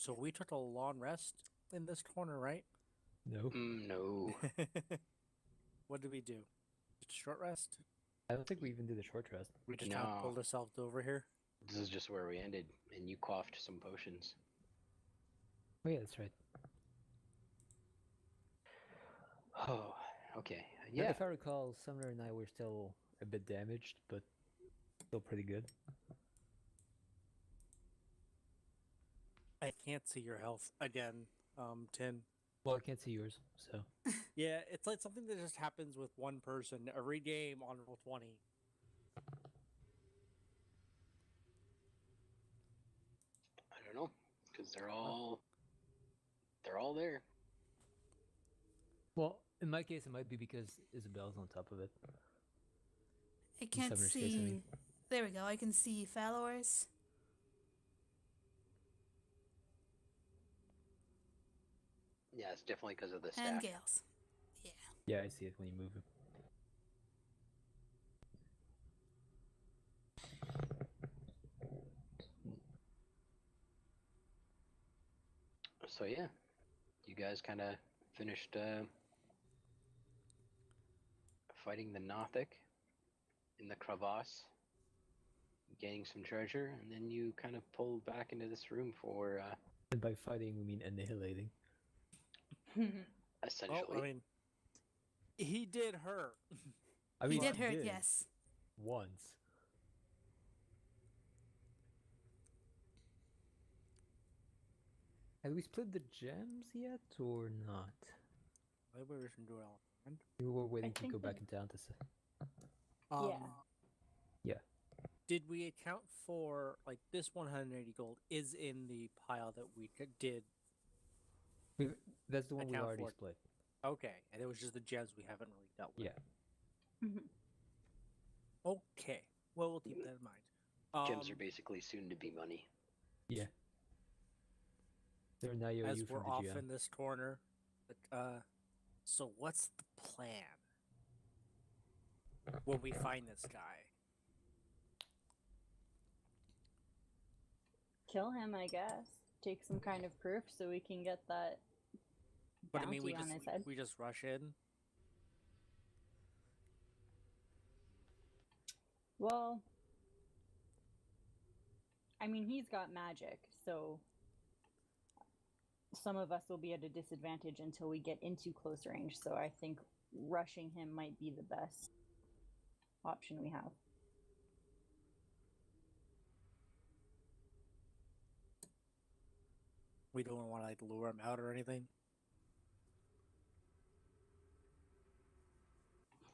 So we took a long rest in this corner, right? No. No. What did we do? Just a short rest? I don't think we even did a short rest. We just kind of No. pulled ourselves over here. This is just where we ended, and you quaffed some potions. Oh yeah, that's right. Oh, okay. Like, Yeah. if I recall, Sumner and I were still a bit damaged, but still pretty good. I can't see your health again, Tin. Well, I can't see yours, so. Yeah, it's like something that just happens with one person every game on Roll20. I don't know, because they're all there. Well, in my case, it might be because Isabel's on top of it. I can't Summer's case, I see. mean. There we go. I can see Falor's. Yeah, it's definitely because of the And staff. Gales. Yeah. Yeah, I see it when you move it. So yeah, you guys kind of finished fighting the Nothic in the crevasse, gaining some treasure, and then you kind of pulled back into this room for And by fighting, we mean annihilating. essentially. Oh, I mean, he did hurt. I He mean, did hurt, yes. Once. Have we split the gems yet, or not? Maybe we should do it all. We were waiting I to think go that- back in town to say. Yeah. Yeah. Did we account for, like, this 180 gold is in the pile that we did? That's the one we Account already for it. split. Okay, and it was just the gems we haven't really dealt with. Yeah. Mhm. Okay, well, we'll keep that in mind. Gems are basically soon to be money. Yeah. They're now you As from we're the off GM. in this corner. So what's the plan when we find this guy? Kill him, I guess. Take some kind of proof so we can get that But I bounty mean, on his head. we just rush in. Well, I mean, he's got magic, so some of us will be at a disadvantage until we get into close range. So I think rushing him might be the best option we have. We don't want to like lure him out or anything.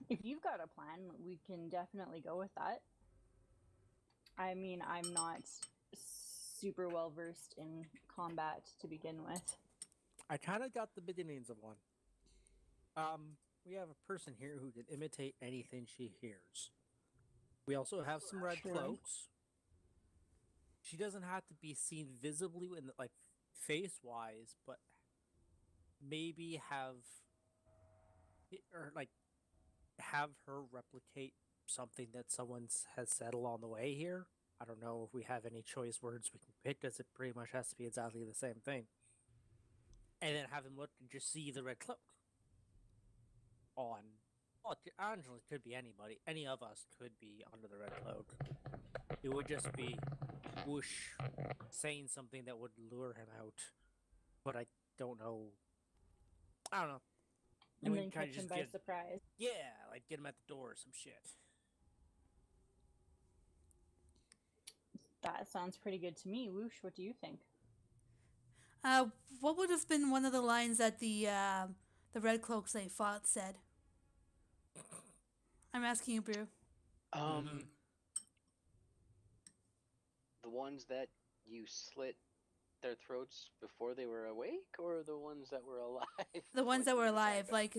If you've got a plan, we can definitely go with that. I mean, I'm not super well versed in combat to begin with. I kind of got the beginnings of one. We have a person here who can imitate anything she hears. We also have some red Sure. cloaks. She doesn't have to be seen visibly in the, like face-wise, but maybe have her replicate something that someone has said along the way here. I don't know if we have any choice words we can pick, because it pretty much has to be exactly the same thing. And then have him look and just see the red cloak on. Well, honestly, it could be anybody. Any of us could be under the red cloak. It would just be whoosh, saying something that would lure him out. But I don't know. I don't know. And we then kinda catch him just by get- surprise. Yeah, like get him at the door or some shit. That sounds pretty good to me. Whoosh, what do you think? What would have been one of the lines that the red cloaks they fought said? I'm asking you, Brew. The ones that you slit their throats before they were awake, or the ones that were alive? The ones that were alive, like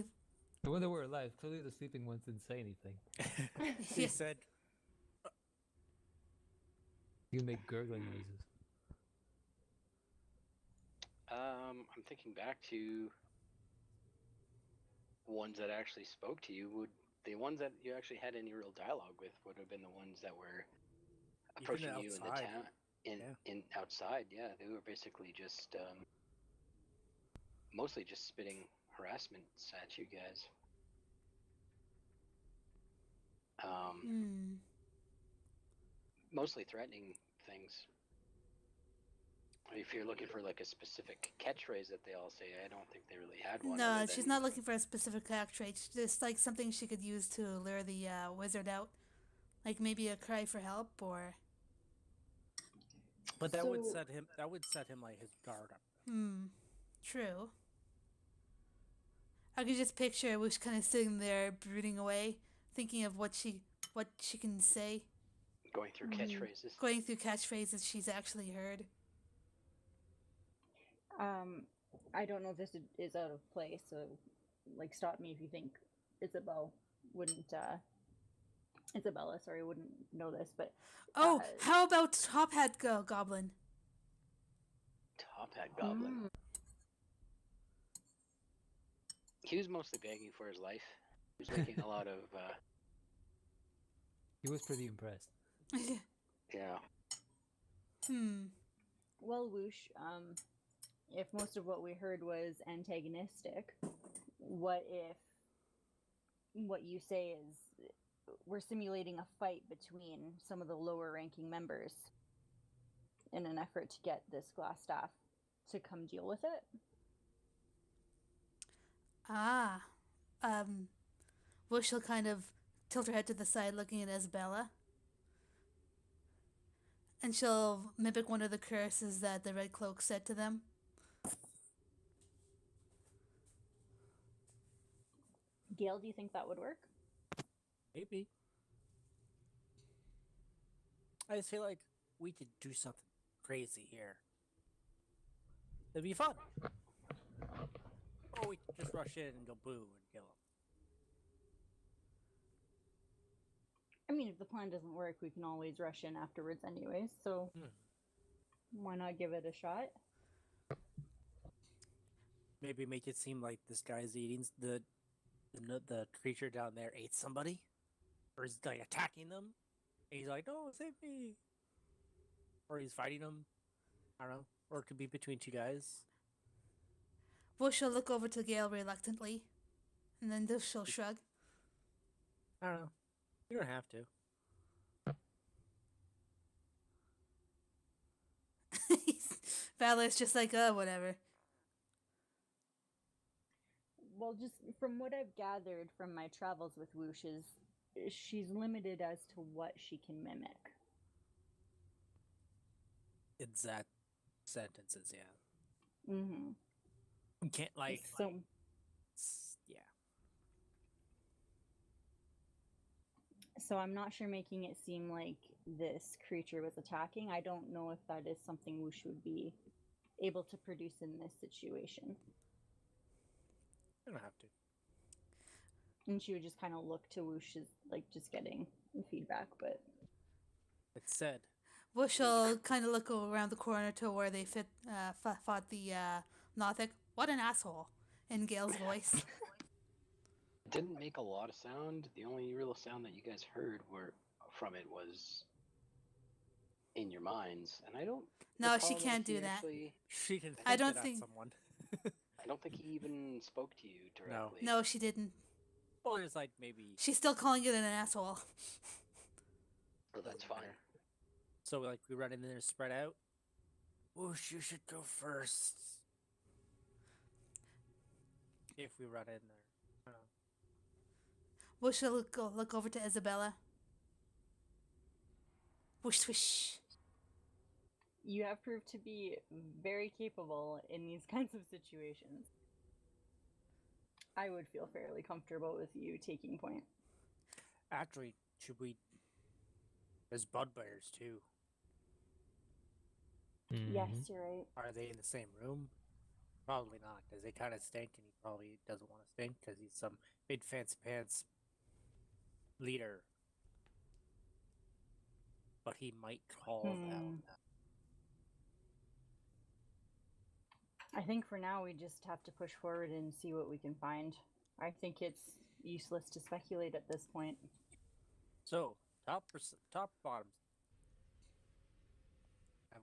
The one that were alive, clearly the sleeping ones didn't say anything. He said, You make gurgling noises. I'm thinking back to ones that actually spoke to you. The ones that you actually had any real dialogue with would have been the ones that were approaching you in the outside. town. in outside. Yeah, they were basically just mostly just spitting harassments at you guys. Hmm. Mostly threatening things. If you're looking for like a specific catchphrase that they all say, I don't think they really had one. No, other she's than, not looking for a specific act trait. Just like something she could use to lure the wizard out. Like maybe a cry for help or. But that would So- set him. That would set him like his guard up. True. I could just picture Wish kind of sitting there brooding away, thinking of what she can say, going through catchphrases. going through catchphrases she's actually heard. I don't know if this is out of place, so like stop me if you think Isabella wouldn't know this, but Oh, how about Top Hat Goblin? Top Hat Goblin. He was mostly begging for his life. He was making a lot of He was pretty impressed. yeah. Well, Whoosh, if most of what we heard was antagonistic, what if what you say is we're simulating a fight between some of the lower ranking members in an effort to get this glass staff to come deal with it? Wish will kind of tilt her head to the side looking at Isabella. And she'll mimic one of the curses that the Red Cloak said to them. Gail, do you think that would work? Maybe. I just feel like we could do something crazy here. It'd be fun. Or we could just rush in and go boo and kill him. I mean, if the plan doesn't work, we can always rush in afterwards anyways, so why not give it a shot? Maybe make it seem like this guy's eating the creature down there ate somebody, or he's like attacking them. And he's like, "No, save me!" Or he's fighting them. I don't know. Or it could be between two guys. Wish will look over to Gale reluctantly, and then she'll shrug. I don't know. You don't have to. Vala's just like, whatever. Well, just from what I've gathered from my travels with Whoosh is she's limited as to what she can mimic. Exact sentences, yeah. Mm-hmm. You can't like So yeah. So I'm not sure making it seem like this creature was attacking. I don't know if that is something Whoosh would be able to produce in this situation. You don't have to. And she would just kind of look to Whoosh as like just getting feedback, but It's said. Wish will kind of look around the corner to where they fought the Nothic. What an asshole! In Gale's voice. It didn't make a lot of sound. The only real sound that you guys heard from it was in your minds, and I don't. No, recall she that can't he do that. actually- She can I don't it at think- someone. I don't think he even spoke to you directly. No, she didn't. Well, it's like maybe. She's still calling it an asshole. So that's fine. So like we run in there, spread out. Whoosh, you should go first. If we run in there. I don't know. Wish will look over to Isabella. Whoosh, swish. you have proved to be very capable in these kinds of situations. I would feel fairly comfortable with you taking point. Actually, should we? There's bugbears too. Yes, you're right. Are they in the same room? Probably not, because they kind of stink, and he probably doesn't want to stink because he's some big fancy pants leader. But he might call them. I think for now we just have to push forward and see what we can find. I think it's useless to speculate at this point. So top bottom.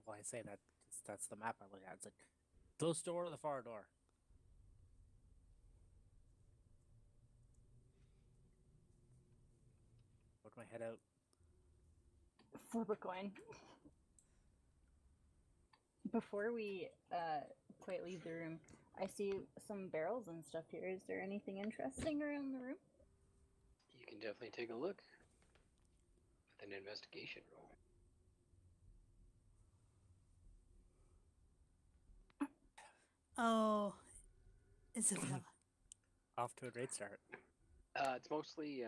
Well, I say that 'cause that's the map I look at. It's like close door or the far door. Put my head out. Flip a coin. Before we quite leave the room, I see some barrels and stuff here. Is there anything interesting around the room? You can definitely take a look with an investigation roll. Oh, Isabella. Off to a great start. It's mostly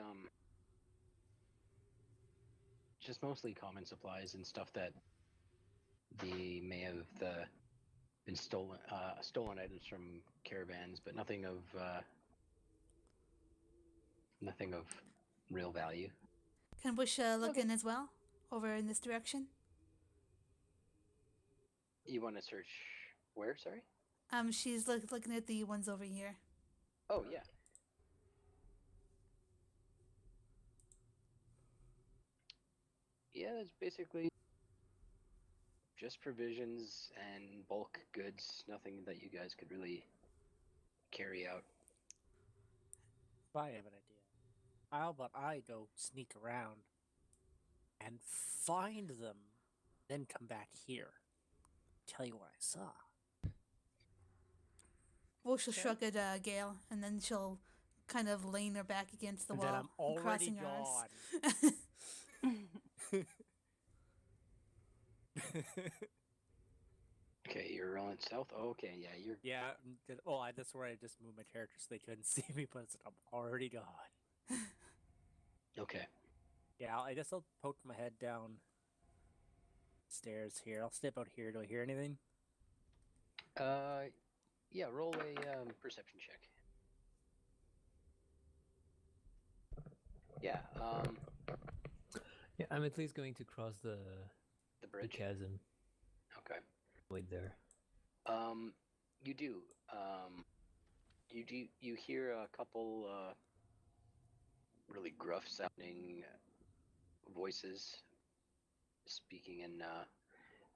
just mostly common supplies and stuff that they may have been stolen items from caravans, but nothing of real value. Can Bush look Okay. in as well? Over in this direction? You want to search where? Sorry. She's looking at the ones over here. Oh yeah. Yeah, it's basically just provisions and bulk goods. Nothing that you guys could really carry out. I have an idea. How about I go sneak around and find them, then come back here, tell you what I saw. Bush will Sure. shrug at Gale, and then she'll kind of lean her back against the And wall, then I'm already crossing her gone. arms. Okay, you're rolling south. Oh, okay, yeah, you're. Yeah. That's where I just moved my character so they couldn't see me, but I'm already gone. Okay. Yeah, I guess I'll poke my head down stairs here. I'll step out here. Do I hear anything? Yeah. Roll a perception check. Yeah. Yeah, I'm at least going to cross the Bridge. chasm. Okay. Wait there. You do. You hear a couple really gruff sounding voices speaking in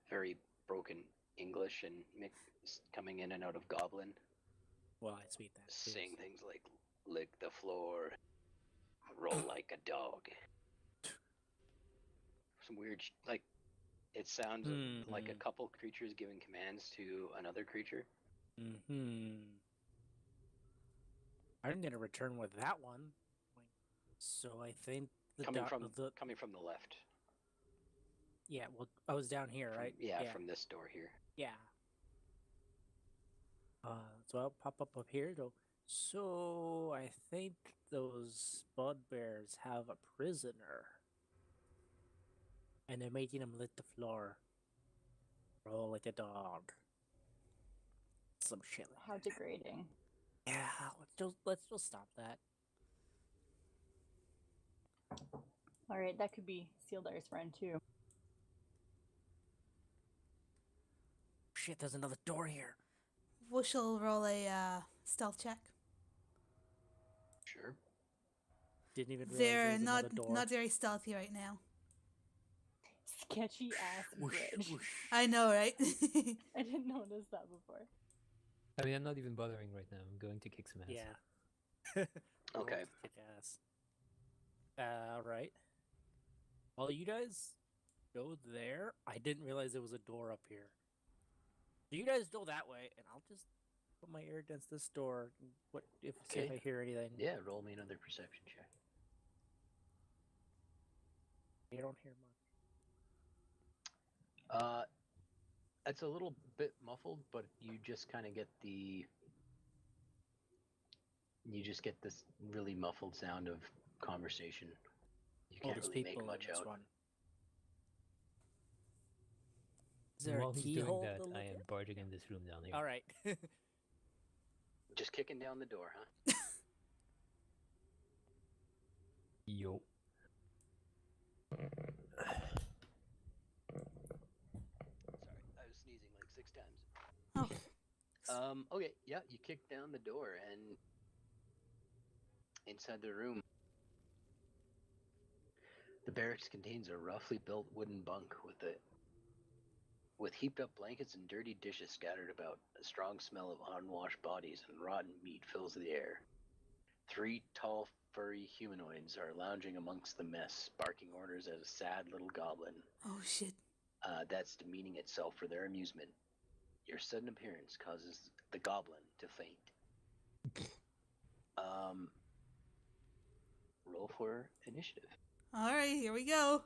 very broken English and coming in and out of Goblin, Well, I speak that. too, saying so- things like "lick the floor," "roll like a dog." Some weird, like it sounds like a Mhm. couple creatures giving commands to another creature. I'm gonna return with that one. So I think Coming from the left. Yeah, well, I was down here, right? From this door here. Yeah. So I'll pop up here. Go. So I think those bugbears have a prisoner, and they're making him lick the floor, roll like a dog. Some shit like How degrading. Yeah, let's just stop that. All right, that could be Sealdar's friend too. Shit, there's another door here. Bush will roll a stealth check. Sure. Didn't even realize They're there was not another door. not very stealthy right now. Sketchy ass Whoosh, bridge. whoosh. I know, right? I didn't notice that before. I mean, I'm not even bothering right now. I'm going to kick some ass. Yeah. Roll Okay. to kick ass. Right. Well, you guys go there. I didn't realize there was a door up here. So you guys go that way, and I'll just put my ear against this door. See if Okay. I hear anything. Yeah, roll me another perception check. You don't hear much. It's a little bit muffled, but you just kind of get this really muffled sound of conversation. You can't There's really make people much in this out. one. Is there While a he's doing keyhole that, to look I am at? barging in this room down here. All right. Just kicking down the door, huh? Yo. Sorry, I was sneezing like 6 times. Oh, Okay, yeah, you kick down the door and inside the room, the barracks contains a roughly built wooden bunk With heaped up blankets and dirty dishes scattered about, a strong smell of unwashed bodies and rotten meat fills the air. 3 tall, furry humanoids are lounging amongst the mess, barking orders at a sad little goblin Oh shit. that's demeaning itself for their amusement. Your sudden appearance causes the goblin to faint. Roll for initiative. All right, here we go.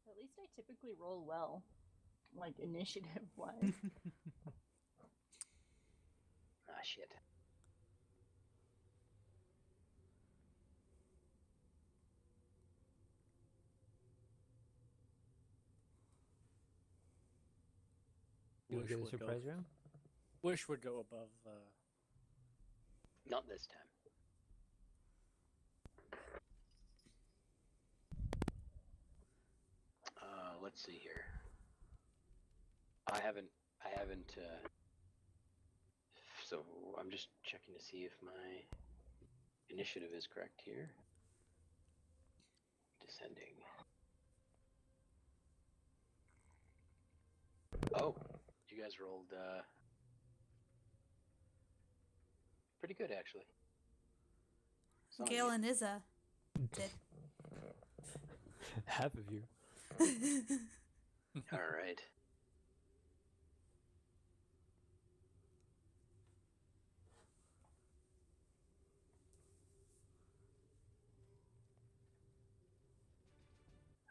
At least I typically roll well, like initiative wise. Ah, shit. You want to get a would go- surprise round? Wish would go above. Not this time. Let's see here. I haven't. So I'm just checking to see if my initiative is correct here. Descending. Oh, you guys rolled pretty good actually. Some of you. Gale and Izza did. Half of you. All right.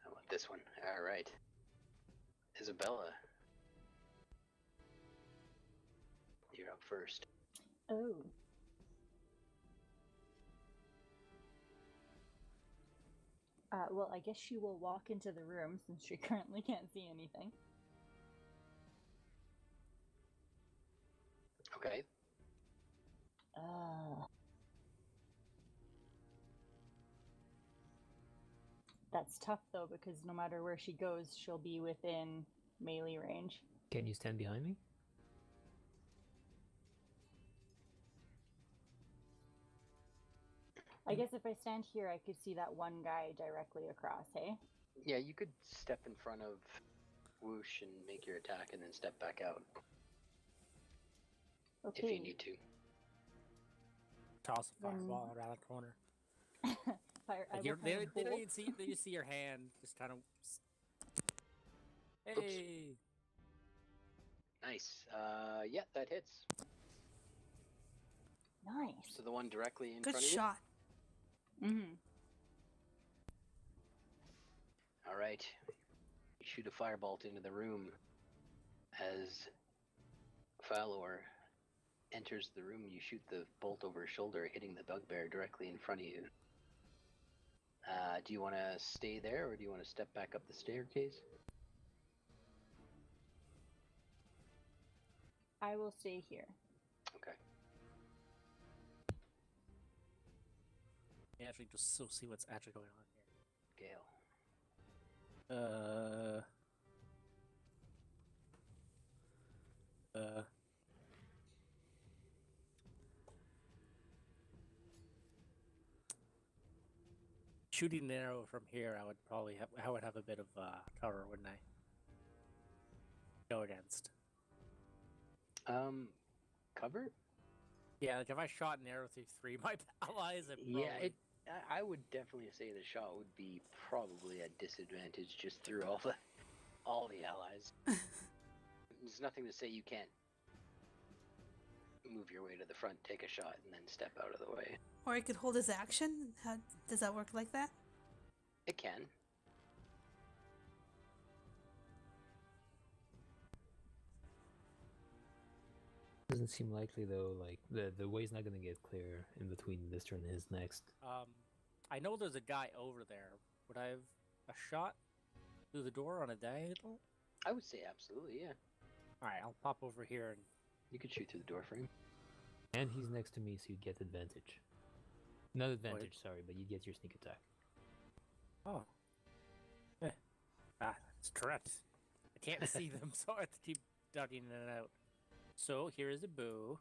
I want this one. All right. Isabella, you're up first. Oh. Well, I guess she will walk into the room since she currently can't see anything. Okay. That's tough though, because no matter where she goes, she'll be within melee range. Can you stand behind me? I guess if I stand here, I could see that one guy directly across, hey? Yeah, you could step in front of Whoosh and make your attack and then step back out Okay. if you need to. Toss a Then- fireball around the corner. Fire, I Like will they kind of don't hold- even see. They just see your hand, just kind of. Hey. Nice. Yeah, that hits. Nice. So the one directly in Good front of shot. Mm-hmm. you? All right. You shoot a firebolt into the room as Phandelver enters the room. You shoot the bolt over his shoulder, hitting the bugbear directly in front of you. Do you want to stay there, or do you want to step back up the staircase? I will stay here. Okay. You actually just so see what's actually going on here. Gale. Shooting an arrow from here, I would probably have. I would have a bit of cover, wouldn't I? Go against. Cover? Yeah, like if I shot an arrow through 3 my allies, it Yeah, probably... I would definitely say the shot would be probably a disadvantage just through all the allies. There's nothing to say you can't move your way to the front, take a shot, and then step out of the way. Or he could hold his action. How, does that work like that? It can. Doesn't seem likely though. Like the way's not gonna get clear in between this turn and his next. I know there's a guy over there. Would I have a shot through the door on a diagonal? I would say absolutely, yeah. Alright, I'll pop over here and... You could shoot through the door frame. And he's next to me, so you get advantage. Not advantage, sorry, but you get your sneak attack. Oh. It's correct. I can't see them, so I have to keep ducking in and out. So here is a boo.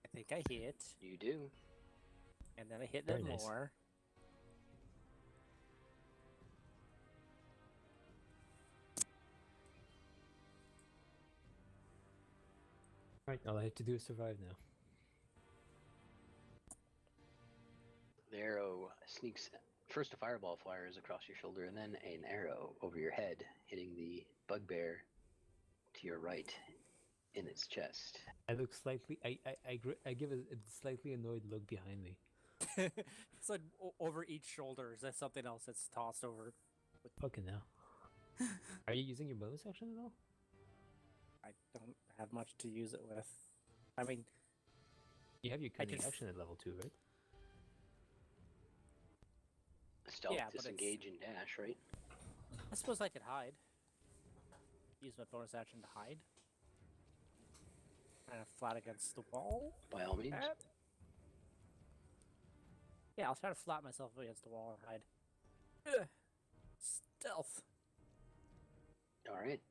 I think I hit, You do. and then I hit Very them nice. more. Alright, all I have to do is survive now. The arrow sneaks. First, a fireball fires across your shoulder, and then an arrow over your head, hitting the bugbear to your right in its chest. I look slightly. I give a slightly annoyed look behind me. It's like over each shoulder. Is that something else that's tossed over? Fucking hell. Are you using your bonus action at all? I don't have much to use it with. I mean, You have your I cunning could action at level 2, right? Stealth, Yeah, but it's- disengage, and dash, right? I suppose I could hide. Use my bonus action to hide. Kind of flat against the wall. By all means. Yeah, I'll try to flat myself against the wall and hide. Ugh. Stealth. All right.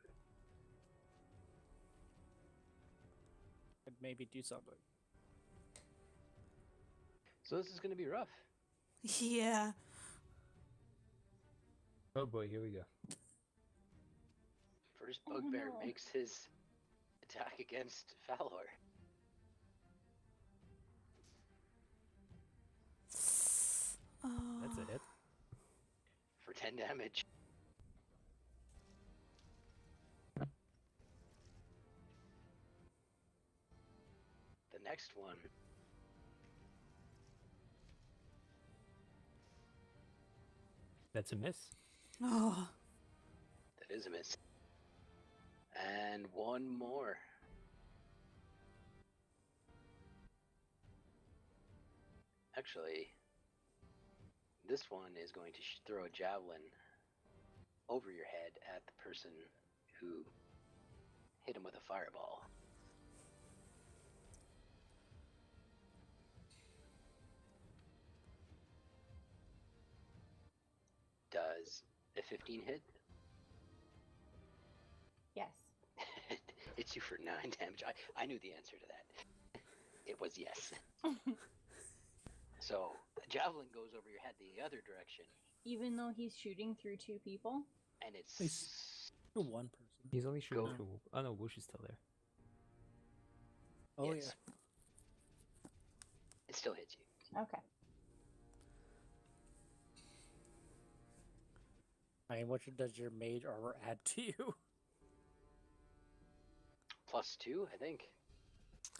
Could maybe do something. So this is going to be rough. Yeah. Oh boy, here we go. First Oh, bugbear no. makes his attack against Falor. That's a hit. For 10 damage. The next one. That's a miss. Oh. That is a miss. And one more. Actually, this one is going to throw a javelin over your head at the person who hit him with a fireball. Does a 15 hit? Yes. Hits you for 9 damage. I knew the answer to that. It was yes. So, the javelin goes over your head the other direction, Even though he's shooting through two people? and it's Nice. For one person. He's only shooting Go. through. Oh no, Whoosh is still there. Oh yes. It still hits you. Okay. I mean, what does your mage armor add to you? +2, I think.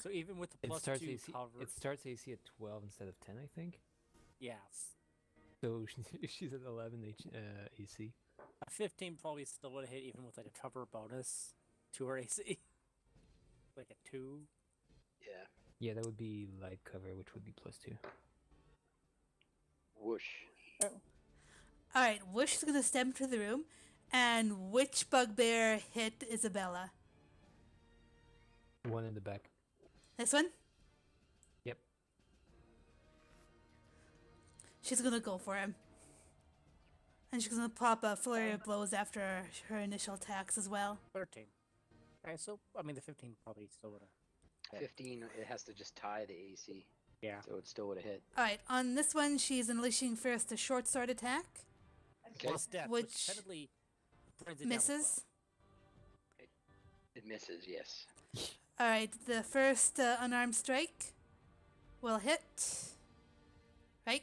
So even with the It plus starts 2 AC. cover, It starts AC at 12 instead of 10, I think. yes, So she's at 11 AC. a 15 probably still would have hit even with like a cover bonus to her AC. Like a 2. Yeah. Yeah, that would be light cover, which would be +2. Whoosh. Oh. All right, Wish is gonna step into the room, and which bugbear hit Isabella? One in the back. This one? Yep. She's gonna go for him. And she's gonna pop a flurry of blows after her initial attacks as well. 13. Okay, so I mean the 15 probably still would have. 15, it has to just tie the AC, Yeah. so it still would have hit. Alright, on this one, she's unleashing first a short sword attack. Okay. Plus death, which Which technically brings it down to Misses. It misses, yes. Alright, the first unarmed strike will hit. Right?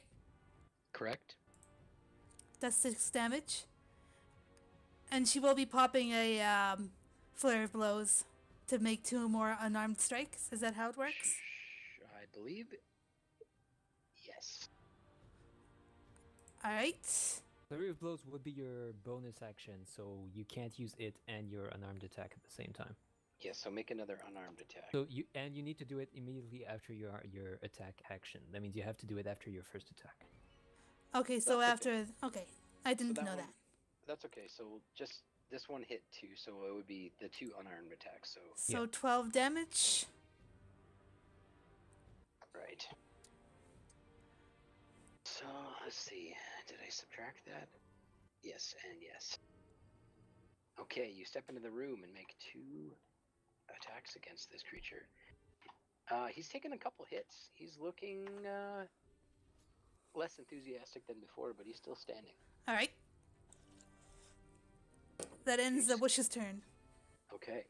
Correct? That's 6 damage. And she will be popping a flurry of blows to make 2 more unarmed strikes. Is that how it works? I believe. Yes. Alright. Flurry of blows would be your bonus action, so you can't use it and your unarmed attack at the same time. Yes, so make another unarmed attack. So you need to do it immediately after your attack action. That means you have to do it after your first attack. Okay, so That's after. Okay, I didn't that know one- that. That's okay, so just this one hit 2, so it would be the 2 unarmed attacks, so. So Yeah. 12 damage. Right. So, let's see. Did I subtract that? Yes, and yes. Okay, you step into the room and make 2 attacks against this creature. He's taken a couple hits. He's looking less enthusiastic than before, but he's still standing. All right. That ends the Wish's turn. Okay.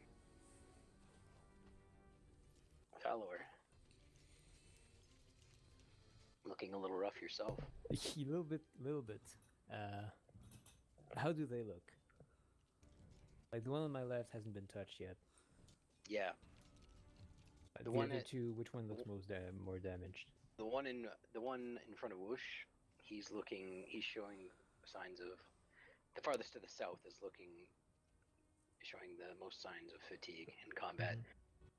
Fowler. Looking a little rough yourself. A little bit. How do they look? Like the one on my left hasn't been touched yet. Yeah. The other two, which one looks more damaged? The one in front of Whoosh, he's showing signs of. The farthest to the south is showing the most signs of fatigue in combat.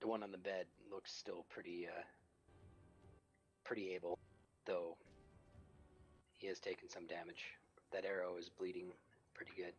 The one on the bed looks still pretty able, though he has taken some damage. That arrow is bleeding pretty good.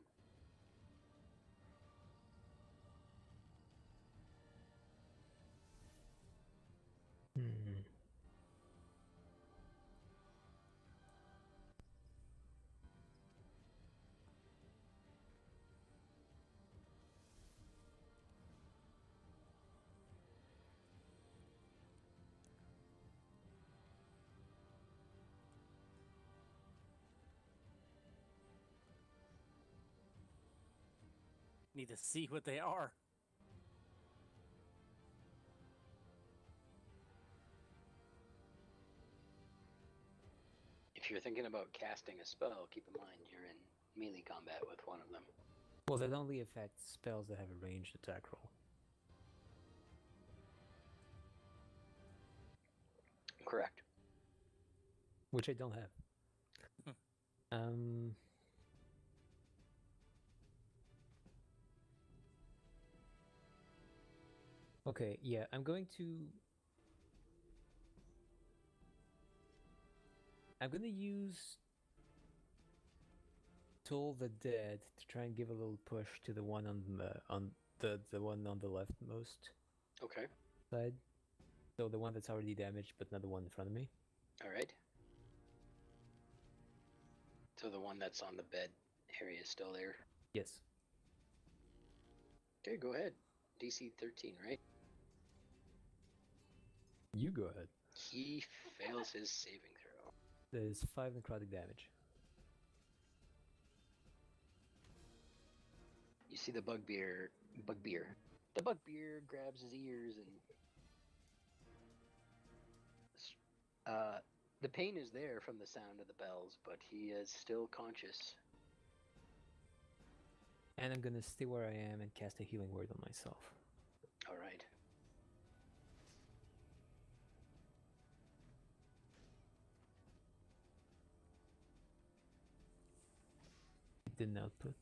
Need to see what they are. If you're thinking about casting a spell, keep in mind you're in melee combat with one of them. Well, that only affects spells that have a ranged attack roll. Correct. Which I don't have. Okay, yeah, I'm going to use Toll the Dead to try and give a little push to the one on the one on the leftmost Okay. side. So the one that's already damaged, but not the one in front of me. All right. So the one that's on the bed area is still there. Yes. Okay, go ahead. DC 13, right? You go ahead. He fails his saving throw. There's 5 necrotic damage. You see the bugbear. The bugbear grabs his ears and the pain is there from the sound of the bells, but he is still conscious. And I'm gonna stay where I am and cast a healing word on myself. All right. Didn't output.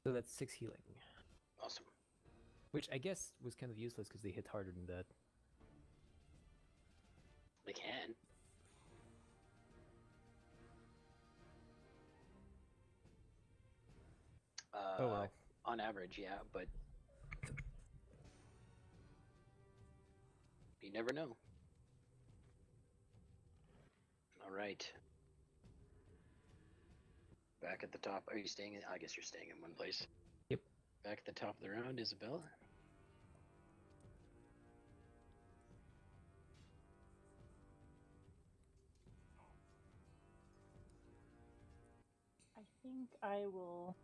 So that's 6 healing. Awesome. Which I guess was kind of useless because they hit harder than that. They can. Oh well. On average, yeah, but you never know. All right. Back at the top. Are you staying in? I guess you're staying in one place. Yep. Back at the top of the round, Isabella. I think I will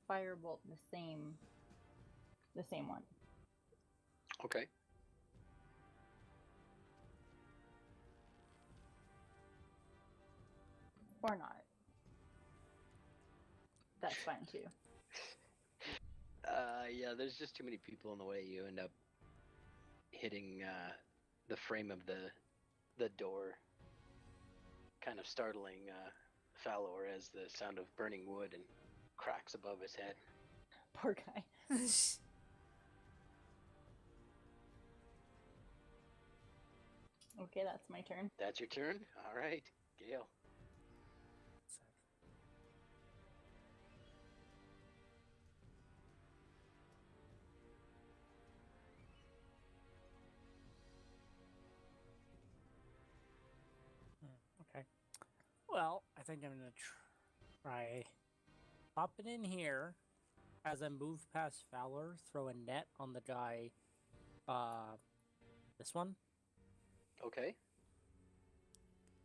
firebolt the same one. Okay. Or not. That's fine too. Yeah, there's just too many people in the way. You end up hitting the frame of the door, kind of startling Fowler as the sound of burning wood and cracks above his head. Poor guy. Okay, that's my turn. That's your turn? All right, Gale. Okay. Well, I think I'm gonna try popping in here as I move past Fowler. Throw a net on the guy. This one. Okay.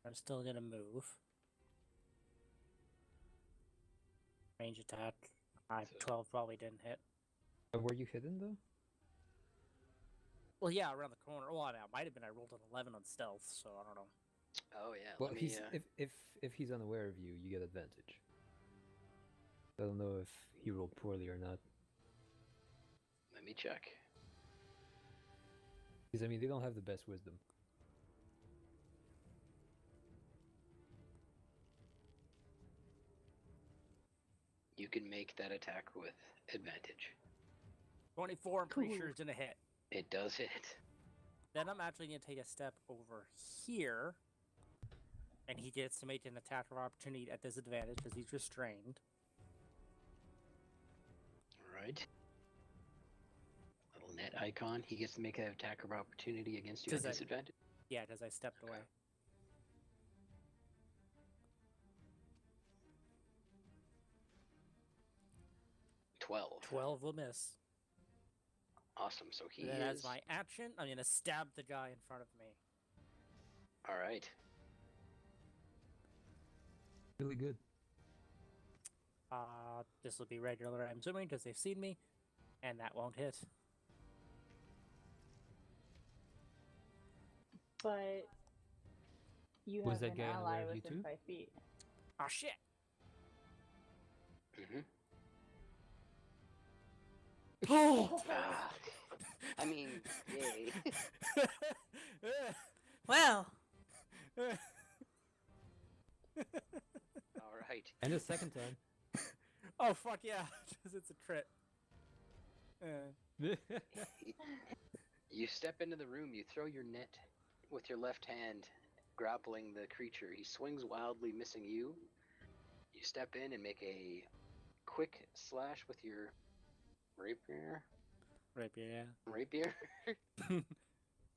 I'm still gonna move. Range attack. 12 probably didn't hit. Were you hidden though? Well, yeah, around the corner. Well, it might have been. I rolled an 11 on stealth, so I don't know. Oh yeah. Well, let me. he's if he's unaware of you, you get advantage. I don't know if he rolled poorly or not. Let me check. Because I mean, they don't have the best wisdom. You can make that attack with advantage. 24. I'm pretty sure Cool. it's gonna hit. It does hit. Then I'm actually gonna take a step over here, and he gets to make an attack of opportunity at disadvantage because he's restrained. All right. Little net icon. He gets to make an attack of opportunity against you at Does that- disadvantage. Yeah, because I stepped away. 12. 12 will miss. Awesome. So he And then is. as my action, I'm gonna stab the guy in front of me. All right. Really good. This will be regular, I'm assuming, because they've seen me, and that won't hit. But you Was have that an guy ally unaware of you within too? 5 feet. Ah, shit! Mm-hmm. Oh, Ah, I mean, yay. well. All right. And the second time. Oh, fuck yeah, because it's a crit. You step into the room, you throw your net with your left hand, grappling the creature. He swings wildly, missing you. You step in and make a quick slash with your rapier. Rapier, Rapier? Really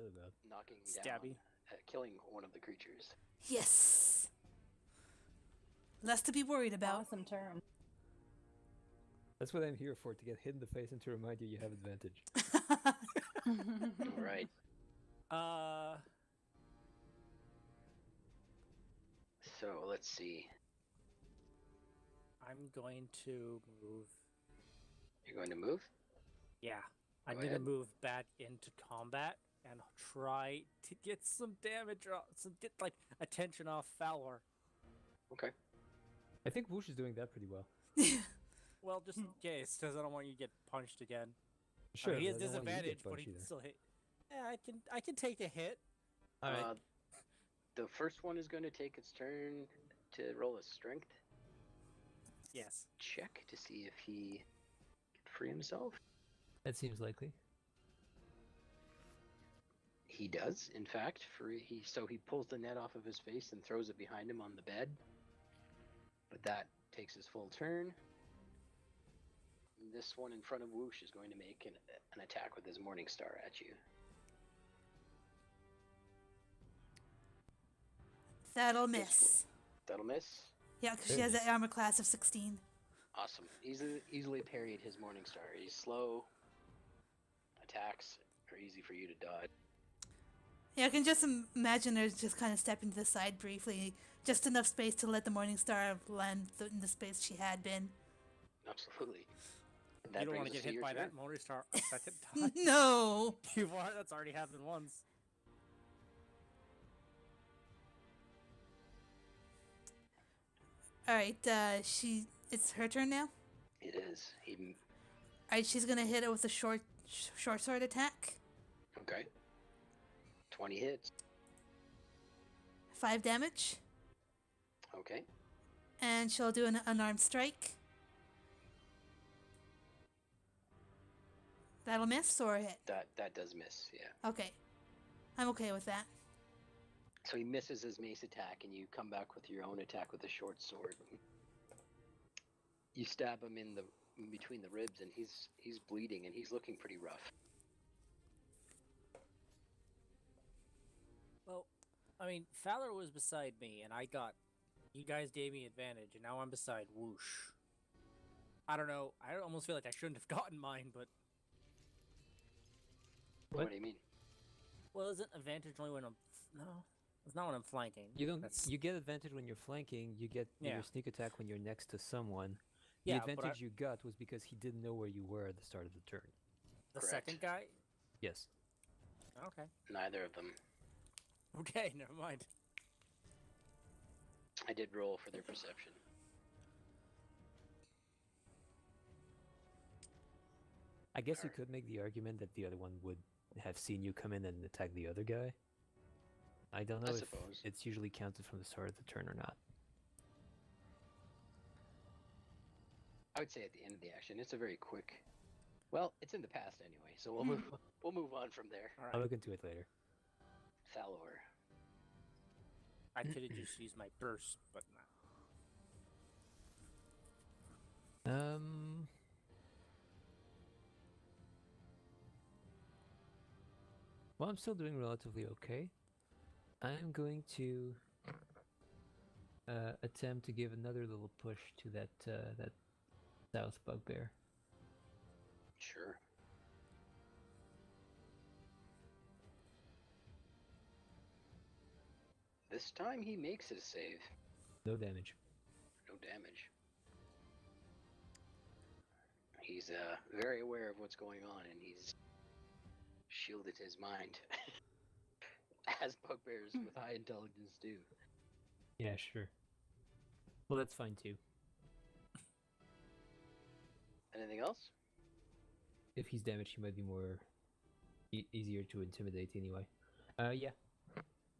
bad. Knocking yeah. down, Stabby. killing one of the creatures. Yes. Less to be worried about. Awesome turn. That's what I'm here for, to get hit in the face and to remind you have advantage. All right. So let's see. I'm going to move. You're going to move? Yeah, I'm Go gonna ahead. move back into combat and try to get some damage off, get like attention off Fowler. Okay. I think Whoosh is doing that pretty well. Well, just in case, because I don't want you to get punched again. Sure, He has but I don't want you to disadvantage, get but punched he can either. still hit. Yeah, I can take a hit. Alright. The first one is going to take its turn to roll a strength Yes. check to see if he can free himself. That seems likely. He does, in fact. So he pulls the net off of his face and throws it behind him on the bed. But that takes his full turn. This one in front of Whoosh is going to make an attack with his Morning Star at you. That'll This miss. That'll miss. Yeah, because she has an armor class of 16. Awesome. Easily parried his Morning Star. He's slow. Attacks are easy for you to dodge. Yeah, I can just imagine her just kind of stepping to the side briefly. Just enough space to let the Morning Star land in the space she had been. Absolutely. You don't want brings to us get hit your by turn. that Morning Star a second time. No! That's already happened once. Alright, it's her turn now? It is. Alright, she's gonna hit it with a short sword attack. Okay. 20 hits. 5 damage. Okay. And she'll do an unarmed strike. That'll miss or hit? That does miss, yeah. Okay. I'm okay with that. So he misses his mace attack, and you come back with your own attack with a short sword. You stab him in between the ribs, and he's bleeding, and he's looking pretty rough. Well, I mean, Fowler was beside me, and I got. You guys gave me advantage, and now I'm beside Whoosh. I don't know. I almost feel like I shouldn't have gotten mine, but What do you mean? well, isn't advantage only when I'm no? It's not when I'm flanking. You don't. That's... You get advantage when you're flanking. You get Yeah. your sneak attack when you're next to someone. Yeah, The but advantage you got was because he didn't know where you were at the start of the turn. the Correct. second guy. Yes. Okay. Neither of them. Okay, never mind. I did roll for their perception. I guess you could make the argument that the other one would have seen you come in and attack the other guy. I don't know I if suppose. it's usually counted from the start of the turn or not. I would say at the end of the action. It's a very quick. Well, it's in the past anyway, so we'll move on from there. All I'll right. look into it later. Thalor. I could have just used my burst, but no. Well, I'm still doing relatively okay. I'm going to attempt to give another little push to that that south bugbear. Sure. This time he makes it a save. No damage. No damage. He's very aware of what's going on, and he's shielded his mind, as bugbears with high intelligence do. Yeah, sure. Well, that's fine too. Anything else? If he's damaged, he might be more easier to intimidate anyway. Yeah.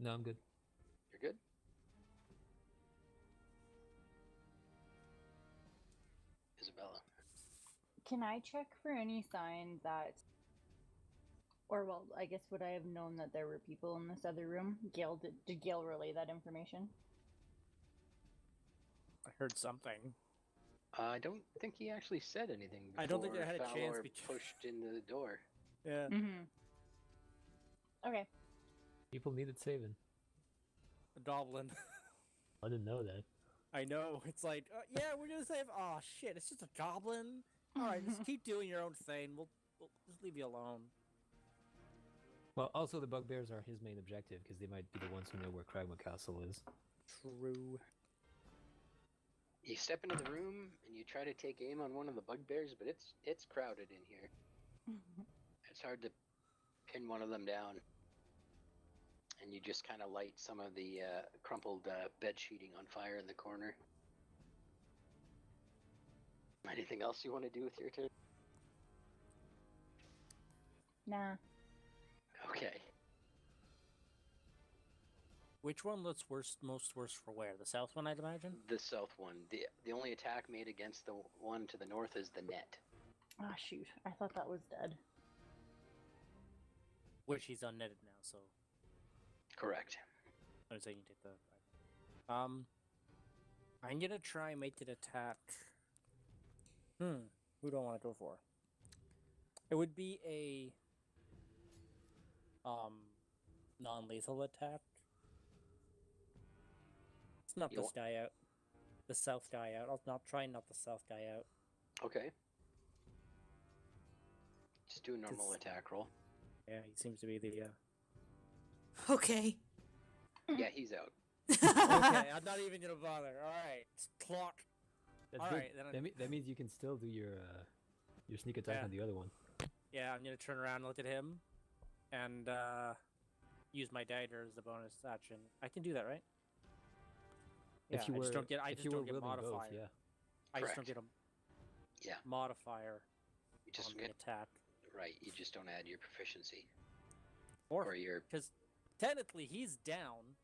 No, I'm good. You're good? Isabella. Can I check for any sign that, or well, I guess would I have known that there were people in this other room? Gail, did Gail relay that information? I heard something. I don't think he actually said anything before I don't think I had a chance Fowler between- pushed into the door. Yeah. Mm-hmm. Okay. People needed saving. A goblin. I didn't know that. I know. It's like, yeah, we're gonna save. Oh shit! It's just a goblin. All right, just keep doing your own thing. We'll just leave you alone. Well, also the bugbears are his main objective because they might be the ones who know where Kragma Castle is. True. You step into the room and you try to take aim on one of the bugbears, but it's crowded in here. It's hard to pin one of them down. And you just kind of light some of the crumpled bed sheeting on fire in the corner. Anything else you want to do with your turn? Nah. Okay. Which one looks most worse for wear? The south one, I'd imagine. The south one. The only attack made against the one to the north is the net. Ah, shoot. I thought that was dead. Which he's unnetted now, so. Correct. I was saying you take the. I'm gonna try and make it attack. Who do I want to go for? It would be a non-lethal attack. Let's knock this guy out. The south guy out. I'll not try and knock the south guy out. Okay. Just do a normal attack roll. Yeah, he seems to be the. Okay. Yeah, he's out. Okay, I'm not even gonna bother. All right, clock. That's All good. right, then That means you can still do your sneak attack Yeah. on the other one. Yeah, I'm gonna turn around and look at him, and use my dagger as the bonus action. I can do that, right? Yeah, If you I were, just don't get. I if just you don't were get wielding modifier. both, yeah. I just don't Correct. get a Yeah. modifier You just on the get attack. right. You just don't add your proficiency Or or your. because technically he's down,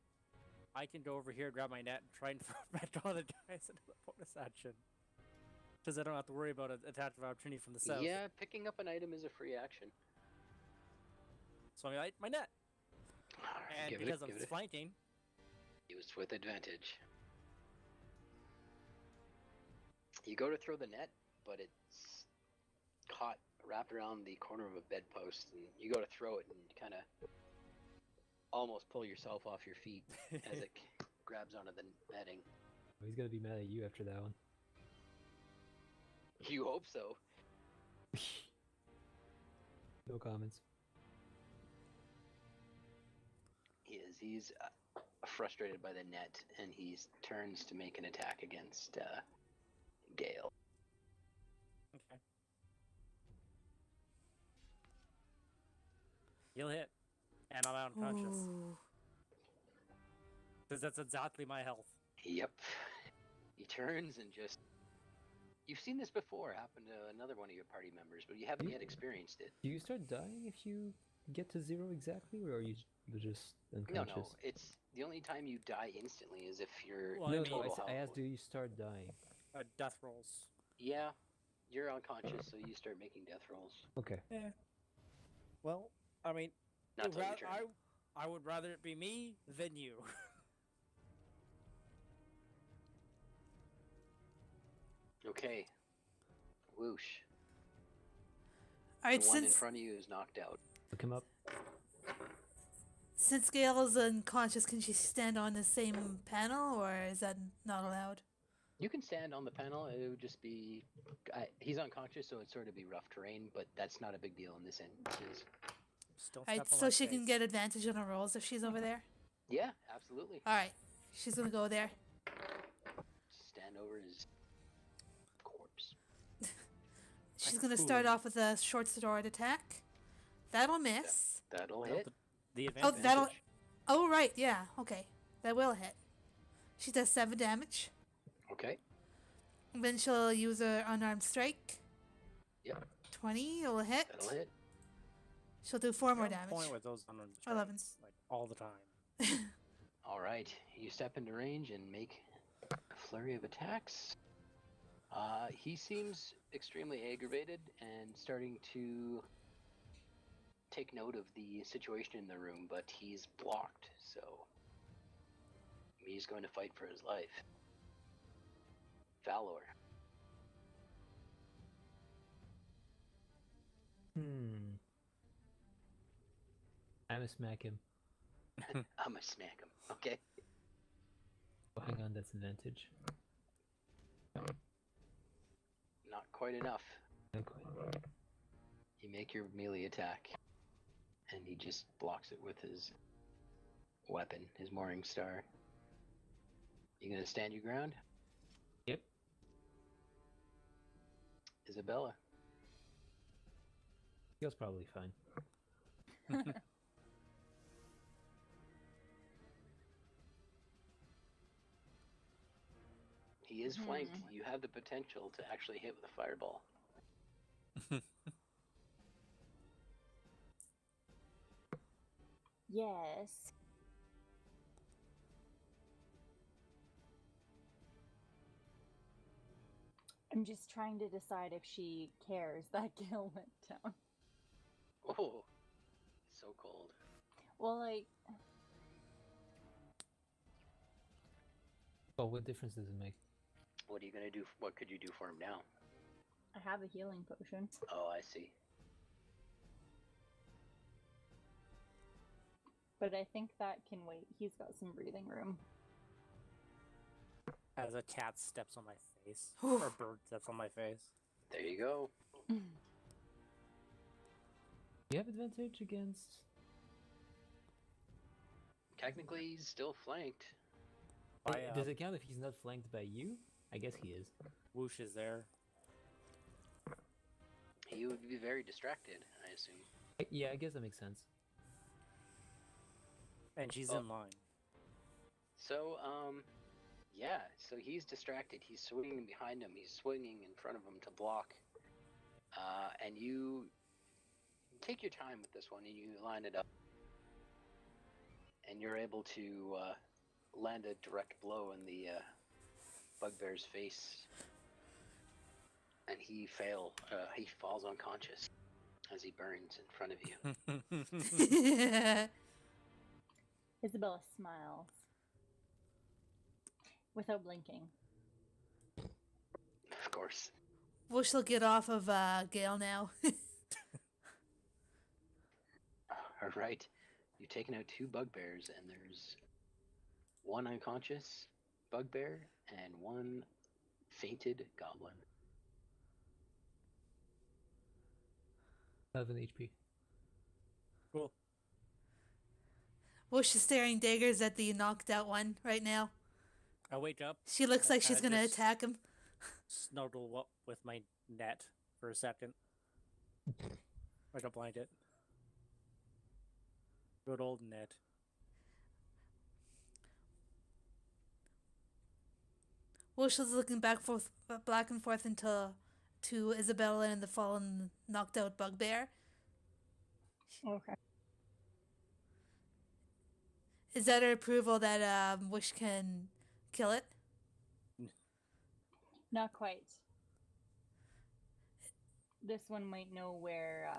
I can go over here, grab my net, and try and throw it back on the guys into the bonus action. Because I don't have to worry about an attack of opportunity from the south. Yeah, picking up an item is a free action. So I light my net, Alright, and give because it, I'm give it. flanking, Used with advantage. You go to throw the net, but it's caught wrapped around the corner of a bedpost, and you go to throw it, and kind of almost pull yourself off your feet as it grabs onto the netting. Oh, he's gonna be mad at you after that one. You hope so. No comments. He's frustrated by the net, and he turns to make an attack against Gale. Okay. He'll hit. And I'm unconscious. Ooh. Because that's exactly my health. Yep. He turns and just... You've seen this before happen to another one of your party members, but you haven't yet experienced it. Do you start dying if you get to 0 exactly, or are you just unconscious? No, it's the only time you die instantly is if you're Well, No, I no, mean- total I health. asked, do you start dying? Death rolls. Yeah, you're unconscious, so you start making death rolls. Okay. Yeah. Well, I mean, Not till your turn. I would rather it be me than you. Okay. Whoosh. All right, The one in since front of you is knocked out. Look him up. Gail is unconscious, can she stand on the same panel, or is that not allowed? You can stand on the panel. It would just be... he's unconscious, so it'd sort of be rough terrain, but that's not a big deal in this instance. Still All right, step on so my she can face. get advantage on her rolls if she's over there. Yeah, absolutely. All right, she's gonna go there. Stand over his corpse. She's gonna start Ooh. off with a short sword attack. That'll miss. That'll Well, hit. the Oh, advantage. that'll. Oh right, yeah, okay, that will hit. She does 7 damage. Okay. Then she'll use her unarmed strike. Yep. 20 will hit. That'll hit. She'll do 4 more You're on damage. point with those unarmed 11. strikes, like all the time. All right. You step into range and make a flurry of attacks. He seems extremely aggravated and starting to take note of the situation in the room, but he's blocked, so he's going to fight for his life. Valor. I'm gonna smack him. I'm gonna smack him. Okay. Oh, hang on, that's advantage. Not quite enough. Not quite. You make your melee attack, and he just blocks it with his weapon, his Morning Star. You gonna stand your ground? Yep. Isabella. Feels probably fine. He is flanked. You have the potential to actually hit with a fireball. Yes. I'm just trying to decide if she cares that Gil went down. Oh, so cold. Well, like, Well, what difference does it make? What are you gonna do? What could you do for him now? I have a healing potion. Oh, I see. But I think that can wait. He's got some breathing room. As a cat steps on my face, Whew. or a bird steps on my face. There you go. Do you have advantage against? Technically, he's still flanked. Does it count if he's not flanked by you? I guess he is. Whoosh is there. He would be very distracted, I assume. Yeah, I guess that makes sense. And she's Oh. in line. So, yeah. So he's distracted. He's swinging behind him. He's swinging in front of him to block. And you take your time with this one, and you line it up. And you're able to land a direct blow in the bugbear's face. And he falls unconscious as he burns in front of you. Isabella smiles without blinking. Of course. Well, she'll get off of Gale now. All right. You've taken out 2 bugbears, and there's 1 unconscious bugbear and 1 fainted goblin. 11 HP. Cool. Whoosh is staring daggers at the knocked out one right now. I wake up. She looks I like she's kinda gonna just attack him. Snuggle up with my net for a second. Like a blanket. Good old net. Whoosh is looking back and forth into to Isabella and the fallen, knocked out bugbear. Okay. Is that her approval that Whoosh can kill it? Not quite. This one might know where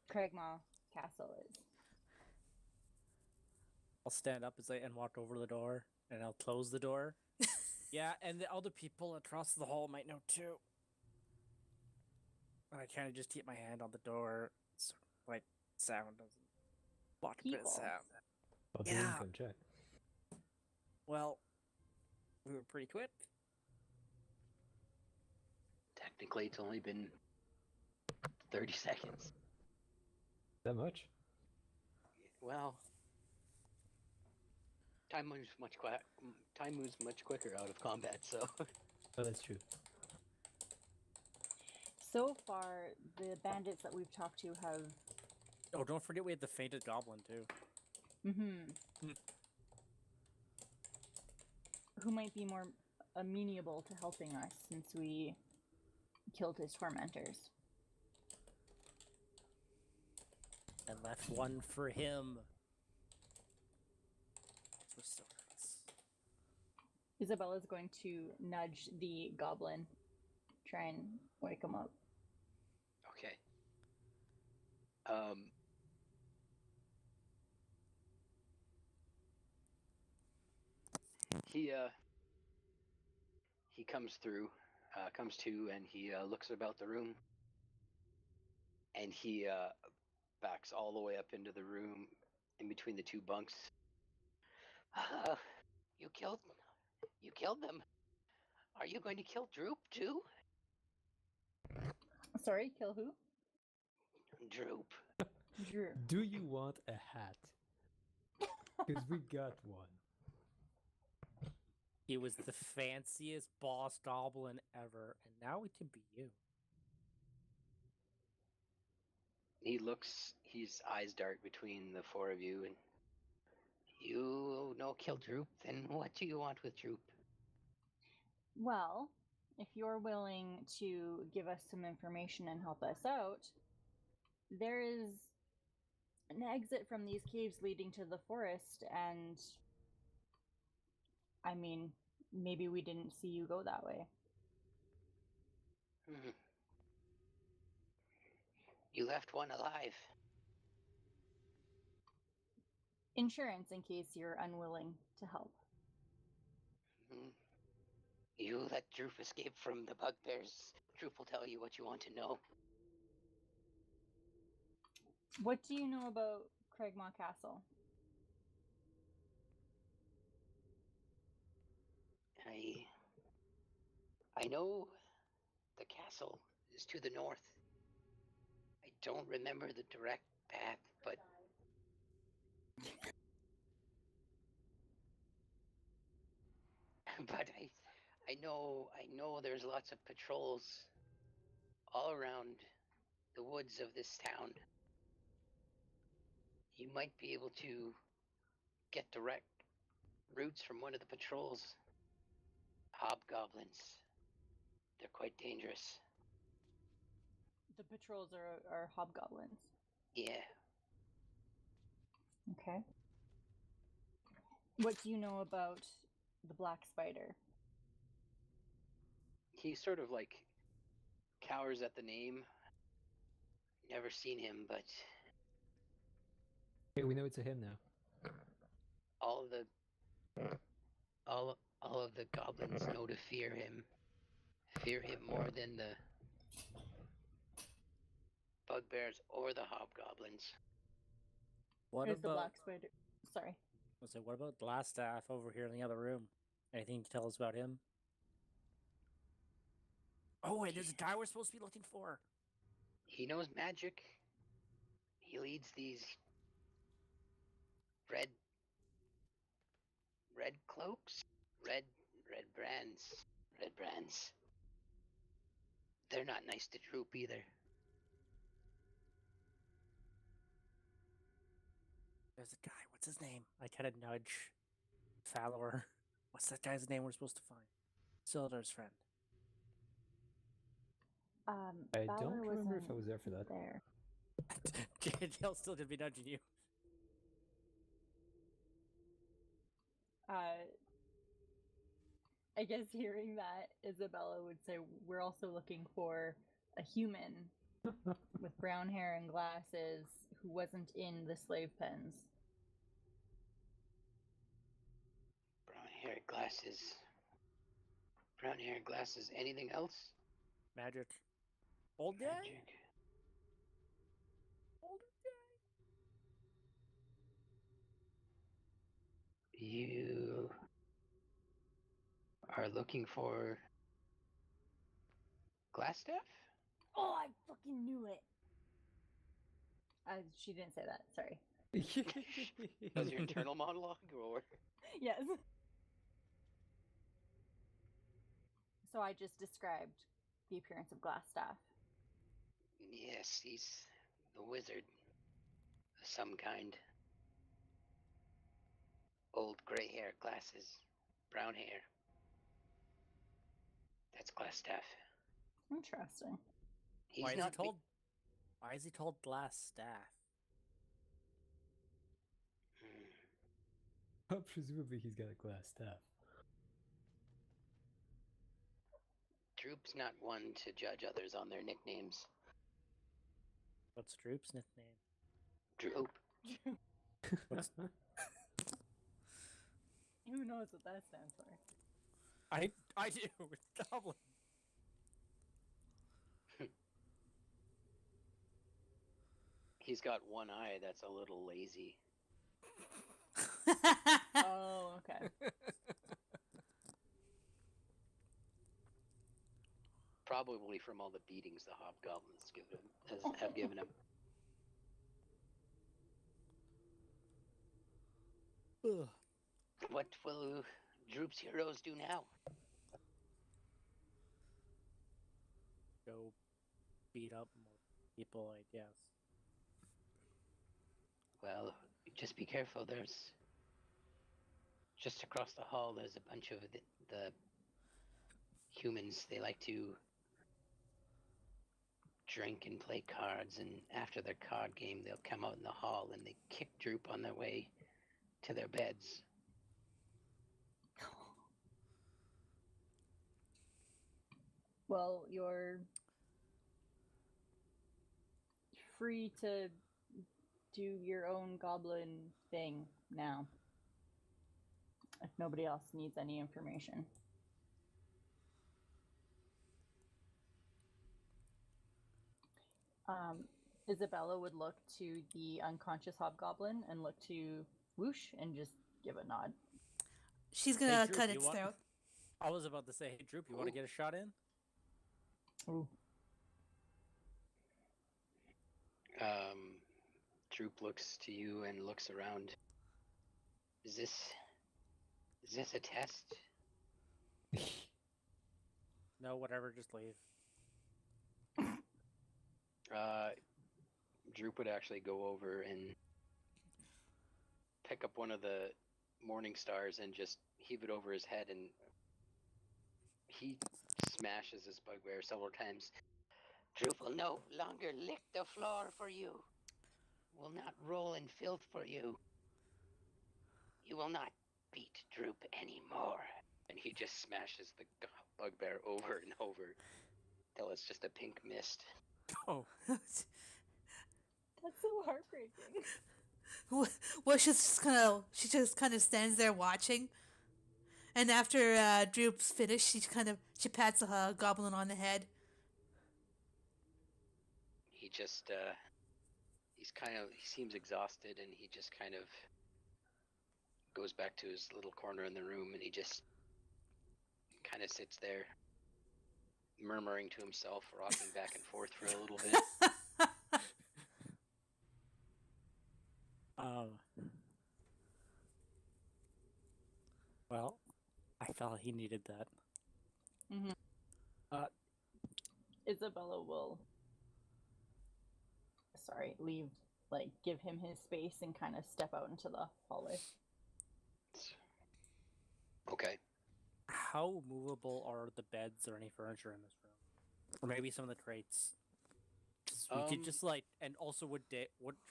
Craigmaw Castle is. I'll stand up and walk over to the door, and I'll close the door. Yeah, and the other people across the hall might know too. And I kind of just keep my hand on the door, so like sound doesn't block a bit of People. sound. I'll do Yeah. income check. Well, we were pretty quick. Technically, it's only been 30 seconds. That much? Well, time moves much quicker out of combat, so Oh, that's true. So far, the bandits that we've talked to have. Oh, don't forget we had the fainted goblin too. Who might be more amenable to helping us since we killed his tormentors. And left one for him. So nice. Isabella's going to nudge the goblin, try and wake him up. okay. He comes to, and he looks about the room, and he backs all the way up into the room, in between the 2 bunks. You killed them. Are you going to kill Droop too? Sorry, kill who? Droop. Drew. Do you want a hat? Because we got one. He was the fanciest boss goblin ever, and now it can be you. His eyes dart between the 4 of you, and you know kill Droop, then what do you want with Droop? Well, if you're willing to give us some information and help us out, there is an exit from these caves leading to the forest, and I mean, maybe we didn't see you go that way. You left one alive. Insurance in case you're unwilling to help. You let Droop escape from the bugbears. Droop will tell you what you want to know. What do you know about Craigmaw Castle? I know the castle is to the north. I don't remember the direct path, but I know there's lots of patrols all around the woods of this town. You might be able to get direct routes from one of the patrols. Hobgoblins. They're quite dangerous. The patrols are hobgoblins. Yeah. Okay. What do you know about the Black Spider? He sort of like cowers at the name. Never seen him, but Hey, we know it's a him now. all of the goblins know to fear him. Fear him more than the bugbears or the hobgoblins. What There's the about? black spider. Sorry. What about Glassstaff over here in the other room? Anything you can tell us about him? Oh wait, there's a guy we're supposed to be looking for. He knows magic. He leads these red cloaks, red brands. They're not nice to Droop either. There's a guy. What's his name? I kind of nudge Phandelver. What's that guy's name we're supposed to find? Sildar's friend. I Valor don't remember if I wasn't was there for that. there. Dale's still gonna be nudging you. I guess hearing that, Isabella would say, we're also looking for a human with brown hair and glasses who wasn't in the slave pens. Brown hair, glasses. Anything else? Magic. Old guy? Magic. Older guy? You are looking for Glassstaff? Oh, I fucking knew it! She didn't say that, sorry. That was your internal monologue, or? Yes. So I just described the appearance of Glassstaff. Yes, he's the wizard of some kind. Old gray hair, glasses, brown hair. That's Glassstaff. Interesting. He's Why is not he called? Why is he called Glassstaff? Presumably he's got a glass staff. Droop's not one to judge others on their nicknames. What's Droop's nickname? Droop. Who knows what that stands for? I do. It's Goblin. He's got one eye that's a little lazy. Oh, okay. Probably from all the beatings the hobgoblins have given him. Ugh. What will Droop's heroes do now? Go beat up more people, I guess. Well, just be careful. There's just across the hall. There's a bunch of the humans. They like to drink and play cards, and after their card game, they'll come out in the hall and they kick Droop on their way to their beds. Well, you're free to do your own goblin thing now. If nobody else needs any information. Isabella would look to the unconscious hobgoblin and look to Whoosh and just give a nod. She's gonna Droop, cut you its want- throat. I was about to say, hey Droop, you want to get a shot in? Ooh. Droop looks to you and looks around. Is this a test? No, whatever, just leave. Droop would actually go over and pick up one of the morning stars and just heave it over his head, and he smashes his bugbear several times. Droop will no longer lick the floor for you. Will not roll in filth for you. You will not beat Droop anymore. And he just smashes the bugbear over and over till it's just a pink mist. Oh, That's so heartbreaking. Well, she just kind of stands there watching, and after Droop's finished, she pats a goblin on the head. he just he seems exhausted, and he just kind of goes back to his little corner in the room, and he just kind of sits there, murmuring to himself, rocking back and forth for a little bit. Well, I felt he needed that. Mm-hmm. Uh, Isabella will, leave, like, give him his space and kind of step out into the hallway. Okay. How movable are the beds or any furniture in this room? Or maybe some of the crates? 'Cause we could just like, and also which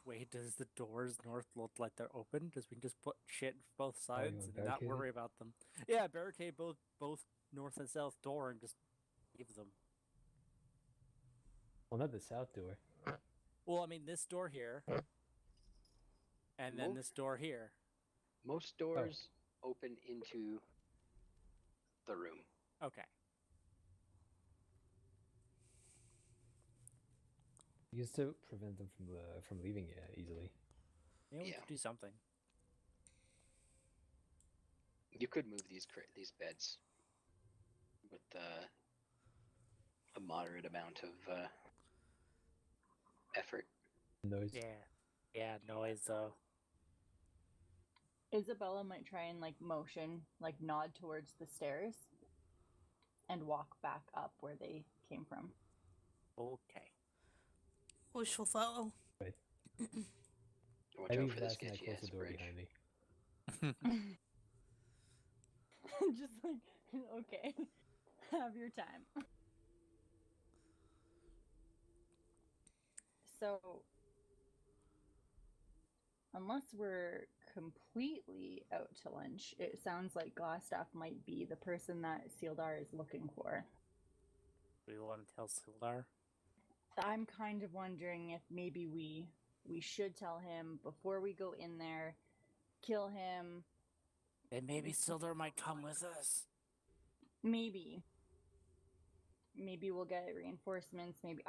way does the doors north look like they're open? Because we can just put shit both sides want and not barricade it? worry about them. Yeah, barricade both north and south door and just leave them. Well, not the south door. Well, I mean this door here, and then this door here. Most doors open into the room. Okay. You can still prevent them from leaving it easily. Yeah, we Yeah. could do something. You could move these beds with a moderate amount of effort. Noise. Yeah, noise though. Isabella might try and, like, motion, like, nod towards the stairs and walk back up where they came from. Okay. Wishful follow. Watch I out leave for this last and I sketchy close ass the door bridge. behind me. Just like, okay, have your time. So, unless we're completely out to lunch, it sounds like Glassstaff might be the person that Sealdar is looking for. Do we want to tell Sildar? I'm kind of wondering if maybe we should tell him before we go in there, kill him. And maybe Sildar might come with us. Maybe we'll get reinforcements. Maybe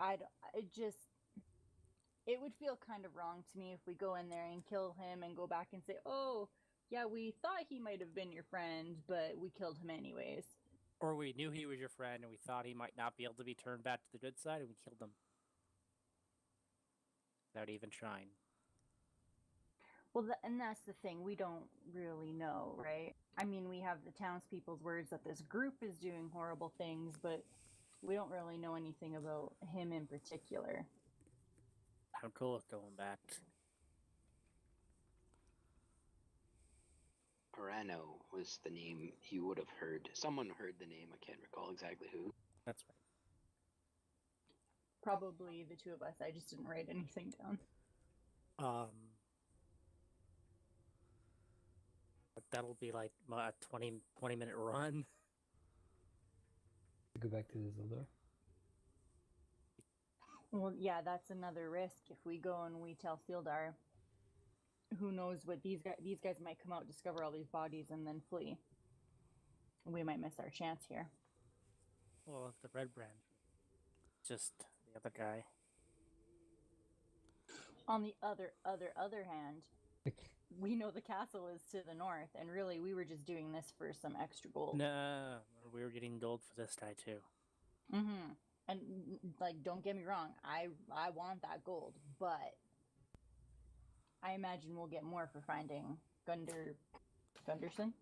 it would feel kind of wrong to me if we go in there and kill him and go back and say, oh, yeah, we thought he might have been your friend, but we killed him anyways. Or we knew he was your friend and we thought he might not be able to be turned back to the good side and we killed him. Without even trying. Well, and that's the thing. We don't really know, right? I mean, we have the townspeople's words that this group is doing horrible things, but we don't really know anything about him in particular. I'm cool with going back. Orano was the name you would have heard. Someone heard the name. I can't recall exactly who. That's right. Probably the two of us. I just didn't write anything down. But that'll be like a 20-minute run. Go back to the Zildar. Well, yeah, that's another risk. If we go and we tell Sealdar, who knows what these guys might come out, discover all these bodies, and then flee. We might miss our chance here. Well, if the red brand, just the other guy. On the other hand, we know the castle is to the north, and really, we were just doing this for some extra gold. No, we were getting gold for this guy too. Mm-hmm. And, like, don't get me wrong, I want that gold, but I imagine we'll get more for finding Gunderson?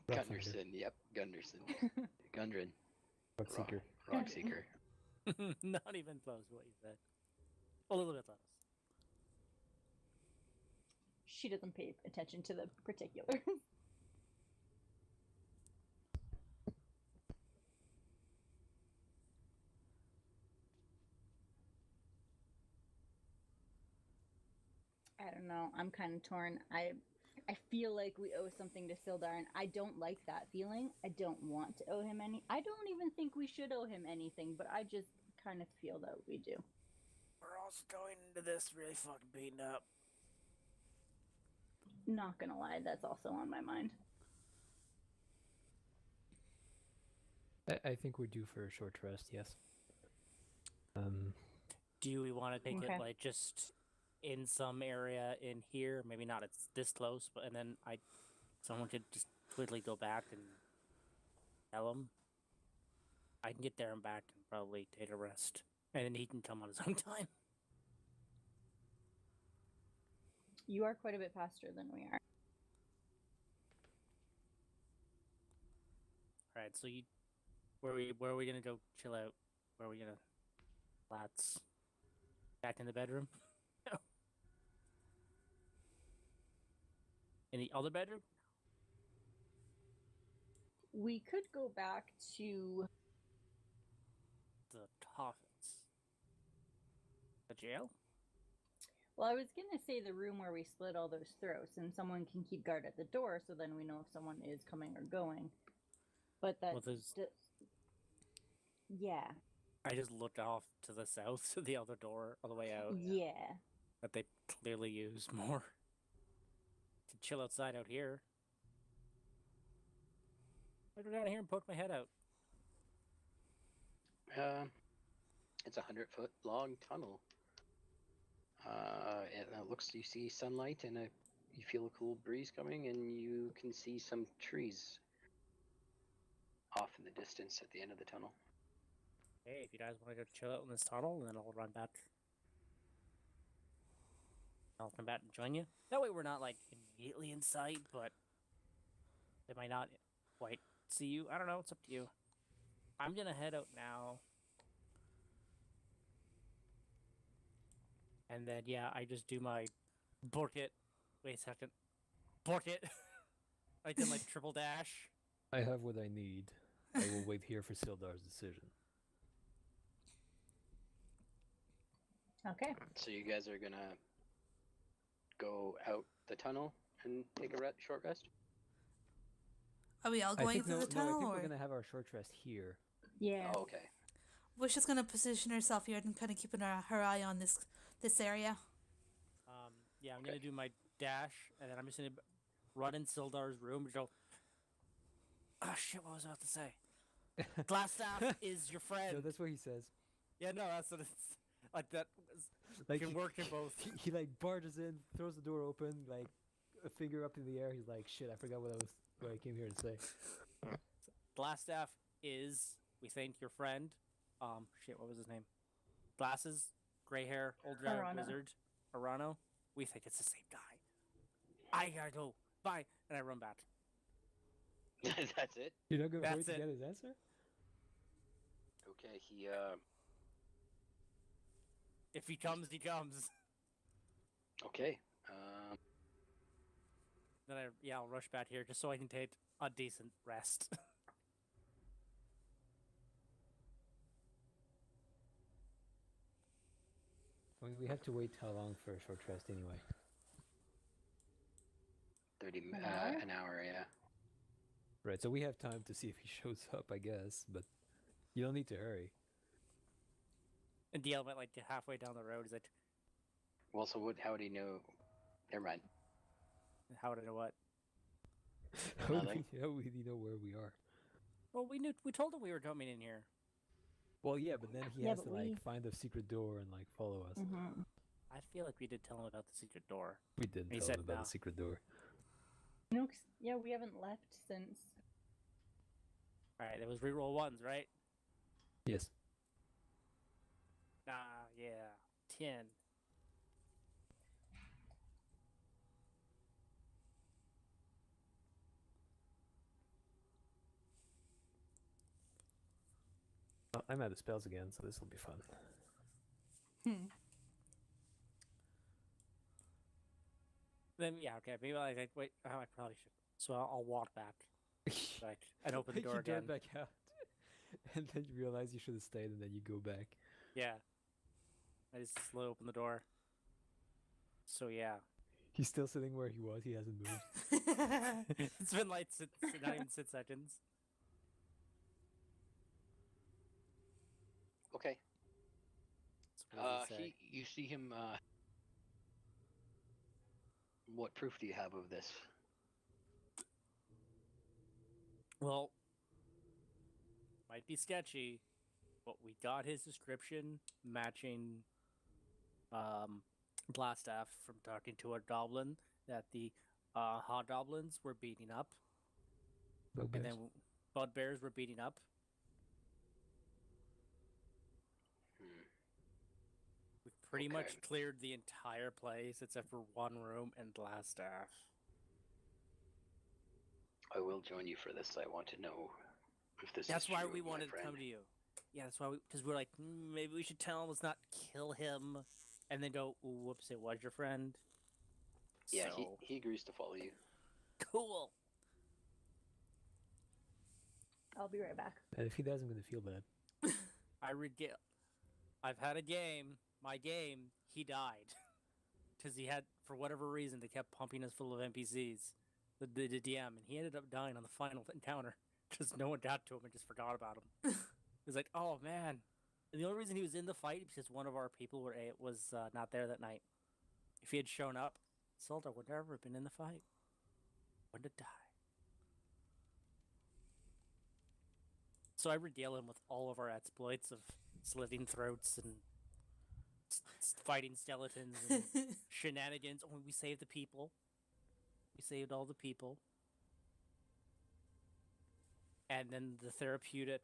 Gunderson, yep, Gunderson. Gundren. Rockseeker. Rockseeker. Not even close what you said. A little bit less. She doesn't pay attention to the particulars. I don't know. I'm kind of torn. I feel like we owe something to Sildar, and I don't like that feeling. I don't want to owe him any. I don't even think we should owe him anything, but I just kind of feel that we do. We're also going into this really fucking beaten up. Not gonna lie, that's also on my mind. I think we're due for a short rest, yes. Do we want to take Okay. it like just in some area in here? Maybe not. It's this close, but and then someone could just quickly go back and tell him. I can get there and back and probably take a rest, and then he can come on his own time. You are quite a bit faster than we are. All right, so where are we gonna go chill out? Where are we gonna flats? Back in the bedroom? In the other bedroom? We could go back to The Toffins. The jail? Well, I was gonna say the room where we slit all those throats, and someone can keep guard at the door, so then we know if someone is coming or going. But that, Well, there's- yeah, I just looked off to the south to the other door on the way out yeah. that they clearly use more. To chill outside out here. I go down here and poke my head out. It's a 100-foot long tunnel. And it looks, you see sunlight and you feel a cool breeze coming, and you can see some trees off in the distance at the end of the tunnel. Hey, if you guys want to go chill out in this tunnel, then I'll run back. I'll come back and join you. That way we're not like immediately in sight, but they might not quite see you. I don't know. It's up to you. I'm gonna head out now. And then, yeah, I just do my book it. Wait a second. Book it. I did my triple dash. I have what I need. I will wait here for Sildar's decision. Okay. So you guys are gonna go out the tunnel and take a short rest? Are we all I going think, through no, the no, I tunnel, think or we're gonna have our short rest here. Yeah. Oh, okay. we're just gonna position ourselves here and kind of keeping her eye on this area? Yeah, I'm gonna do my dash, and then I'm just gonna run in Sildar's room and go. Ah, shit! What was I about to say? Glassstaff is your friend. No, that's what he says. Yeah, no, that's what it's like. That Like can work in both. He like barges in, throws the door open, like a finger up in the air. He's like, "Shit, I forgot what I came here to say." Glassstaff is, we think, your friend. Shit, what was his name? Glasses, gray hair, old giant Arano. wizard, Arano. We think it's the same guy. I gotta go. Bye, and I run back. That's it? You're not gonna That's wait to it. get his answer? Okay, If he comes, he comes. okay. Then I'll rush back here just so I can take a decent rest. I mean, we have to wait how long for a short rest anyway? 30 An hour? an hour, yeah. Right, so we have time to see if he shows up, I guess, but you don't need to hurry. And DL went like halfway down the road. He's like, Well, so how would he know? Never mind. "How would I know what?" Nothing. How would he know where we are? Well, we told him we were coming in here. Well, yeah, but then he Yeah, has but to like we- find the secret door and like follow us. Mm-hmm. I feel like we did tell him about the secret door. We did He tell said him about no. the secret door. No, 'cause- yeah, we haven't left since. All right, it was reroll ones, right? Yes. Yeah, 10. Oh, I'm out of spells again, so this will be fun. Then yeah, okay. Maybe like wait. Oh, I probably should. So I'll walk back, like, and open the door you again. get back out, and then you realize you should have stayed, and then you go back. Yeah, I just slowly open the door. So yeah, He's still sitting where he was. He hasn't moved. it's been like not even 6 seconds. Okay. So what does it say? You see him. What proof do you have of this? Well, might be sketchy, but we got his description matching Blaststaff from talking to a goblin that the hobgoblins were beating up, and Bugbears. then bugbears were beating up. Hmm. We've pretty Okay. much cleared the entire place except for one room and Blaststaff. I will join you for this. I want to know if this That's is why true, we my wanted to friend. come to you. Yeah, that's why because we're like, maybe we should tell him, let's not kill him, and then go, ooh, whoops, it was your friend. Yeah, So he agrees to follow you. cool. I'll be right back. And if he does, I'm gonna feel bad. I've had a game. My game. He died because he had, for whatever reason, they kept pumping us full of NPCs. The DM, and he ended up dying on the final encounter because no one got to him and just forgot about him. It was like, oh man. And the only reason he was in the fight is because one of our people was not there that night. If he had shown up, Sildar would never have been in the fight. Would have died. So I regale him with all of our exploits of slitting throats and fighting skeletons and shenanigans. Oh, we saved the people. We saved all the people. And then the therapeutic,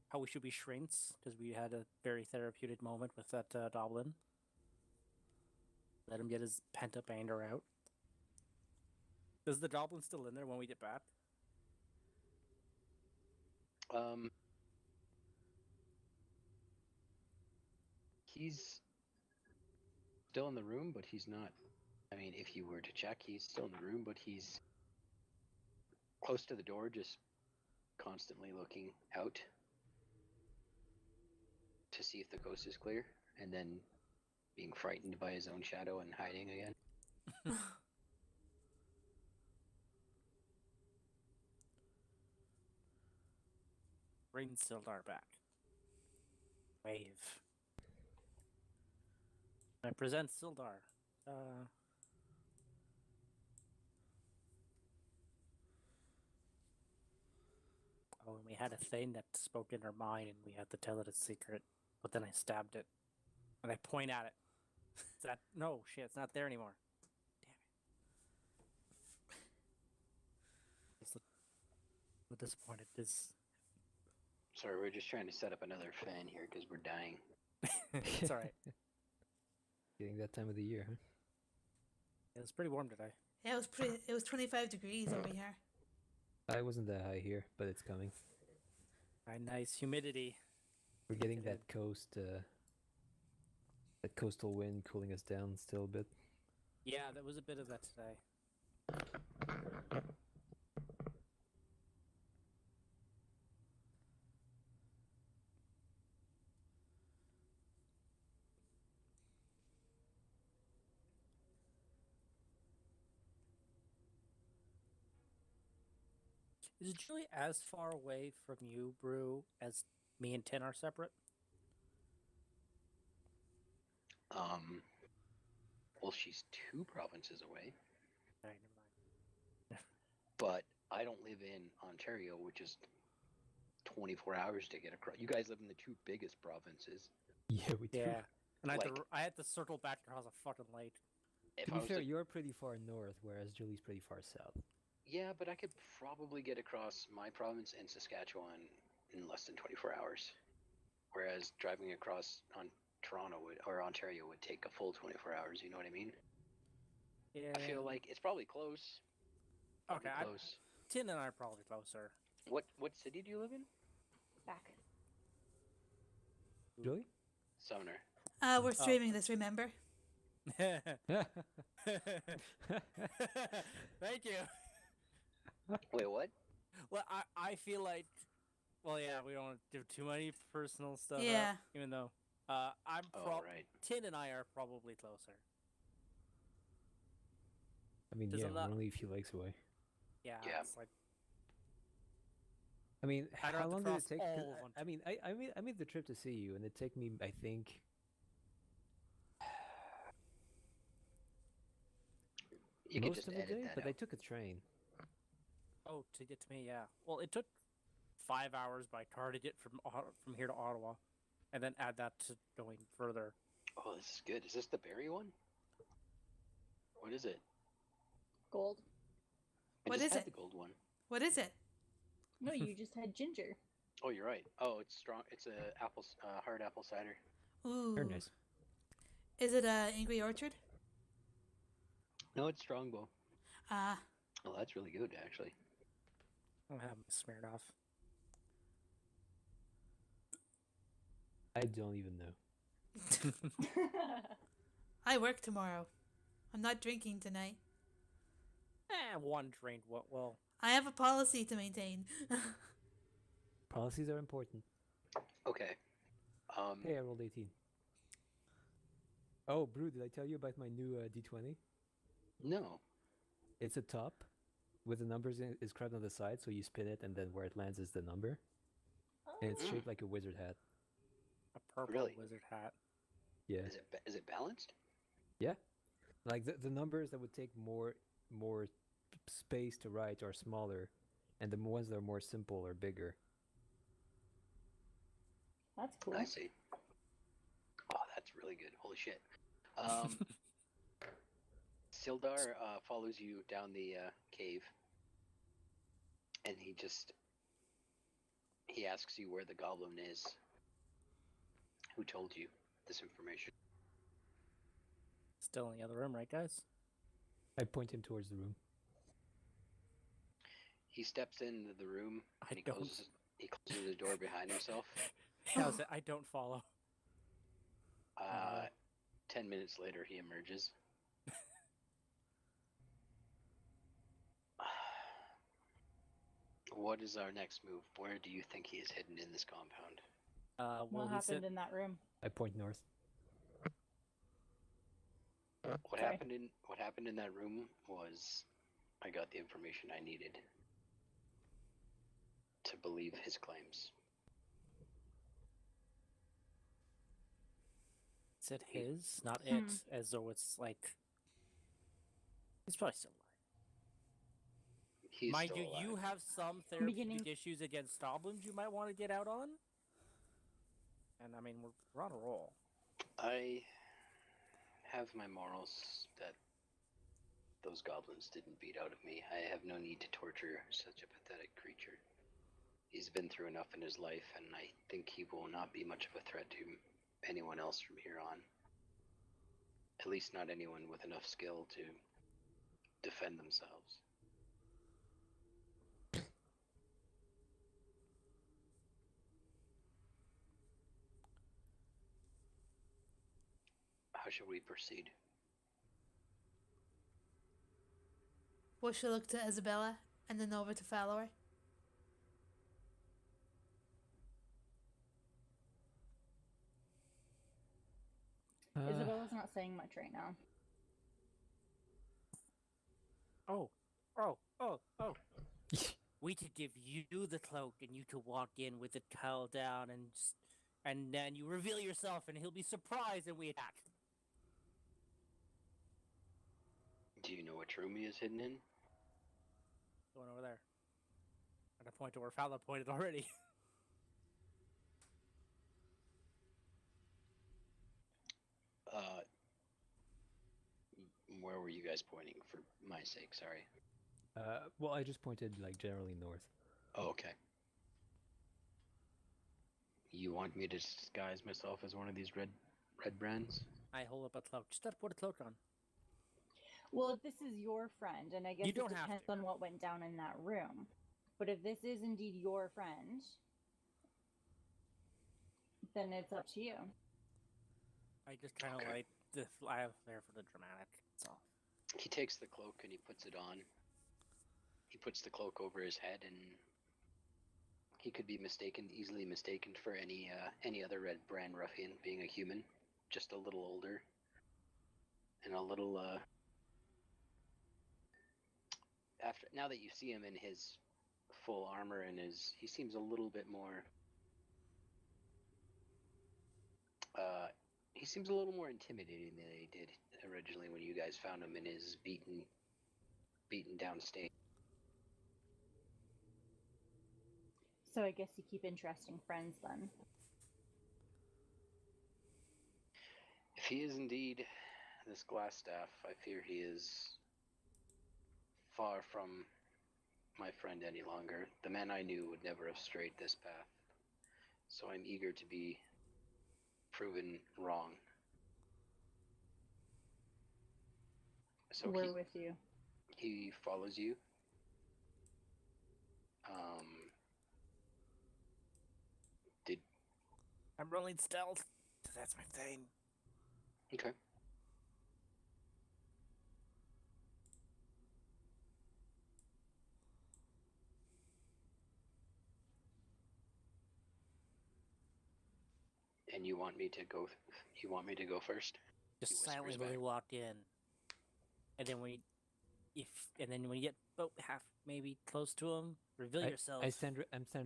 how we should be shrinks, because we had a very therapeutic moment with that goblin. Let him get his pent-up anger out. Is the goblin still in there when we get back? He's still in the room, but he's not. I mean, if you were to check, he's still in the room, but he's close to the door, just constantly looking out to see if the coast is clear, and then being frightened by his own shadow and hiding again. Bring Sildar back. Wave. I present Sildar. Oh, and we had a thing that spoke in her mind, and we had to tell it a secret. But then I stabbed it, and I point at it. Is that no shit? It's not there anymore. Damn it! Just look disappointed. This. Sorry, we're just trying to set up another fan here because we're dying. It's all right. Getting that time of the year, huh? It was pretty warm today. Yeah, it was 25 degrees over here. I wasn't that high here, but it's coming. Nice humidity. We're getting Get in. that coastal wind cooling us down still a bit. Yeah, there was a bit of that today. Is Julie as far away from you, Brew, as me and Tin are separate? Well, she's 2 provinces away, All right, never mind. but I don't live in Ontario, which is 24 hours to get across. You guys live in the 2 biggest provinces. Yeah, we do. Yeah, and Like- I had to circle back across a fucking lake. If To I be was fair, to- you're pretty far north, whereas Julie's pretty far south. Yeah, but I could probably get across my province and Saskatchewan in less than 24 hours. Whereas driving across on Toronto or Ontario would take a full 24 hours, you know what I mean? Yeah. I feel like it's probably close. Okay, Close. Tin and I are probably closer. What city do you live in? Back. Julie? Sumner. We're streaming this, remember? Thank you. Wait, what? Well, I feel like, well, yeah, we don't want to do too many personal stuff. Yeah. Out, even though I'm Oh, right. Tin and I are probably closer. I mean, There's a yeah, lot- we're only a few legs away. Yeah. Yeah. It's like I mean, I don't how have to long did it cross take? 'Cause all of I mean, I made the trip to see you, and it took me, I think, You could most just of the edit day. that But I out. took a train. oh, to get to me, yeah. Well, it took 5 hours by car to get from here to Ottawa, and then add that to going further. Oh, Oh, this is good. Is this the berry one? What is it? Gold. I What just is had it? the gold one. What is it? No, you just had ginger. Oh, you're right. Oh, it's strong. It's a hard apple cider. Ooh. Very nice. Is it a Angry Orchard? No, it's strongbow. Ah. Oh, that's really good, actually. I'll have them smeared off. I don't even know. I work tomorrow. I'm not drinking tonight. One drink. What? Well, I have a policy to maintain. Policies are important. Okay. Hey, I rolled 18. Oh, Brew, did I tell you about my new D20? No. It's a top with the numbers inscribed on the side, so you spin it, and then where it lands is the number. And it's shaped like a wizard hat. a purple Really? wizard hat. Yeah. Is it balanced? Yeah. Like the numbers that would take more space to write are smaller, and the ones that are more simple are bigger. That's cool. I see. Oh, that's really good. Holy shit. Sildar follows you down the cave, and he asks you where the goblin is. Who told you this information? Still in the other room, right, guys? I point him towards the room. He steps into the room and he closes the door behind himself. How's it? I don't follow. 10 minutes later, he emerges. What is our next move? Where do you think he is hidden in this compound? What happened in that room? I point north. What Sorry. happened in that room was I got the information I needed to believe his claims. Is it his? Not it. As though it's like he's probably still alive. He's Mind still you, alive. you have some therapeutic Beginning- issues against goblins you might want to get out on. And I mean, we're on a roll. I have my morals that those goblins didn't beat out of me. I have no need to torture such a pathetic creature. He's been through enough in his life, and I think he will not be much of a threat to anyone else from here on. At least not anyone with enough skill to defend themselves. How should we proceed? We'll should look to Isabella and then over to Fallor. Isabella's not saying much right now. Oh. We could give you the cloak, and you could walk in with the towel down, and then you reveal yourself, and he'll be surprised, and we attack. Do you know which room he is hidden in? Going over there. And I point to where Fowler pointed already. Where were you guys pointing for my sake? Sorry. Well, I just pointed like generally north. Oh, okay. You want me to disguise myself as one of these red brands? I hold up a cloak. Just put a cloak on. Well, if this is your friend, and I guess You it don't have depends to. on what went down in that room. But if this is indeed your friend, then it's up to you. I just kind of Okay. like the fly there for the dramatic. That's all. He takes the cloak and he puts it on. He puts the cloak over his head, and he could be easily mistaken for any other red brand ruffian, being a human, just a little older, and a little. Now that you see him in his full armor and he seems a little bit more. He seems a little more intimidating than he did originally when you guys found him in his beaten down state. So I guess you keep interesting friends then. he is indeed this glass staff, I fear he is far from my friend any longer. The man I knew would never have strayed this path, so I'm eager to be proven wrong. So We're with you. he follows you. Did I'm rolling stealth. That's my thing. okay. And you want me to go? You want me to go first? Just He whispers silently back. walk in, and then when you get about half, maybe close to him, reveal yourself, I'm stand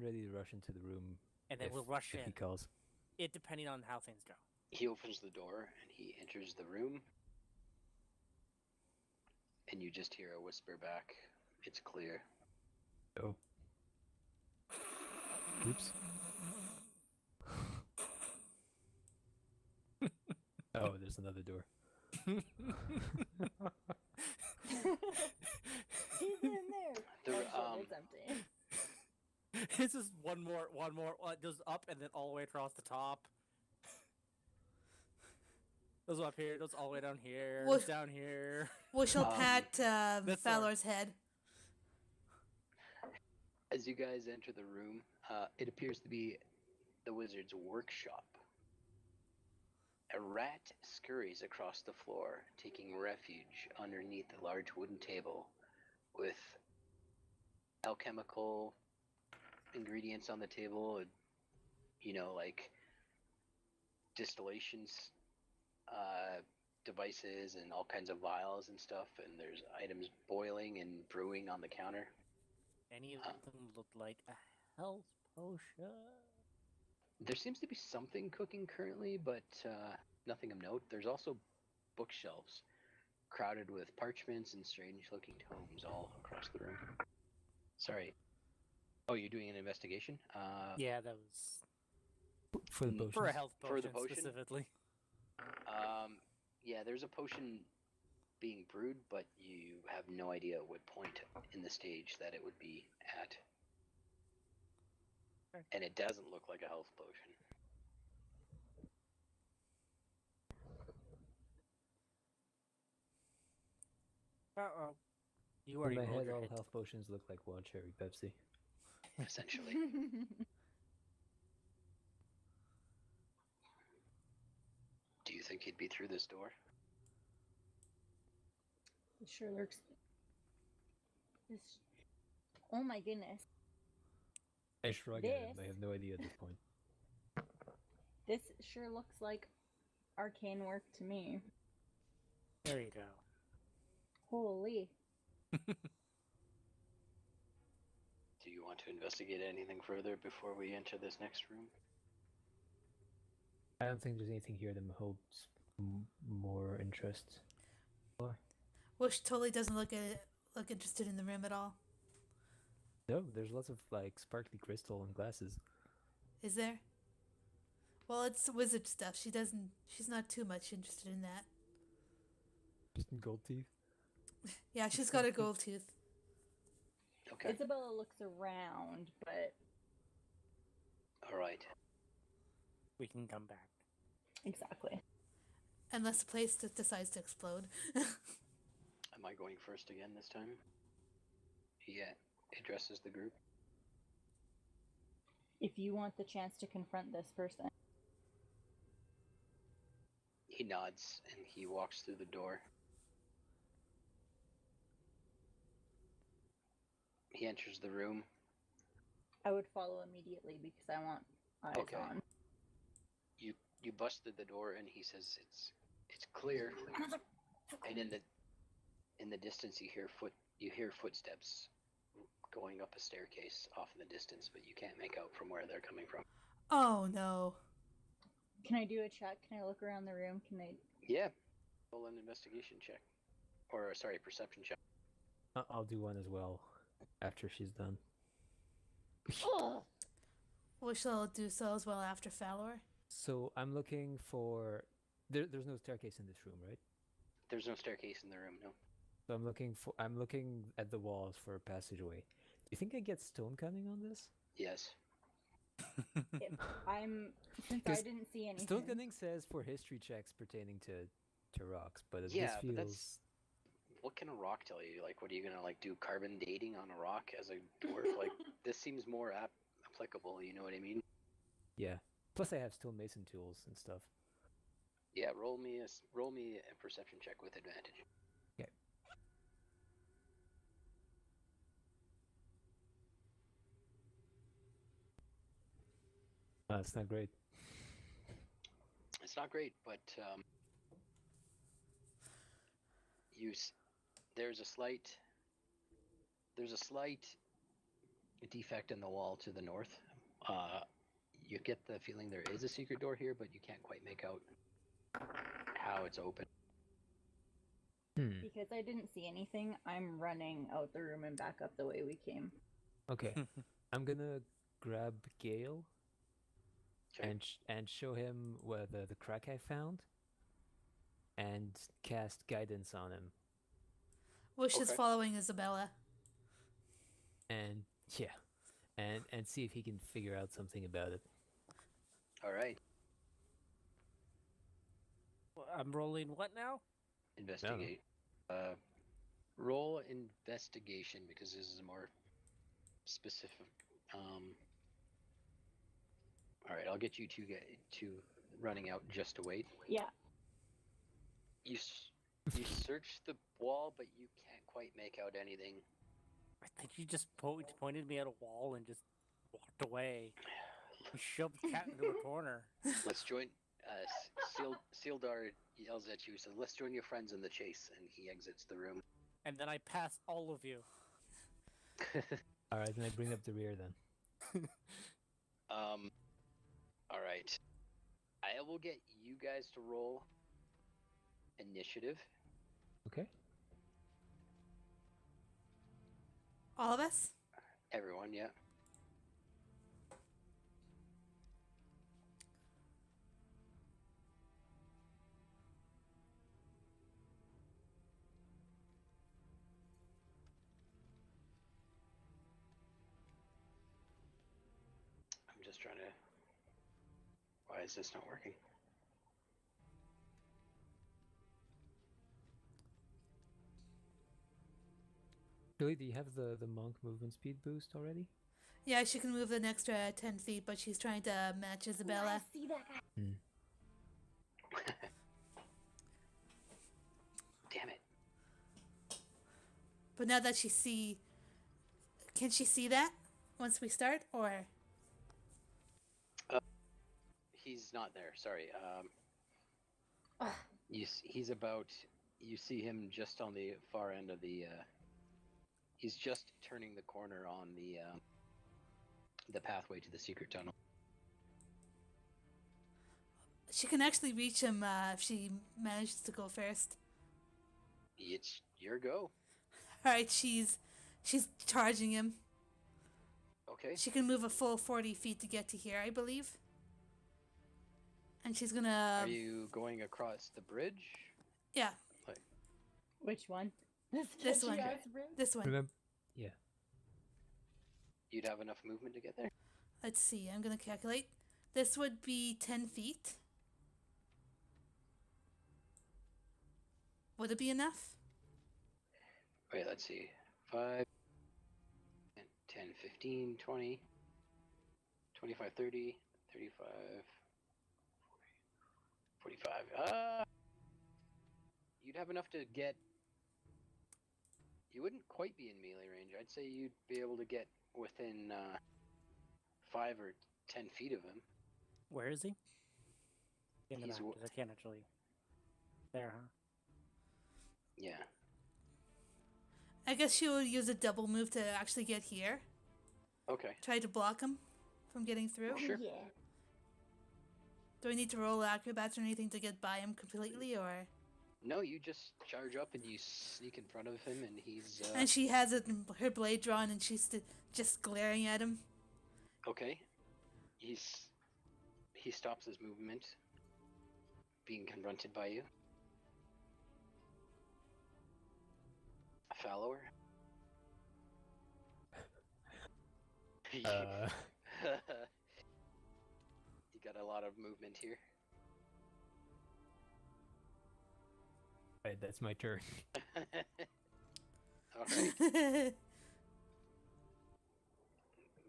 ready to rush into the room. and then if, we'll rush if in. he calls. It depending on how things go. He opens the door and he enters the room, and you just hear a whisper back. It's clear. Oh. Oops. Oh, there's another door. He's in there. There, Oh, shit, it's empty. It's just one more. It goes up and then all the way across the top. Goes up here. Goes all the way down here. Well- Goes down here. We shall Um, pat that's our- Fowler's head. As you guys enter the room, it appears to be the wizard's workshop. A rat scurries across the floor, taking refuge underneath a large wooden table with alchemical ingredients on the table, like distillations, devices, and all kinds of vials and stuff. And there's items boiling and brewing on the counter. Any of them look like a health potion? There seems to be something cooking currently, but nothing of note. There's also bookshelves crowded with parchments and strange-looking tomes all across the room. Sorry. Oh, you're doing an investigation? Yeah, that was For the potions. for a health For the potion potion? specifically. Yeah, there's a potion being brewed, but you have no idea at what point in the stage that it would be at. Okay. And it doesn't look like a health potion. Uh-oh. You In already my rolled head, your all hit. health potions look like wild cherry Pepsi. Essentially. Do you think he'd be through this door? It sure looks. Oh my goodness. I shrug at him. I This- have no idea at this point. This sure looks like arcane work to me. There you go. Holy. Do you want to investigate anything further before we enter this next room? I don't think there's anything here that holds more interest. Wish totally doesn't look interested in the room at all. No, there's lots of like sparkly crystal and glasses. Is there? Well, it's wizard stuff. She's not too much interested in that. Just in gold teeth. Yeah, she's got a gold tooth. Okay. Isabella looks around, but All right. We can come back. exactly. Unless the place decides to explode. Am I going first again this time? He addresses the group. If you want the chance to confront this person, He nods and he walks through the door. He enters the room. I would follow immediately because I want eyes Okay. on. You bust through the door and he says it's clear. And in the distance you hear footsteps going up a staircase off in the distance, but you can't make out from where they're coming from. Oh no. Can I do a check? Can I look around the room? Can I? Yeah. Roll an investigation check. Or sorry, perception check. I'll do one as well after she's done. Oh, We shall do so as well after Fowler. So I'm looking for There's no staircase in this room, right? There's no staircase in the room, no. So I'm looking at the walls for a passageway. Do you think I get stone cutting on this? Yes. If since I 'Cause didn't see anything. Stone cutting says for history checks pertaining to rocks, but Yeah, this but feels that's... What can a rock tell you? Like, what are you gonna like do carbon dating on a rock as a dwarf? Like, this seems more applicable. You know what I mean? yeah. Plus, I have stonemason tools and stuff. Yeah. Roll me a perception check with advantage. Okay. That's not great. It's not great, but there's a slight defect in the wall to the north. You get the feeling there is a secret door here, but you can't quite make out how it's open. Because I didn't see anything, I'm running out the room and back up the way we came. Okay. I'm gonna grab Gale Okay. and show him where the crack I found, and cast guidance on him. Wish is Okay. following Isabella. And yeah, and see if he can figure out something about it. All right. I'm rolling what now? Investigate. Roll investigation because this is more specific. All right, I'll get you to running out just to wait. Yeah. You search the wall, but you can't quite make out anything. I think you just pointed me at a wall and just walked away. You shoved the cat into a corner. Let's join. Sealdar yells at you, says, "Let's join your friends in the chase," and he exits the room. And then I pass all of you. All right, then I bring up the rear then. All right. I will get you guys to roll initiative. Okay. All of us? Everyone, yeah. I'm just trying to... Why is this not working? Billy, do you have the monk movement speed boost already? Yeah, she can move an extra 10 feet, but she's trying to match Isabella. I see that guy. Damn it. But now that can she see that once we start, or? He's not there, sorry. Ugh. He's about... You see him just on the far end of the... He's just turning the corner on the pathway to the secret tunnel. She can actually reach him if she manages to go first. It's your go. Alright, she's charging him. Okay. She can move a full 40 feet to get to here, I believe. And she's gonna... Are you going across the bridge? Yeah, Which one? This one. Yes, bro. this one. Remember? Yeah. You'd have enough movement to get there? Let's see, I'm gonna calculate. This would be 10 feet. Would it be enough? Wait, let's see. 5, 10, 15, 20, 25, 30, 35, 45. You'd have enough to get... You wouldn't quite be in melee range. I'd say you'd be able to get within 5 or 10 feet of him. Where is he? In the He's back, 'cause I can't actually... There, huh? Yeah. I guess she will use a double move to actually get here. Okay. Try to block him from getting through. Sure. Yeah. Do I need to roll acrobats or anything to get by him completely, or? No, you just charge up and you sneak in front of him, and he's... And she has her blade drawn, and she's just glaring at him. Okay. He stops his movement being confronted by you. A follower. You got a lot of movement here. Right, that's my turn. All right,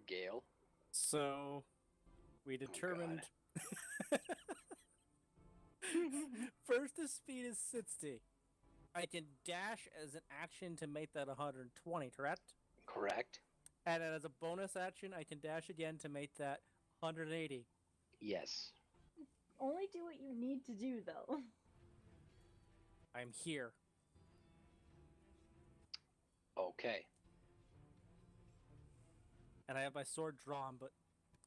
Gale. So we determined first the speed is 60. I can dash as an action to make that 120, correct? Correct. And then as a bonus action, I can dash again to make that 180. Yes. Only do what you need to do, though. I'm here. Okay. And I have my sword drawn, but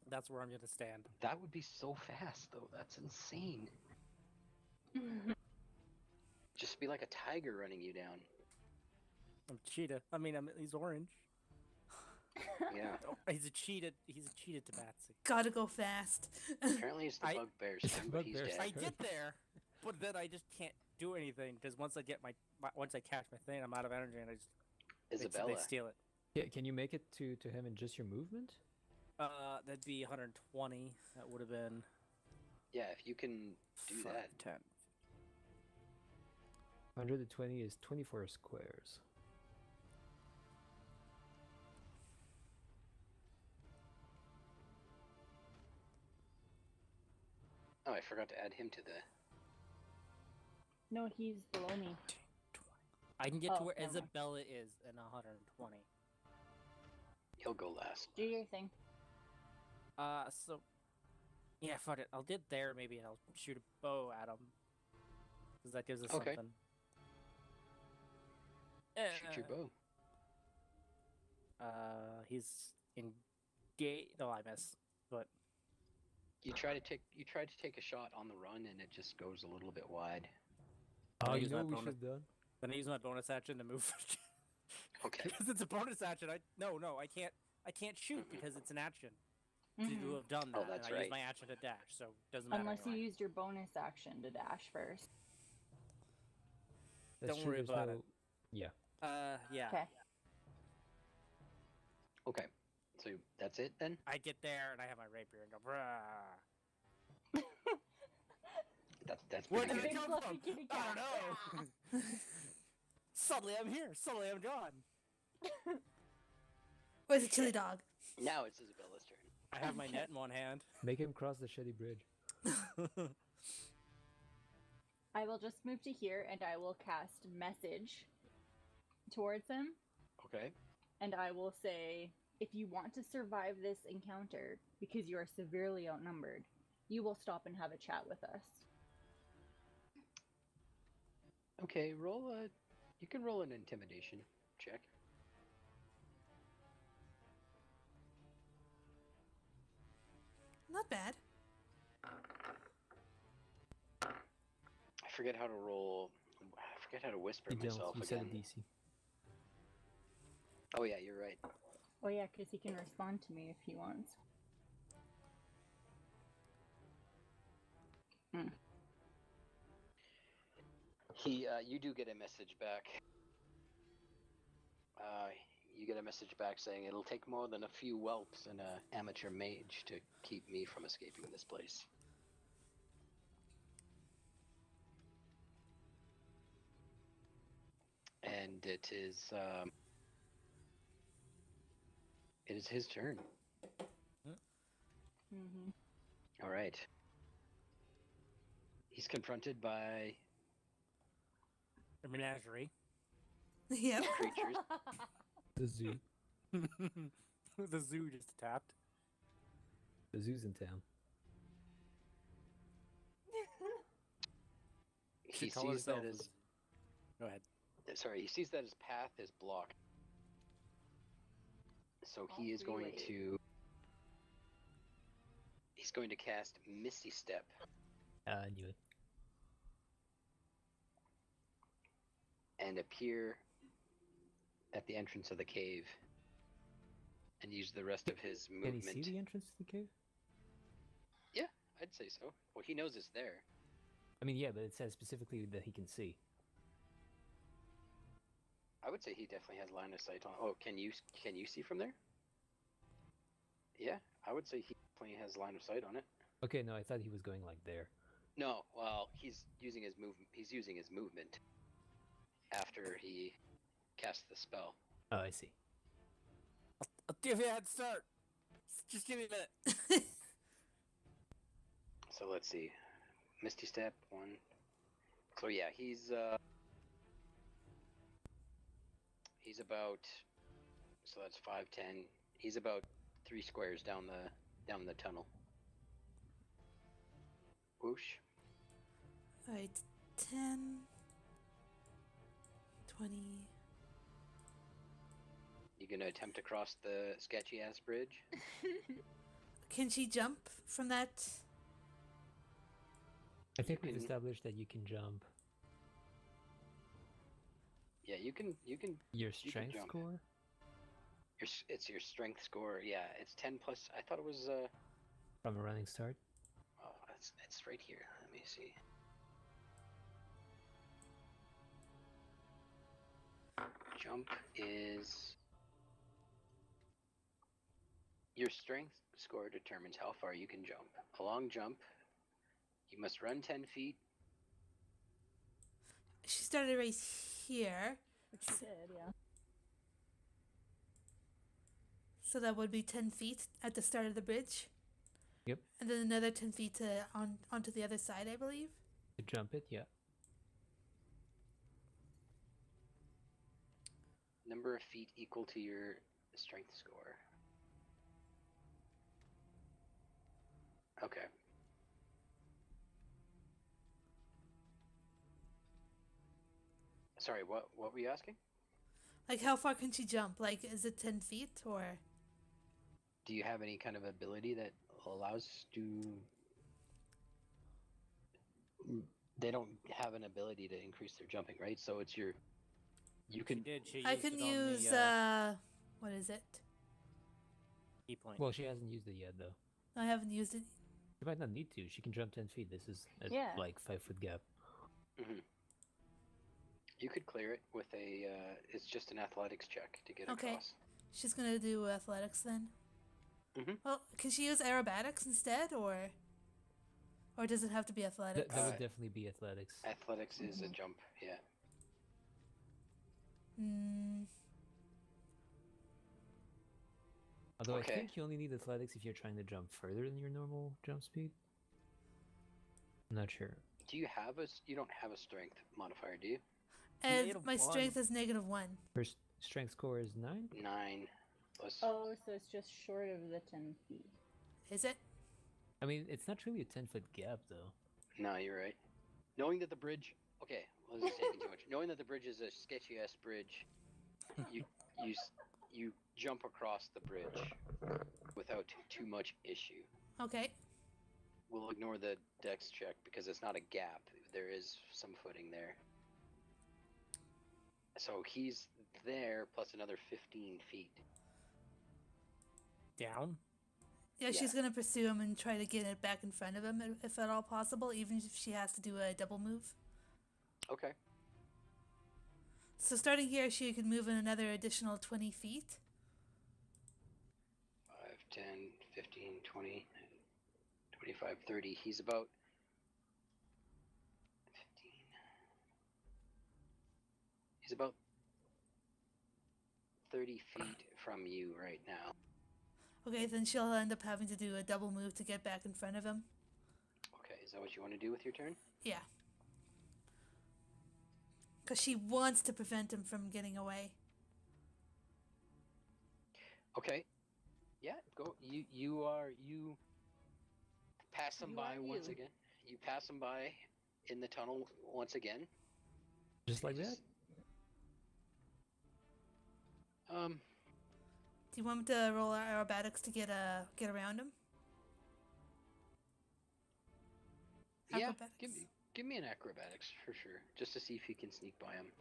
that's where I'm going to stand. That would be so fast, though. That's insane. Just be like a tiger running you down. I'm cheetah. I mean, he's orange. Yeah. Oh, he's a cheetah. He's a cheetah tabaxi. Gotta go fast. Apparently it's the I- bugbear's It's turn, the but he's bugbear's dead. I get there, but then I just can't do anything because once I get once I catch my thing, I'm out of energy and I just Isabella. they steal it. Yeah, can you make it to him in just your movement? That'd be 120. That would have been Yeah, if you can do 5, that. 10. 120 is 24 squares. Oh, I forgot to add him to the. No, he's below me. 20. I can get to Oh, where never mind. Isabella is in 120. He'll go last. Do your thing. So yeah, fuck it. I'll get there maybe, and I'll shoot a bow at him because that gives us Okay. something. Shoot your bow. He's engaged. No, I miss. But You try to take a shot on the run, and it just goes a little bit wide. Can I Oh, you use know my what we bonus- should have done? then I use my bonus action to move. Okay. Because it's a bonus action. No, I can't shoot because it's an action to Mhm. have done that. Oh, that's and I use right. my action to dash, so it doesn't matter. Unless you anyway. used your bonus action to dash first. That's Don't true, worry there's about no... it. Yeah. Yeah. Okay. Okay. So that's it then. I get there and I have my rapier and go, brah. That's Where pretty did good. it come Fluffy from? kitty I cat. don't know. Suddenly I'm here. Suddenly I'm gone. Where's the chili dog? Now it's Isabella's turn. I have my net in one hand. Make him cross the shitty bridge. I will just move to here and I will cast message towards him. Okay. And I will say, if you want to survive this encounter because you are severely outnumbered, you will stop and have a chat with us. Okay. Roll a. You can roll an intimidation check. Not bad. I forget how to roll. I forget how to whisper You don't. myself You said again. a DC. Oh yeah, you're right. Oh yeah, because he can respond to me if he wants. You do get a message back. You get a message back saying it'll take more than a few whelps and an amateur mage to keep me from escaping this place. And it is his turn. Mm-hmm. All right. He's confronted by A menagerie. Yep. creatures. The zoo. The zoo just tapped. The zoo's in town. He Should call sees that herself his Go ahead. he sees that his path is blocked. So he is going Really? to he's going to cast Misty Step I knew it. and appear at the entrance of the cave and use the rest of his Can he movement. see the entrance to the cave? Yeah, I'd say so. Well, he knows it's there. I mean, yeah, but it says specifically that he can see. I would say he definitely has line of sight on. Oh, can you see from there? Yeah, I would say he definitely has line of sight on it. Okay, no, I thought he was going like there. No, well, he's using his move. He's using his movement after he casts the spell. Oh, I see. I'll give you a head start. Just give me a minute. So let's see, Misty Step 1. So yeah, he's about. So that's 5, 10. He's about 3 squares down the tunnel. Whoosh. Alright, 10, 20. You gonna attempt to cross the sketchy ass bridge? Can she jump from that? I think we've can- established that you can jump. Yeah, you can. Your can strength jump. score? It's your strength score. Yeah, it's 10 plus. I thought it was. From a running start? Oh, it's right here. Let me see. Jump is. Your strength score determines how far you can jump. A long jump, you must run 10 feet. She started right here, Which you did, yeah. so that would be 10 feet at the start of the bridge. Yep. And then another 10 feet to onto the other side, I believe. To jump it, yeah. Number of feet equal to your strength score. Okay. Sorry, what were you asking? Like, how far can she jump? Like, is it 10 feet or? Do you have any kind of ability that allows to? They don't have an ability to increase their jumping, right? So it's your. You She can. did. She I used can it on use, the what is it? key point. Well, she hasn't used it yet, though. I haven't used it. She might not need to. She can jump 10 feet. This is a, Yeah. like 5-foot gap. You could clear it with a. It's just an athletics check to get Okay. across. She's gonna do athletics then. Mhm. Well, can she use aerobatics instead, or does it have to be athletics? That would definitely be athletics. Athletics is a jump. Yeah. Hmm. Although Okay. I think you only need athletics if you're trying to jump further than your normal jump speed. I'm not sure. Do you have a? You don't have a strength modifier, do you? And Negative my one. strength is -1. Her strength score is 9? 9 plus. Oh, so it's just short of the 10 feet. Is it? I mean, it's not really a 10-foot gap, though. No, you're right. Knowing that the bridge. Okay, well, this is taking too much. Knowing that the bridge is a sketchy ass bridge, you jump across the bridge without too much issue. Okay. We'll ignore the dex check because it's not a gap. There is some footing there. So he's there plus another 15 feet. Down. Yeah, she's gonna pursue him and try to get it back in front of him, if at all possible, even if she has to do a double move. Okay. So starting here, she could move in another additional 20 feet. 5, 10, 15, 20, 25, 30. He's about 15. He's about 30 feet from you right now. Okay, then she'll end up having to do a double move to get back in front of him. Okay, is that what you want to do with your turn? Yeah. Because she wants to prevent him from getting away. Okay. Yeah, go. You pass him You by are once you. again. You pass him by in the tunnel once again. Just like that? Just- Do you want me to roll aerobatics to get around him? Yeah, Acrobatics. give me an acrobatics for sure, just to see if you can sneak by him.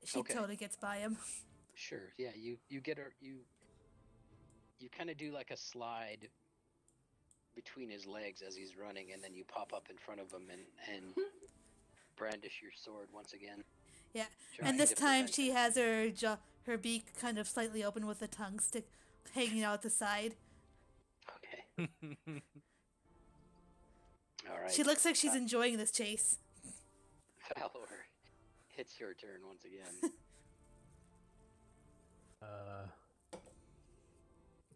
She Okay. totally gets by him. Sure. Yeah, you get her. You kind of do like a slide between his legs as he's running, and then you pop up in front of him and brandish your sword once again. Yeah, trying and this to time prevent she it. has her beak kind of slightly open with the tongue stick hanging out the side. Okay. All right. She looks like she's enjoying this chase. Valor, it's your turn once again.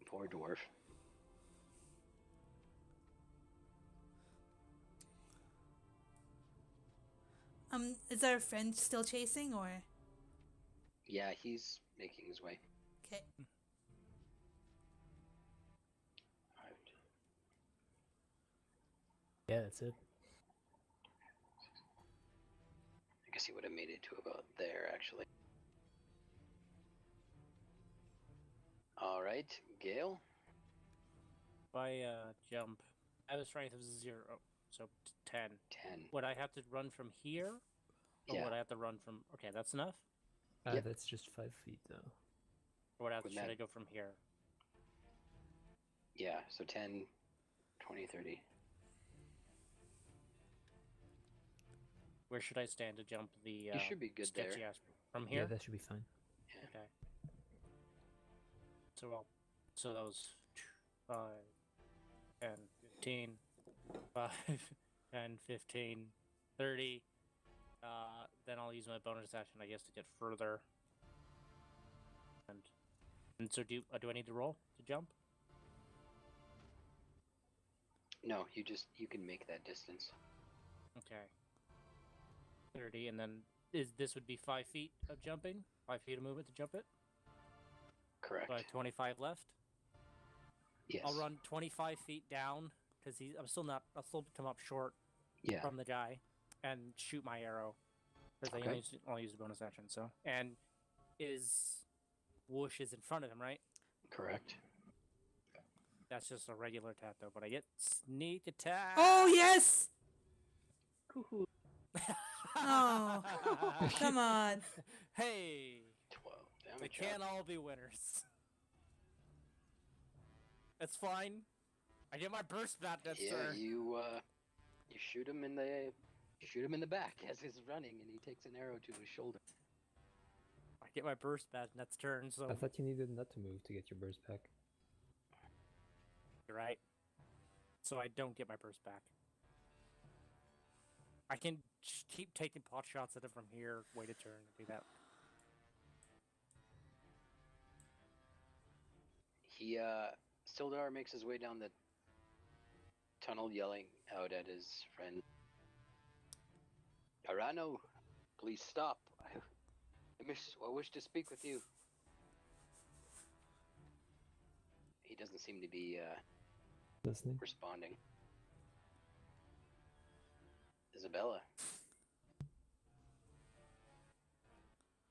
Poor dwarf. Is our friend still chasing or? Yeah, he's making his way. Okay. Yeah, that's it. I guess he would have made it to about there, actually. All right, Gale. If I jump, I have a strength of 0, so 10. 10. Would I have to run from here? Or Yeah. would I have to run from... Okay, that's enough? Yep. That's just 5 feet, though. Or would I have to... Wouldn't Should that- I go from here? Yeah, so 10, 20, 30. Where should I stand to jump the You should be good there. sketchy ass... From Yeah, here? that should be fine. Okay. So that was 5, 10, 15, 5, 10, 15, 30. Then I'll use my bonus action, I guess, to get further. And so do I need to roll to jump? No, you can make that distance. Okay. 30, and then this would be 5 feet of jumping? 5 feet of movement to jump it? Correct. So I have 25 left? Yes. I'll run 25 feet down, because I'll still come up short Yeah. from the guy, and shoot my arrow. Because I Okay. only use a bonus action, so. And Whoosh is in front of him, right? Correct. That's just a regular attack, though, but I get sneak attack! Oh yes! Hoo-hoo. Oh, come on. Hey! 12 They damage. can't all be winners. That's fine. I get my burst back next Yeah, turn. you shoot him in the back as he's running, and he takes an arrow to his shoulder. I get my burst back next turn, so I thought you needed not to move to get your burst back. you're right. So I don't get my burst back. I can keep taking pot shots at it from here, wait a turn, and do that. He Sildar makes his way down the tunnel, yelling out at his friend. Arano, please stop. I wish to speak with you. He doesn't seem to be Listening? responding. Isabella.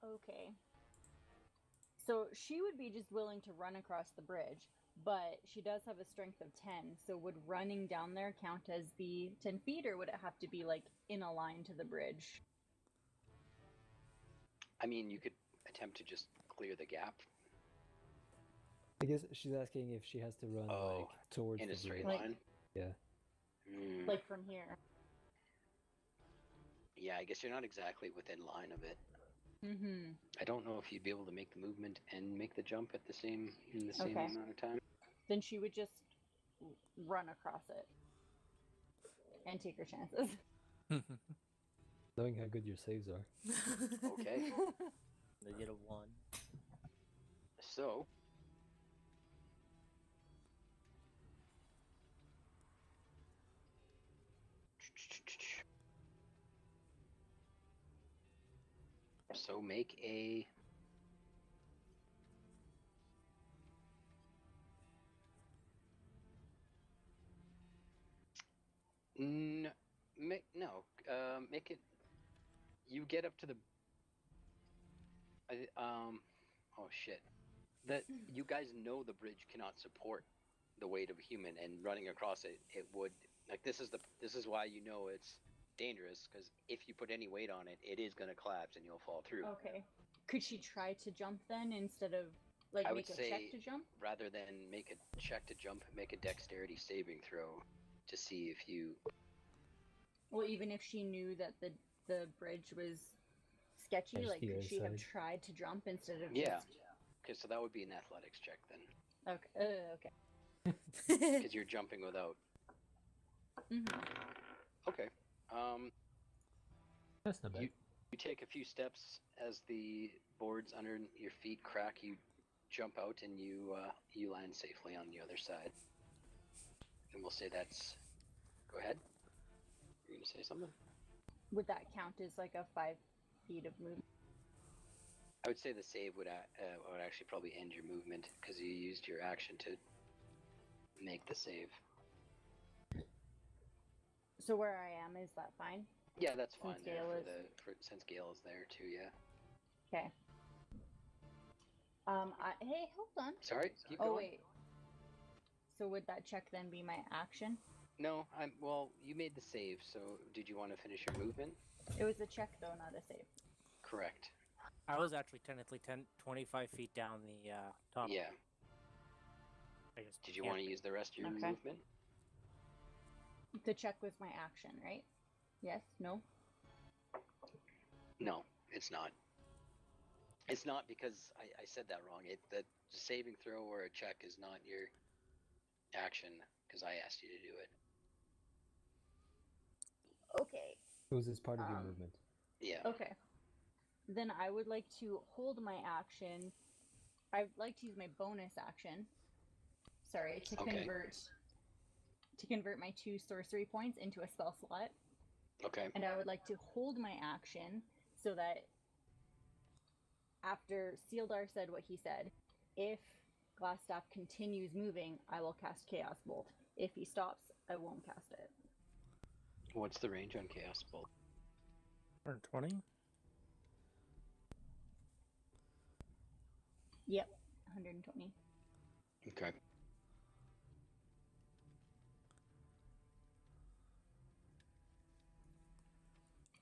Okay. So she would be just willing to run across the bridge, but she does have a strength of 10. So would running down there count as the 10 feet, or would it have to be like in a line to the bridge? I mean, you could attempt to just clear the gap I guess she's asking if she has to run Oh, like towards in the a straight bridge. Like- line. Yeah. Hmm. Like from here? Yeah, I guess you're not exactly within line of it. Mm-hmm. I don't know if you'd be able to make the movement and make the jump at the same Okay. amount of time. Then she would just run across it and take her chances. Knowing how good your saves are. Okay. They get a 1. So make a make it. You get up to the. Oh shit! That you guys know the bridge cannot support the weight of a human, and running across it, it would. Like this is why you know it's dangerous, because if you put any weight on it, it is gonna collapse and you'll fall through. Okay. Could she try to jump then instead of Like I would make a check say to jump? rather than make a check to jump, make a dexterity saving throw to see if you. Well, even if she knew that the bridge was sketchy, Just like the could other she have side. tried to jump instead of Yeah. just Okay, so that would be an athletics check then, okay. because you're jumping without. Hmm. Okay. That's not bad. You take a few steps as the boards under your feet crack. You jump out and you land safely on the other side. And we'll say that's. Go ahead. You're gonna say something? Would that count as like a 5 feet of movement? I would say the save would actually probably end your movement because you used your action to make the save. So where I am, is that fine? Yeah, that's fine Since there Gale since Gale is there too. Yeah. Okay. Hey, hold on. Sorry. Keep Oh going. wait. So would that check then be my action? No, well. You made the save, so did you want to finish your movement? It was a check though, not a save. Correct. I was actually technically 25 feet down the tunnel. Yeah. I just Did you can't want to be. use the rest of your Okay. movement? The check was my action, right? Yes? No? No, it's not. It's not because I said that wrong. The saving throw or a check is not your action because I asked you to do it. Okay. It was as part of your Um, movement. Yeah. Okay. Then I would like to hold my action. I'd like to use my bonus action. Sorry, to Okay. convert my 2 sorcery points into a spell slot. Okay. And I would like to hold my action so that after Sealdar said what he said, if Glassstaff continues moving, I will cast Chaos Bolt. If he stops, I won't cast it. What's the range on Chaos Bolt? 120? Yep, 120. Okay.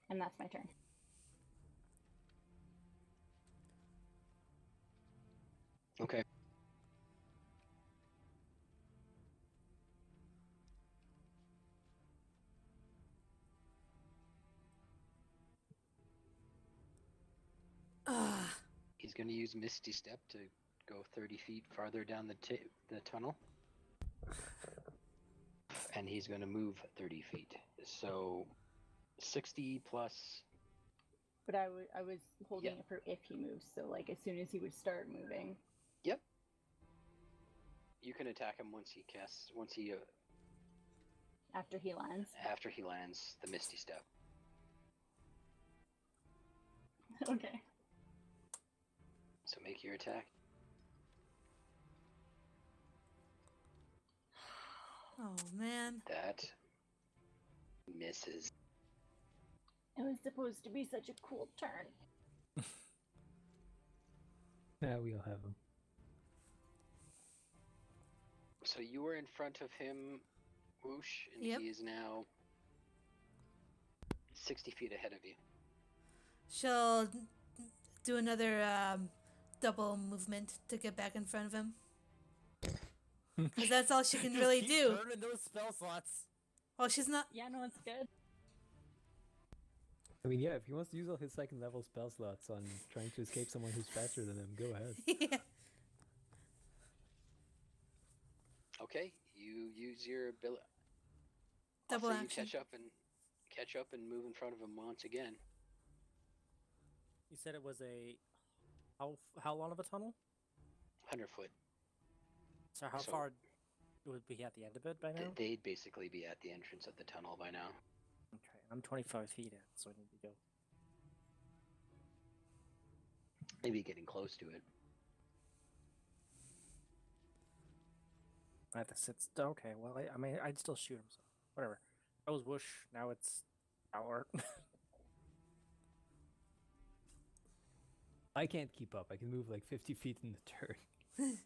And that's my turn. Okay. Ah, He's going to use Misty Step to go 30 feet farther down the tunnel. And he's going to move 30 feet. So 60 plus. But I was holding it for if he moves, so like as soon as he would start moving. Yep. You can attack him After he lands. after he lands the Misty Step. Okay. So make your attack. oh man. That misses. It was supposed to be such a cool turn. Yeah, we all have them. So you were in front of him, Whoosh, and Yep. he is now 60 feet ahead of you. She'll do another double movement to get back in front of him. Because that's all she can Just really keep do. burning those spell slots. Well, she's not. Yeah, no, it's good. I mean, yeah, if he wants to use all his second level spell slots on trying to escape someone who's faster than him, go ahead. Yeah. Okay, you use your ability. Double You action. catch up and move in front of him once again. You said it was a how long of a tunnel? 100 foot. So how So- far would we be at the end of it by now? They'd basically be at the entrance of the tunnel by now. Okay, I'm 25 feet in, so I need to go. Maybe getting close to it. I have to sit. Okay, well, I mean, I'd still shoot him. So whatever. That was whoosh. Now it's our. I can't keep up. I can move like 50 feet in the turn.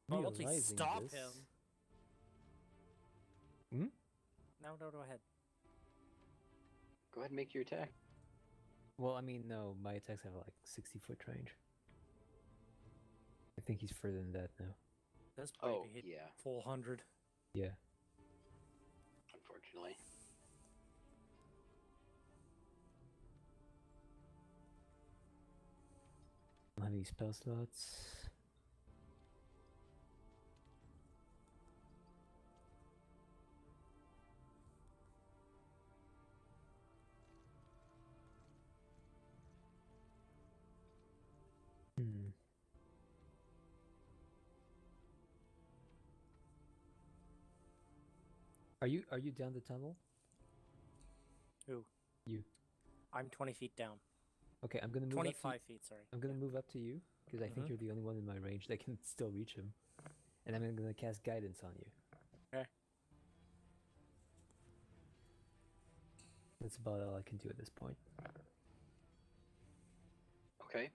Well, once we Realizing stop this- him. Hmm? No, go ahead. Go ahead and make your attack. Well, I mean, no, my attacks have like 60-foot range. I think he's further than that now. That's pretty Oh, hit yeah. full 100. Yeah. Unfortunately. I don't have any spell slots. Hmm. Are you down the tunnel? Who? You. I'm 20 feet down. Okay, I'm gonna move up to 25 feet, sorry. I'm gonna move up to you because I think Mhm. you're the only one in my range that can still reach him, and I'm gonna cast guidance on you. Okay. That's about all I can do at this point. Okay.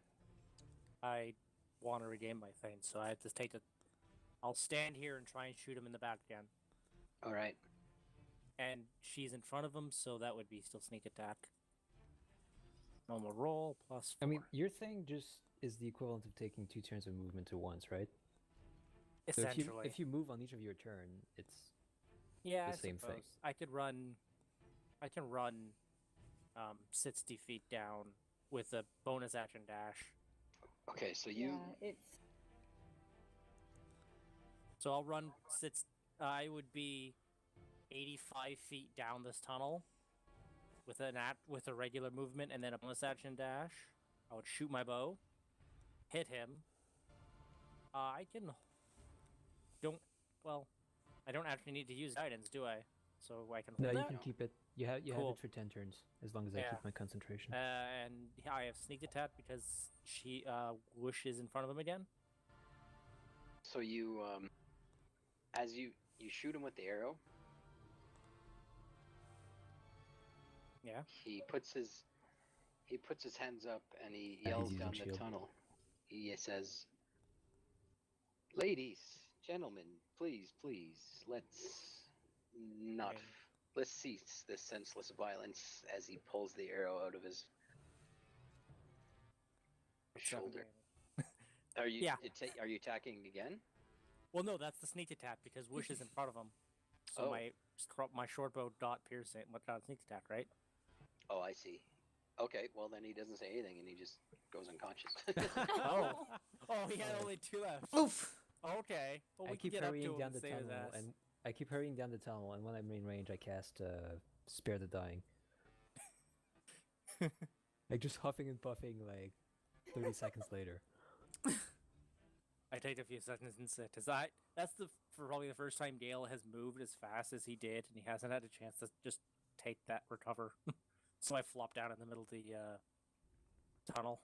I want to regain my thing, so I have to take the. I'll stand here and try and shoot him in the back again. All right. And she's in front of him, so that would be still sneak attack. Normal roll plus 4. I mean, your thing just is the equivalent of taking 2 turns of movement to once, right? So essentially. if you move on each of your turn, it's yeah, the I same suppose. thing. I could run. I can run 60 feet down with a bonus action dash. Okay, so you. Yeah, it's So I'll run I would be 85 feet down this tunnel with with a regular movement and then a bonus action dash. I would shoot my bow, hit him. I don't actually need to use guidance, do I? So I can no. hold You that. can keep it. You have Cool. it for 10 turns as long as I Yeah. keep my concentration. And I have sneak attack because she Whoosh is in front of him again. So you as you shoot him with the arrow. Yeah. He puts his hands up and he Yeah, he's yells using down the shield. tunnel. He says, "Ladies, gentlemen, please, let's not. Okay. Let's cease this senseless violence." As he pulls the arrow out of his shoulder. Are you? Yeah. Are you attacking again? Well, no, that's the sneak attack because Whoosh is in front of him. So Oh. my short bow dot piercing, what dot sneak attack, right? Oh, I see. Okay, well then he doesn't say anything and he just goes unconscious. Oh, he had only 2 left. Oof. Okay. Well, I we can keep get up to hurrying him down and the save his tunnel, ass. and I keep hurrying down the tunnel, and when I'm in range, I cast Spare the Dying. Like just huffing and puffing, like 30 seconds later. I take a few seconds and sit. That's probably the first time Gale has moved as fast as he did, and he hasn't had a chance to just take that recover. So I flop down in the middle of the tunnel.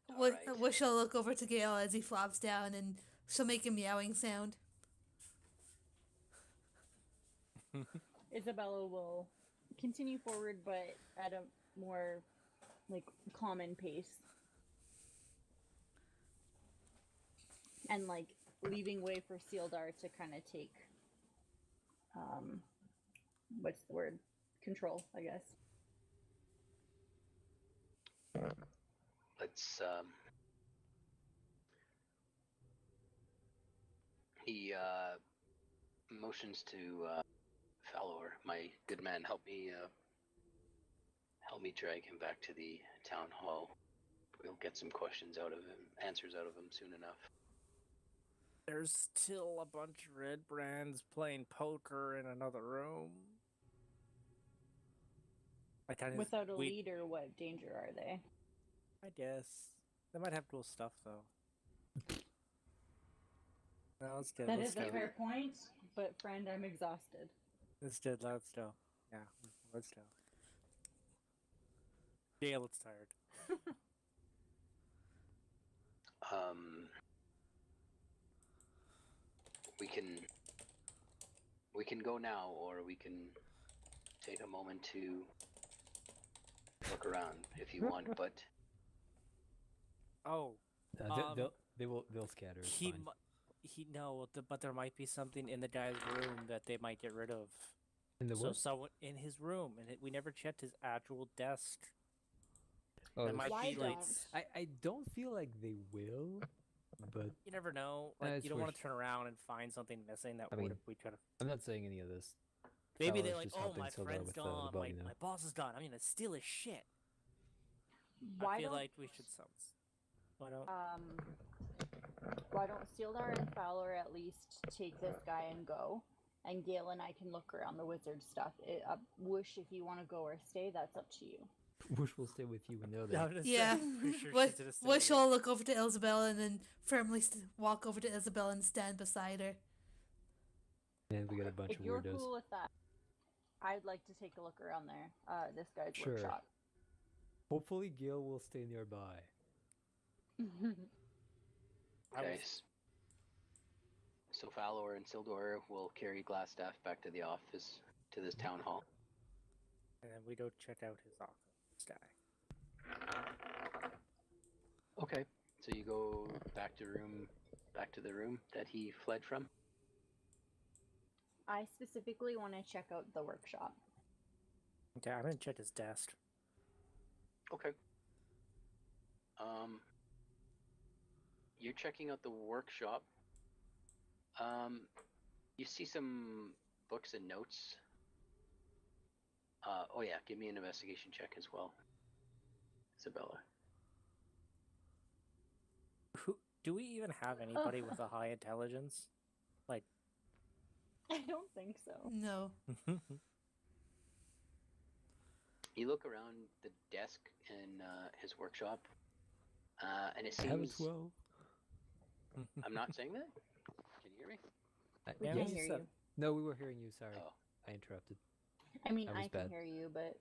Alright. Wish she'll look over to Gale as he flops down, and she'll make a meowing sound. Isabella will continue forward, but at a more like common pace, and like leaving way for Sealdar to kind of take, what's the word? Control, I guess. Let's he motions to Phandelver, my good man, help me drag him back to the town hall. We'll get some questions out of him, answers out of him soon enough. There's still a bunch of red brands playing poker in another room. Without a leader, what danger are they? I guess. They might have cool stuff, though. No, let's do it. That Let's is a do fair it. point, but friend, I'm exhausted. Let's do it. Let's do it. Yeah, let's do it. Gale, it's tired. We can go now, or we can take a moment to look around if you want. But Oh, They'll scatter. It's he fine. no, but there might be something in the guy's room that they might get rid of. In the So what? someone in his room, and we never checked his actual desk. Oh, That might Why be like don't? I don't feel like they will, but you never know. Like it's you don't want worth- to turn around and find something missing that I would mean, have we could have. I'm not saying any of this. Maybe they're Fowler's like, just oh, helping my Sildar friend's with the gone, body my now. boss is gone. I'm gonna steal his shit. I Why feel don't? like we should why don't? Why don't Sildar and Fowler at least take this guy and go? And Gale and I can look around the wizard stuff. Whoosh, if you want to go or stay, that's up to you. Whoosh will stay with you. We know that. Yeah, I'm gonna Yeah. say, I'm pretty sure What? she's gonna stay Wish here. will look over to Isabel and then firmly walk over to Isabel and stand beside her. And we got a bunch If of you're weirdos. cool with that, I'd like to take a look around there. This guy's Sure. workshop. Hopefully, Gil will stay nearby. I Okay. was- So Fowler and Sildor will carry Glassstaff back to the office, to this town hall. And then we go check out his office. This guy. Okay. So you go back to the room that he fled from. I specifically want to check out the workshop. Okay, I'm gonna check his desk. Okay. You're checking out the workshop. You see some books and notes. Oh yeah, give me an investigation check as well, Isabella. Do we even have anybody with a high intelligence? Like, I don't think so. No. You look around the desk in his workshop, and it I have a seems. 12. I'm not saying that. Can you hear me? We Yeah, can't he hear said- you. No, we were hearing you. Sorry, Oh. I interrupted. I mean, That was I can bad. hear you, but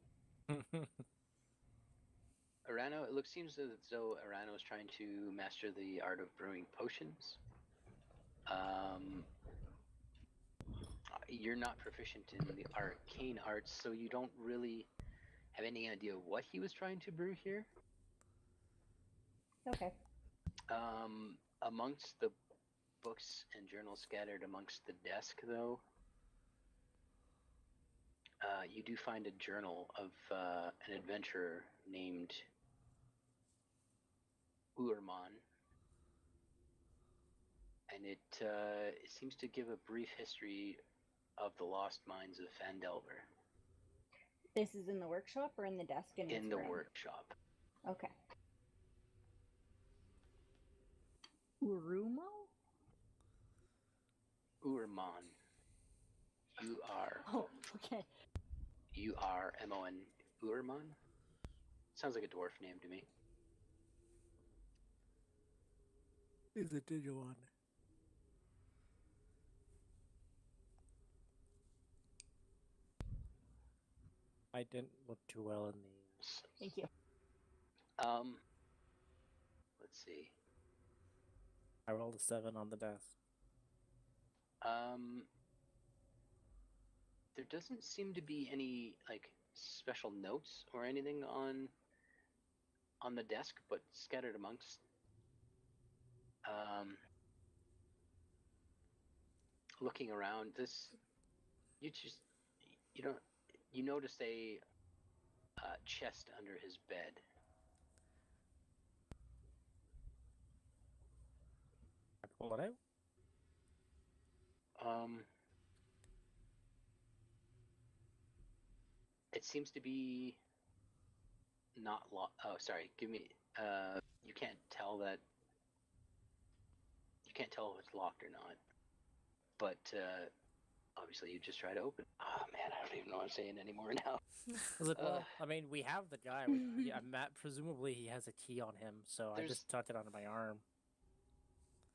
Arano, seems as though Arano is trying to master the art of brewing potions. You're not proficient in the arcane arts, so you don't really have any idea what he was trying to brew here. okay. Amongst the books and journals scattered amongst the desk, though, you do find a journal of an adventurer named Uerman, and it seems to give a brief history of the lost mines of Phandelver This is in the workshop or in the desk in in his the room? workshop. Okay. Urumo? Uerman. Oh, okay. Urmon. Uerman? Sounds like a dwarf name to me. He's a Digimon. I didn't look too well in these. Thank you. Let's see. I rolled a 7 on the desk. There doesn't seem to be any like special notes or anything on the desk, but scattered amongst. Looking around, you notice a chest under his bed. I pull it out. It seems to be not locked. Oh, sorry. Give me. You can't tell that. You can't tell if it's locked or not. But obviously, you just try to open. Oh man, I don't even know what I'm saying anymore now. I was like, well, I mean, we have the guy. Presumably he has a key on him, so I There's- just tucked it onto my arm.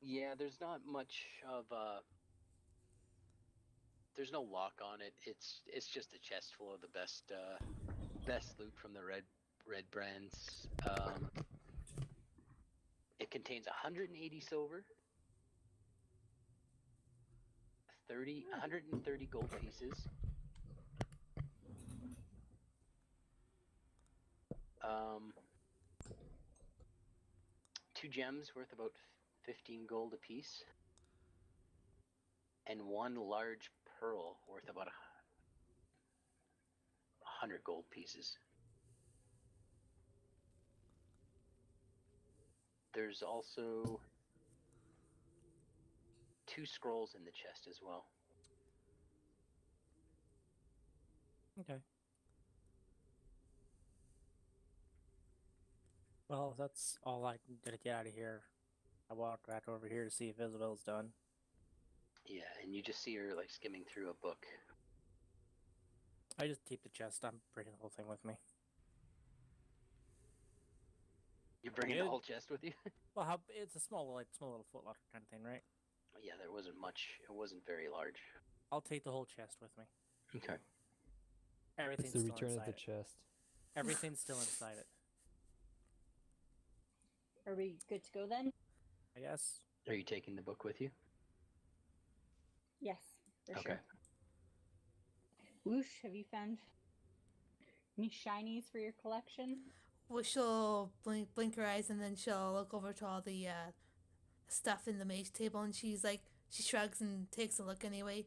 Yeah, there's not much of there's no lock on it. It's just a chest full of the best loot from the red brands. It contains 180 silver, 130 gold pieces. 2 gems worth about 15 gold apiece, and 1 large pearl worth about 100 gold pieces. There's also 2 scrolls in the chest as well. Okay. Well, that's all I can get out of here. I walk back over here to see if Isabel's done. Yeah, and you just see her like skimming through a book. I just keep the chest. I'm bringing the whole thing with me. You're bringing the Good. whole chest with you? Well, it's a small little footlocker kind of thing, right? Yeah, there wasn't much. It wasn't very large. I'll take the whole chest with me. Okay. It's Everything's the still return of inside the it. chest. Everything's still inside it. Are we good to go then? I guess. Are you taking the book with you? Yes, for Okay. sure. Whoosh, have you found any shinies for your collection? Well, she'll blink her eyes and then she'll look over to all the stuff in the mage table and she shrugs and takes a look anyway.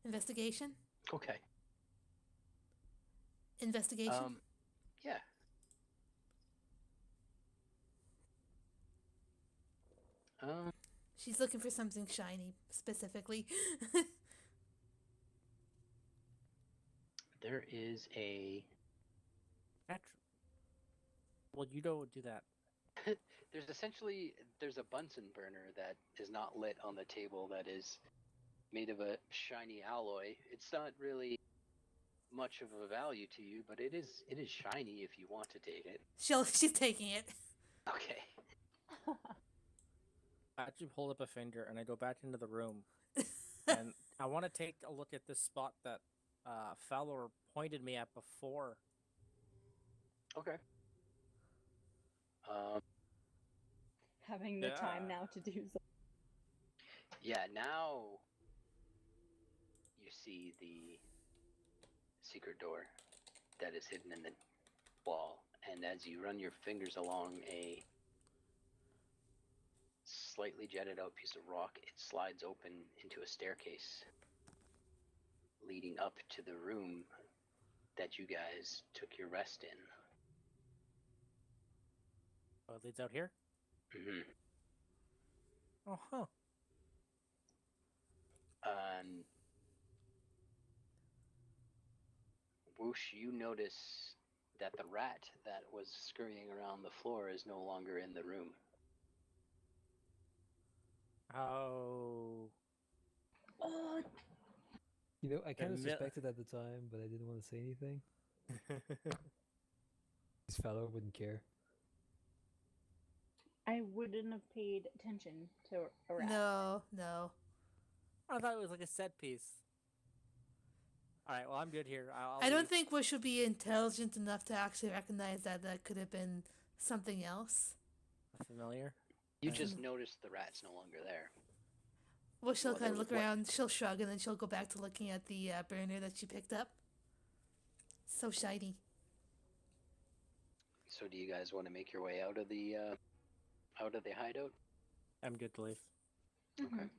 Investigation? Okay. Investigation? Yeah. She's looking for something shiny, specifically. There is a Well, you don't do that. there's a Bunsen burner that is not lit on the table that is made of a shiny alloy. It's not really much of a value to you, but it is shiny if you want to take it. She's taking it. Okay. I actually hold up a finger and I go back into the room, and I want to take a look at this spot that Fowler pointed me at before. Okay. Having the time Yeah. now to do so. Yeah, now you see the secret door that is hidden in the wall, and as you run your fingers along a slightly jetted out piece of rock, it slides open into a staircase leading up to the room that you guys took your rest in. Oh, it leads out here? Mm-hmm. Oh, huh. Whoosh, you notice that the rat that was scurrying around the floor is no longer in the room. Oh. Oh, You know, I kind of mil- suspected at the time, but I didn't want to say anything. This fellow wouldn't care. I wouldn't have paid attention to a rat. No. I thought it was like a set piece. Alright, well, I'm good here. I don't leave. think we should be intelligent enough to actually recognize that could have been something else. Familiar? You just noticed the rat's no longer there. Well, she'll Well, kind there of look was- what- around, she'll shrug, and then she'll go back to looking at the burner that she picked up. So shiny. So do you guys want to make your way out of the hideout? I'm good to leave. Mhm. Okay.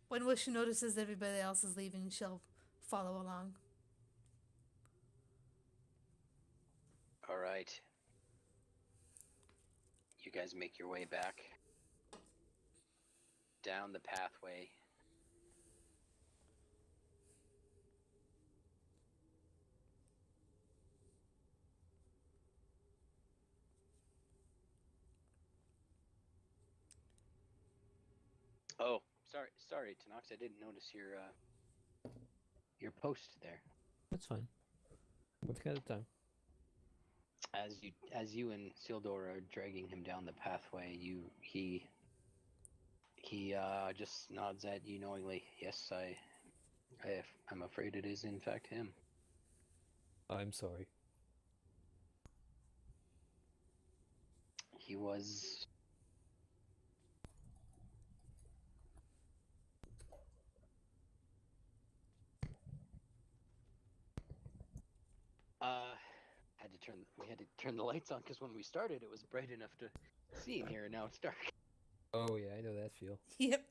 When she notices everybody else is leaving, she'll follow along. All right. You guys make your way back down the pathway. Oh, sorry, Tanox. I didn't notice your post there. That's fine. What kind of time? As you and Sildor are dragging him down the pathway, he just nods at you knowingly. Yes, I'm afraid it is in fact him. I'm sorry. He was we had to turn the lights on because when we started it was bright enough to see in here, and now it's dark. Oh yeah, I know that feel. Yep.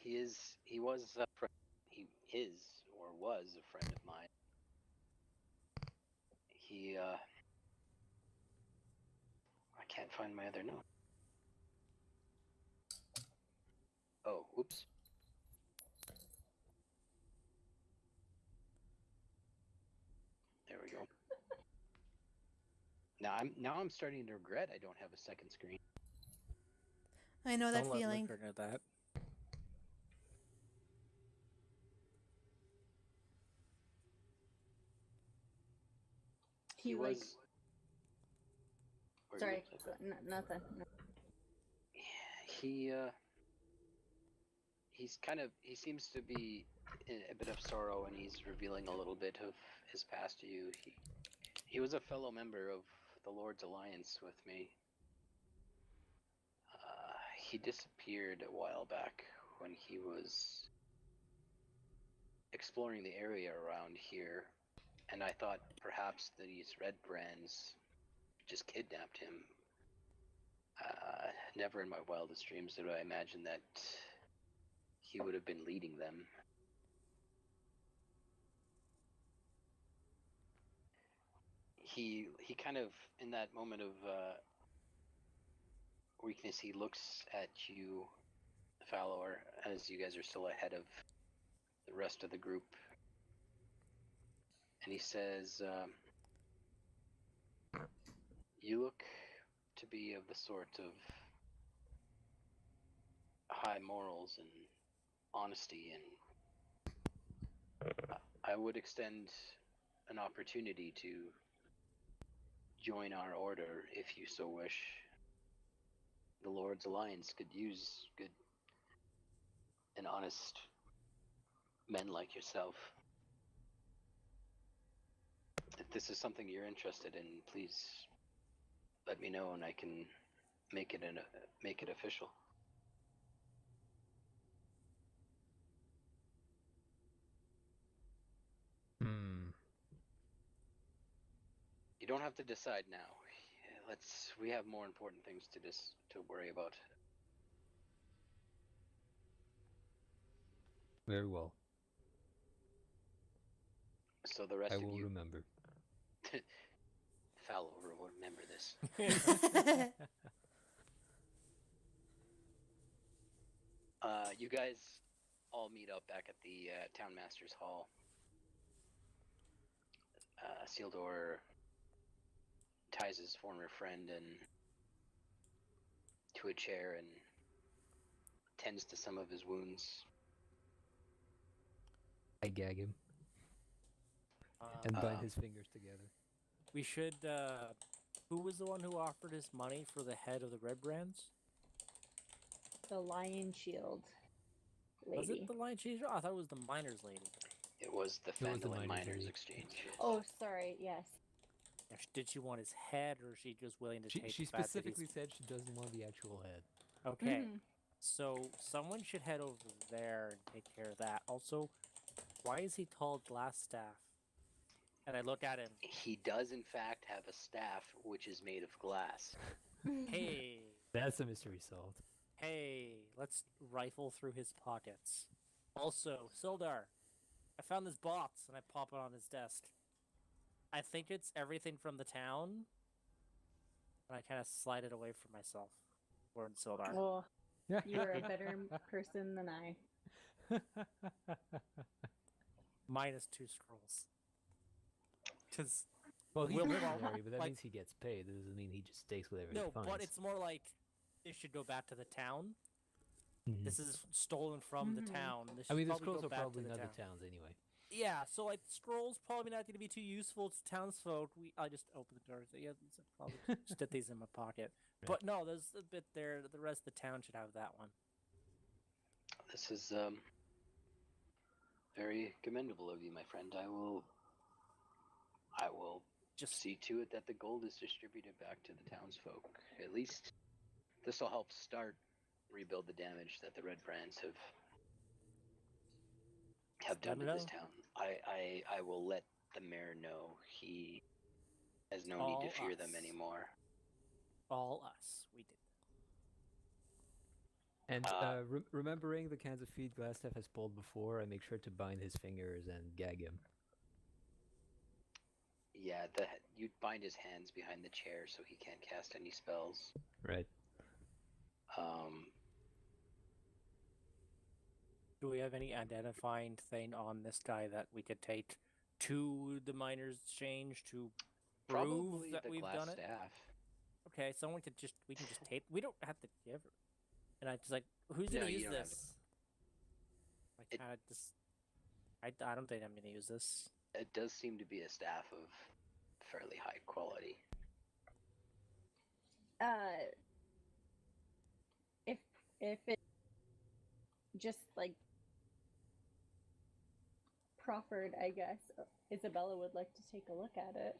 He was a friend. He is or was a friend of mine. He I can't find my other note. Oh, whoops. There we go. Now I'm starting to regret I don't have a second screen. I know that Don't let feeling. Liquor know that. He like- was. Sorry, nothing. No. He seems to be in a bit of sorrow, and he's revealing a little bit of his past to you. He was a fellow member of the Lord's Alliance with me. He disappeared a while back when he was exploring the area around here, and I thought perhaps these Red Brands just kidnapped him. Never in my wildest dreams did I imagine that he would have been leading them. He kind of, in that moment of weakness, he looks at you, Fallor, as you guys are still ahead of the rest of the group, and he says, you look to be of the sort of high morals and honesty, and I would extend an opportunity to join our order if you so wish. The Lord's Alliance could use good and honest men like yourself. If this is something you're interested in, please let me know and I can make it official. You don't have to decide now. We have more important things to worry about. Very well. So the rest I of will you, remember. Fallover will remember this. You guys all meet up back at the Town Master's Hall. Sealdor ties his former friend to a chair and tends to some of his wounds. I gag him and bind his fingers together. We should. Who was the one who offered his money for the head of the Red Brands? The Lion Shield lady. Was it the Lion Cheese? I thought it was the Miners lady. It was the It was the Phandelver Miners Miners Lady. Exchange. Oh, sorry. Yes. Did she want his head, or is she just willing to take She the fact that specifically said she doesn't want the actual head. Okay, Mhm. so someone should head over there and take care of that. Also, why is he called Glassstaff? And I look at him. He does, in fact, have a staff which is made of glass. Hey, That's a mystery solved. hey, let's rifle through his pockets. Also, Sildar, I found this box and I pop it on his desk. I think it's everything from the town. And I kind of slide it away from myself. Lord Sildar. Well, you are a better person than I. Minus 2 scrolls. Because Well, he's Will mercenary, Paul, but that like- means he gets paid. That doesn't mean he just takes whatever he no, finds. but it's more like it should go back to the town. Mhm. This is stolen from the Mhm. town. This I mean, should the probably scrolls go are back probably to not the the town's anyway. Yeah, so like scrolls probably not going to be too useful to townsfolk. I just open the door. So yeah, these are probably just get these in my pocket. Right. But no, there's a bit there. The rest of the town should have that one. This is very commendable of you, my friend. I will Just see to it that the gold is distributed back to the townsfolk. At least this will help rebuild the damage that the Red Brands have done to let me this know. town. I will let the mayor know. He has no need All to fear them us. anymore. all us. We did. And remembering the cans of feed Glassstaff has pulled before, I make sure to bind his fingers and gag him. Yeah, you'd bind his hands behind the chair so he can't cast any spells. Right. Do we have any identifying thing on this guy that we could take to the miners' exchange to prove Probably that the we've glass done it? staff. Okay, someone could just we can just take. We don't have to give her. And I just like, who's No, gonna you use don't have this? I kind of just. I don't think I'm gonna use this. It does seem to be a staff of fairly high quality. If it just like proffered, I guess Isabella would like to take a look at it.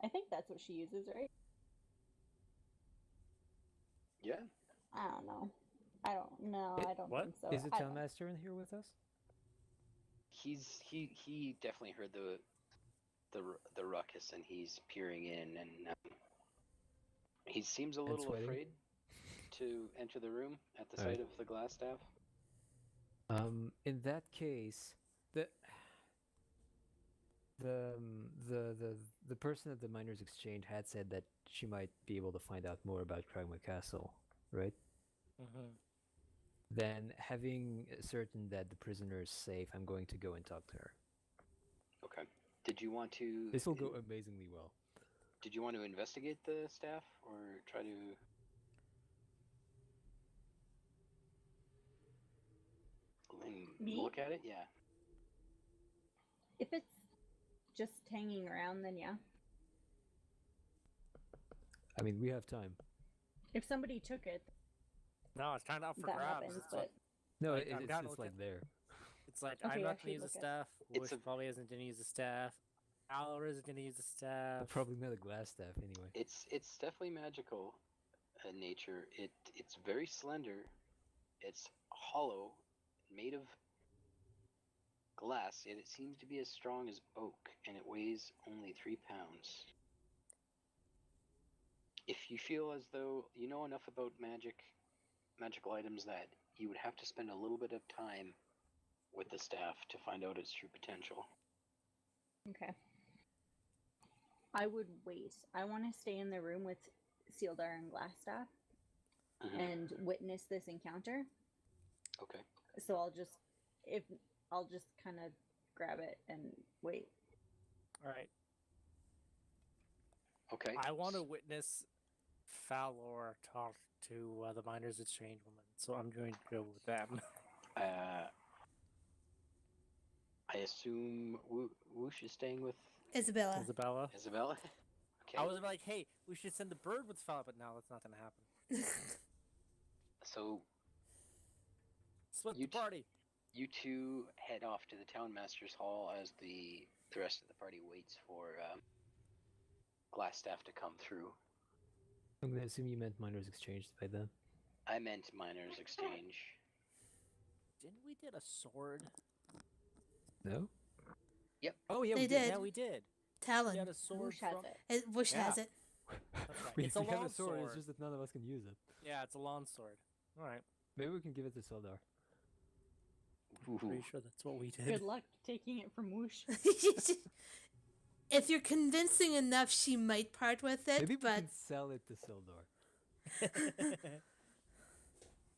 I think that's what she uses, right? Yeah. I don't know. I don't know. I don't what? think so. Is the I don't- Townmaster in here with us? He definitely heard the ruckus and he's peering in and he seems a little sweating? afraid to enter the room at the Alright. sight of the glass staff. In that case, the person at the Miners' Exchange had said that she might be able to find out more about Kragma Castle, right? Mm-hmm. Then, having certain that the prisoner is safe, I'm going to go and talk to her. Okay. Did you want to? This will go amazingly well. Did you want to investigate the staff or try to? Me? Look at it? Yeah. If it's just hanging around, then yeah. I mean, we have time. If somebody took it, No, it's kind of up for that grabs. happens. It's But like, No, Like, I'm it's down to just look like there. it's like Okay, I'm I not should gonna use the look at- staff. It's Wish a- probably isn't gonna use the staff. Alor isn't gonna use the staff. Probably not a glass staff anyway. It's definitely magical in nature. It's very slender. It's hollow, made of glass, yet it seems to be as strong as oak, and it weighs only 3 pounds. If you feel as though you know enough about magical items that you would have to spend a little bit of time with the staff to find out its true potential. okay. I would wait. I want to stay in the room with Sealdar and Glassstaff Mhm. and witness this encounter. Okay. So I'll just kind of grab it and wait. All right. Okay. I want to witness Falor talk to the miners' exchange woman, so I'm going to go with them. I assume Whoosh is staying with Isabella. Isabella. Isabella. Okay. I was like, hey, we should send the bird with Falor, but no, that's not gonna happen. So Split You the party. you two head off to the townmaster's hall as the rest of the party waits for Glassstaff to come through. I'm gonna assume you meant Miners' Exchange by then. I meant miners' exchange. Didn't we get a sword? No? Oh yeah, They we did. Yeah, we did. We Talon. had a sword Whoosh has from. it. Wish has Yeah. it. That's right. We It's a have long a sword, it's sword. just that none of us can use it. Yeah, it's a long sword. All right. Maybe we can give it to Sildar. Pretty sure that's what we did. Good luck taking it from Whoosh. If you're convincing enough, she might part with it, Maybe we but can sell it to Sildar.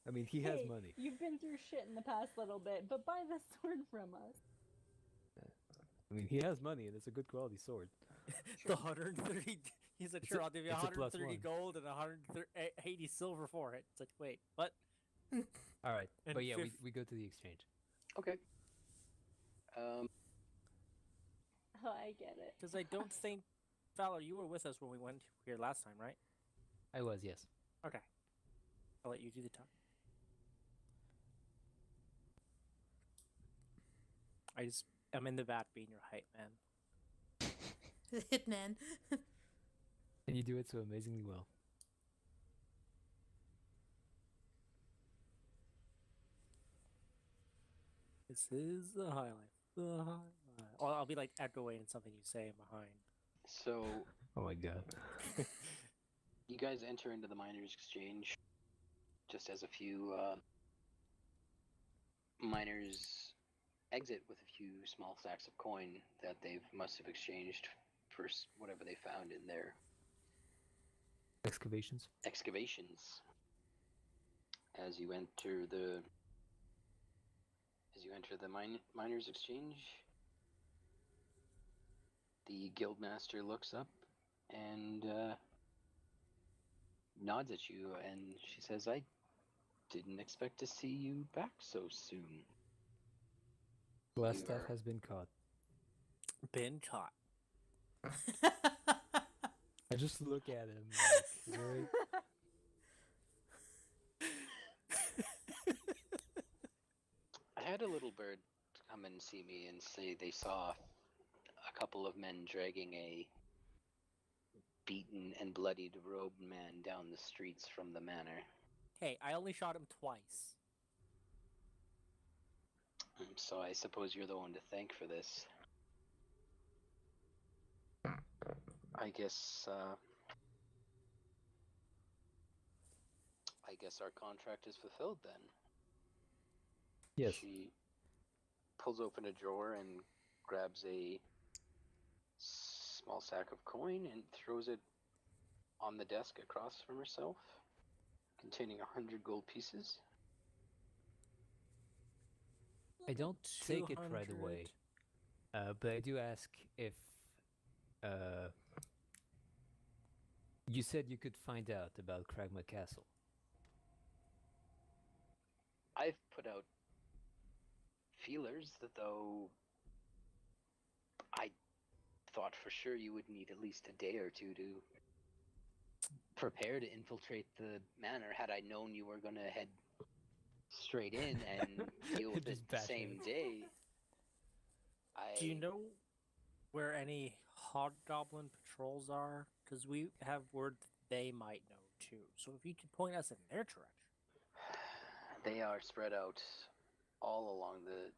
I mean, he has Hey, money. You've been through shit in the past little bit, but buy the sword from us. I mean, he has money, and it's a good quality sword. The 130. He's like, It's sure, a- I'll give you it's a plus 130 one. gold and 180 silver for it. It's like, wait, what? All right, And but yeah, fif- we go to the exchange. Okay. Oh, I get it. Because I don't think, Valor, you were with us when we went here last time, right? I was, yes. Okay. I'll let you do the talk. I'm in the back being your hype man. the hitman. And you do it so amazingly well. This is the highlight. The highlight. Or I'll be like echoing something you say behind. So Oh my god. You guys enter into the miners' exchange just as a few miners exit with a few small sacks of coin that they must have exchanged for whatever they found in their Excavations. excavations. As you enter the miners' exchange, the guildmaster looks up and nods at you, and she says, "I didn't expect to see you back so soon." Glass You staff are- has been caught. Been caught. I just look at him like, really? I had a little bird come and see me and say they saw a couple of men dragging a beaten and bloodied robed man down the streets from the manor. Hey, I only shot him twice. So I suppose you're the one to thank for this. I guess our contract is fulfilled then. Yes. She pulls open a drawer and grabs a small sack of coin and throws it on the desk across from herself, containing 100 gold pieces. I don't take it right away. But I do ask if you said you could find out about Cragma Castle. I've put out feelers that though I thought for sure you would need at least a day or two to prepare to infiltrate the manor. Had I known you were going to head straight in and deal with it Just the bash same in. day, Do you know where any hobgoblin patrols are? Because we have word that they might know too. So if you could point us in their direction. they are spread out all along the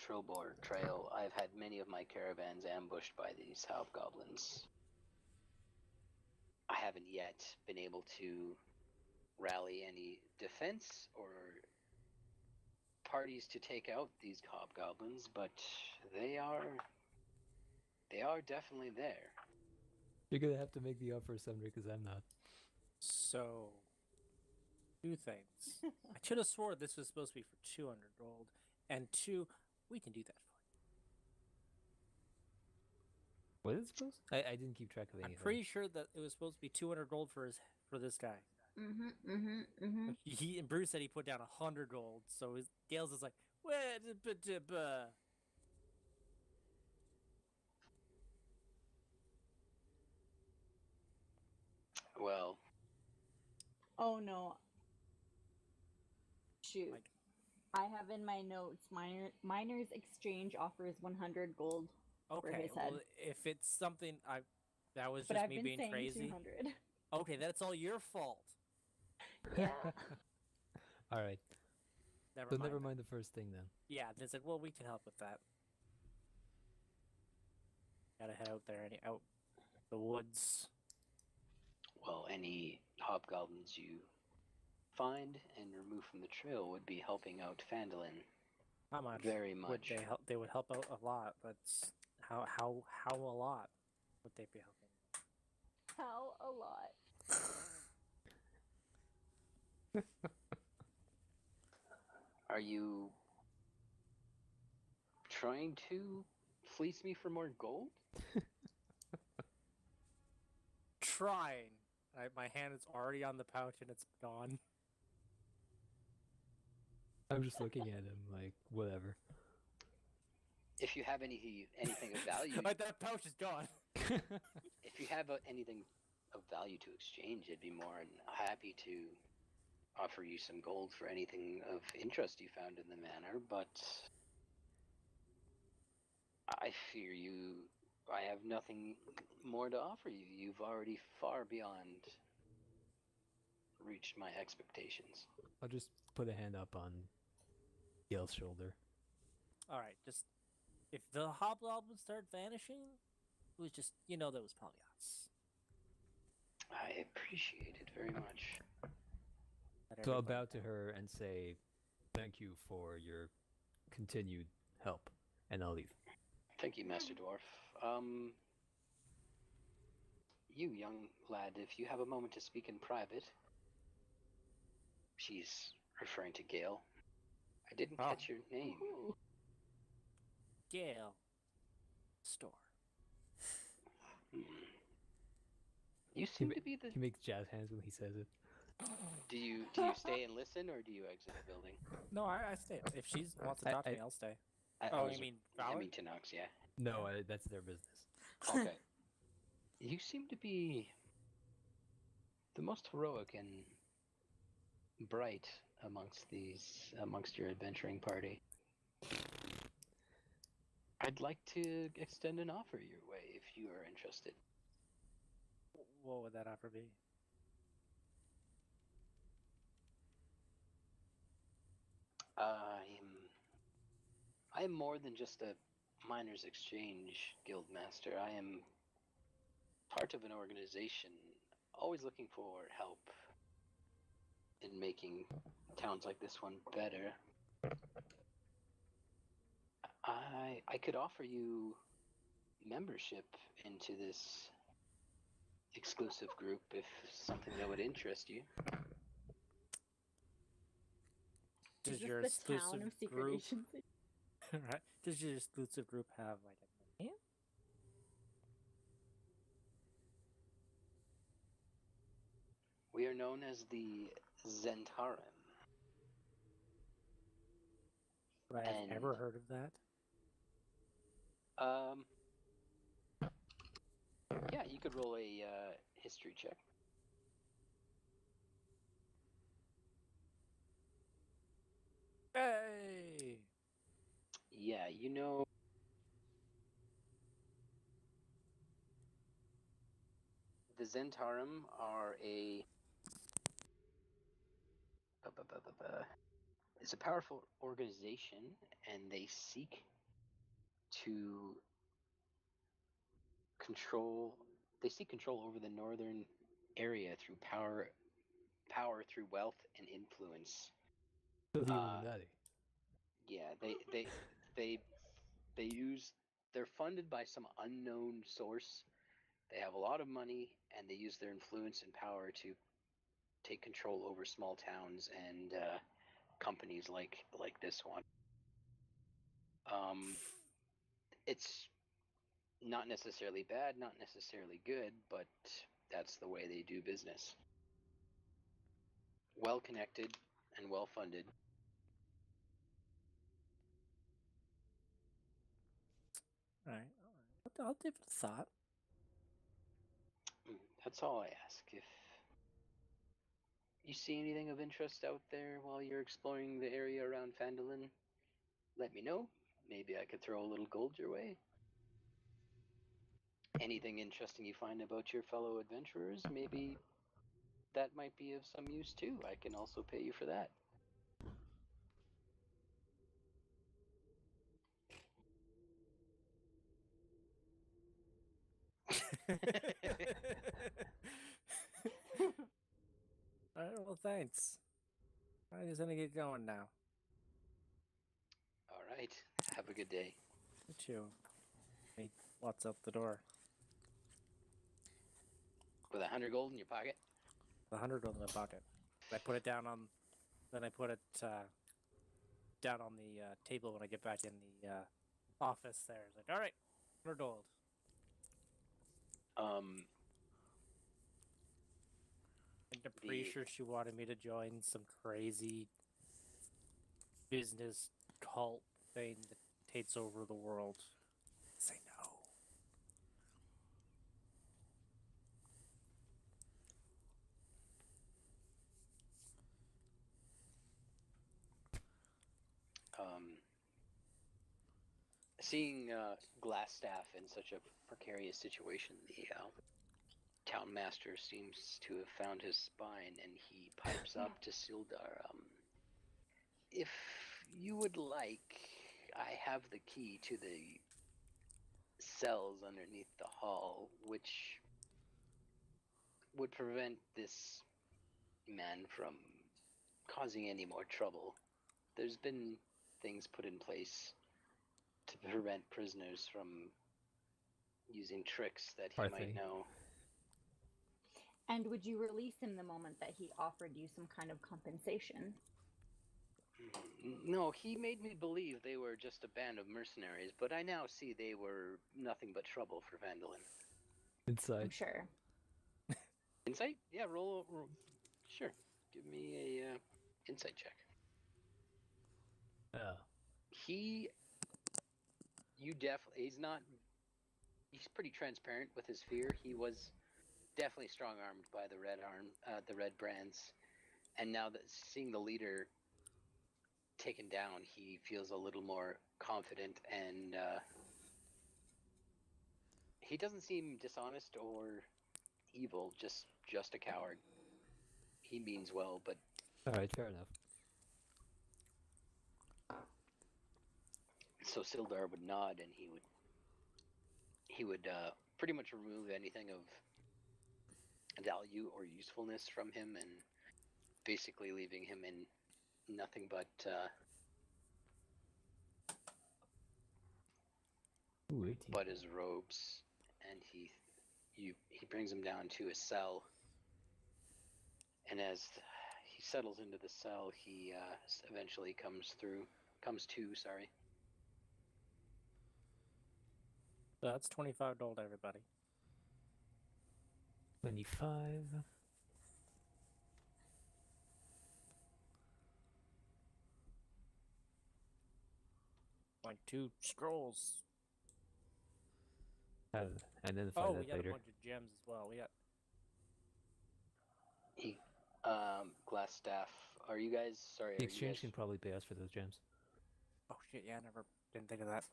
Trilbor Trail. I've had many of my caravans ambushed by these hobgoblins. I haven't yet been able to rally any defense or parties to take out these hobgoblins, but they are definitely there. You're gonna have to make the offer, Sumner, because I'm not. So, two things. I could have swore this was supposed to be for 200 gold, and two, we can do that for What is it supposed? I didn't keep track of you. anything. I'm pretty sure that it was supposed to be 200 gold for this guy. He and Bruce said he put down 100 gold, so Gales is like, "What?" Well, Oh no. Shoot. Like- I have in my notes miners exchange offers 100 gold. Okay, his well, head. if it's something that was But just I've me been being saying crazy. 200. Okay, that's all your fault. Yeah. All right. Never So mind. never then. mind the first thing then. Yeah, they said, well, we can help with that. Gotta head out there, out the woods. well, any hobgoblins you find and remove from the trail would be helping out Phandelver How much? very Would much. they help? They would help out a lot. That's how a lot would they be helping? How a lot. Are you trying to fleece me for more gold? Trying. My hand is already on the pouch and it's gone. I'm just looking at him like, whatever. If you have anything of value, That pouch is gone. if you have anything of value to exchange, I'd be more than happy to offer you some gold for anything of interest you found in the manor, but I fear I have nothing more to offer you. You've already far beyond reached my expectations. I'll just put a hand up on Gale's shoulder. All right, just if the hobgoblins start vanishing, was just, that was probably us. I appreciate it very much. That So I'll everybody bow to her and say, "Thank you for your continued help," and I'll leave. Thank you, Master Dwarf. You, young lad, if you have a moment to speak in private. She's referring to Gale. I didn't Oh. catch your name. Ooh. Gale. Store. Hmm. You seem to be the. He makes jazz hands when he says it. Do you stay and listen, or do you exit the building? No, I stay. If she wants to talk to me, I'll stay. I You mean I Valor? mean Tanox, yeah. No, that's their business. Okay. You seem to be the most heroic and bright amongst your adventuring party. I'd like to extend an offer your way if you are interested. What would that offer be? I am more than just a miners' exchange guild master. I am part of an organization always looking for help in making towns like this one better. I could offer you membership into this exclusive group if something that would interest you. Does Is your this the town exclusive of secret group, agency? right? Does your exclusive group have like a name? We are known as the Zentarim. Would I have And- ever heard of that? Yeah, you could roll a history check. Hey! Yeah, you know. The Zentarim are it's a powerful organization, and they seek to control. They seek control over the northern area through power through wealth and influence. So the Illuminati. Yeah, they use. They're funded by some unknown source. They have a lot of money, and they use their influence and power to take control over small towns and companies like this one. It's not necessarily bad, not necessarily good, but that's the way they do business. Well connected and well funded. All right. I'll give it a thought. That's all I ask. If you see anything of interest out there while you're exploring the area around Phandelver, let me know. Maybe I could throw a little gold your way. Anything interesting you find about your fellow adventurers, maybe that might be of some use too. I can also pay you for that. All right, well, thanks. I'm just gonna get going now. All right. Have a good day. You too. He walks out the door. With 100 gold in your pocket? The 100 goes in my pocket. I put it down on. Then I put it down on the table when I get back in the office. There, it's like, all right, 100 gold. And I'm pretty The- sure she wanted me to join some crazy business cult thing that takes over the world. Say no. Seeing Glassstaff in such a precarious situation, the town master seems to have found his spine, and he pipes up to Sildar. If you would like, I have the key to the cells underneath the hall, which would prevent this man from causing any more trouble. There's been things put in place to prevent prisoners from using tricks that he might Partly. know. And would you release him the moment that he offered you some kind of compensation? No, he made me believe they were just a band of mercenaries, but I now see they were nothing but trouble for Vandalin. I'm Inside. sure. Insight? Yeah, roll. Sure. Give me a insight check. Oh. He's pretty transparent with his fear. He was definitely strong-armed by the red brands, and now that seeing the leader taken down, he feels a little more confident, and he doesn't seem dishonest or evil, just a coward. He means well, but Alright, fair enough. so Sildar would nod, and he would pretty much remove anything of value or usefulness from him, and basically leaving him in nothing but Ooh, 18. but his robes, and he brings him down to a cell, and as he settles into the cell, he eventually comes to. Sorry. So that's $25 to everybody. 25. Like 2 scrolls. And then find Oh, we that got later. a bunch of gems as well. We got He glass staff. Are you guys sorry? The Are you exchange guys, can probably pay us for those gems. oh shit, yeah, I never didn't think of that.